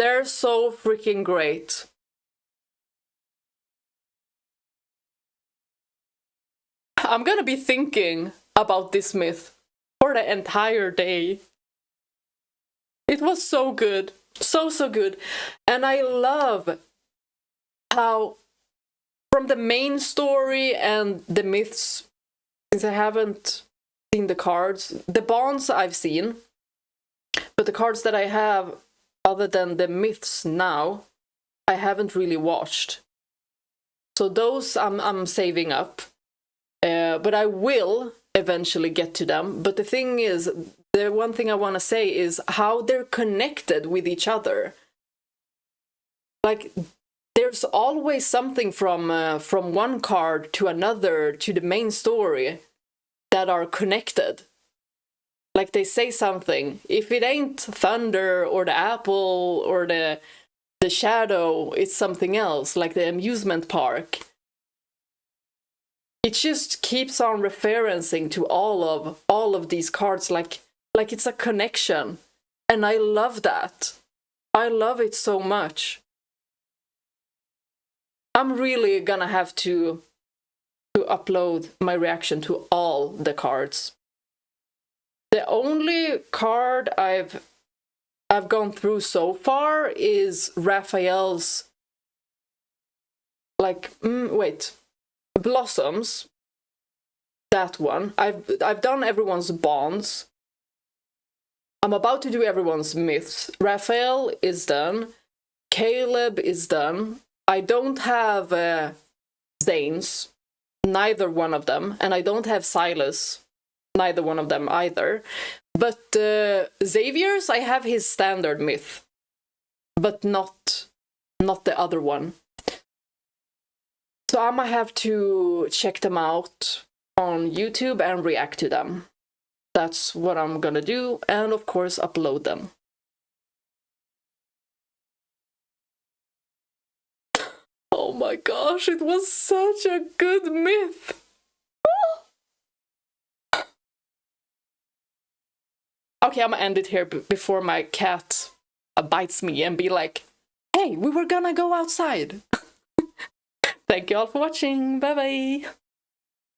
They're so freaking great. I'm gonna be thinking about this myth for the entire day. It was so good. So good. And I love how from the main story and the myths, since I haven't seen the cards, the bonds I've seen, but the cards that I have, other than the myths now, I haven't really watched. So those I'm saving up. But I will eventually get to them. But the thing is, the one thing I want to say is how they're connected with each other. Like, there's always something from one card to another to the main story that are connected. Like, they say something. If it ain't thunder or the apple or the shadow, it's something else, like the amusement park. It just keeps on referencing to all of these cards like it's a connection. And I love that. I love it so much. I'm really gonna have to upload my reaction to all the cards. The only card I've gone through so far is Raphael's, like, Blossoms. That one. I've done everyone's bonds. I'm about to do everyone's myths. Raphael is done. Caleb is done. I don't have Zane's, neither one of them, and I don't have Silas, neither one of them either. But Xavier's, I have his standard myth, but not the other one. So I'm gonna have to check them out on YouTube and react to them. That's what I'm gonna do, and of course upload them. Oh my gosh, it was such a good myth! Okay, I'm gonna end it here before my cat bites me and be like, hey, we were gonna go outside! Thank you all for watching, bye bye!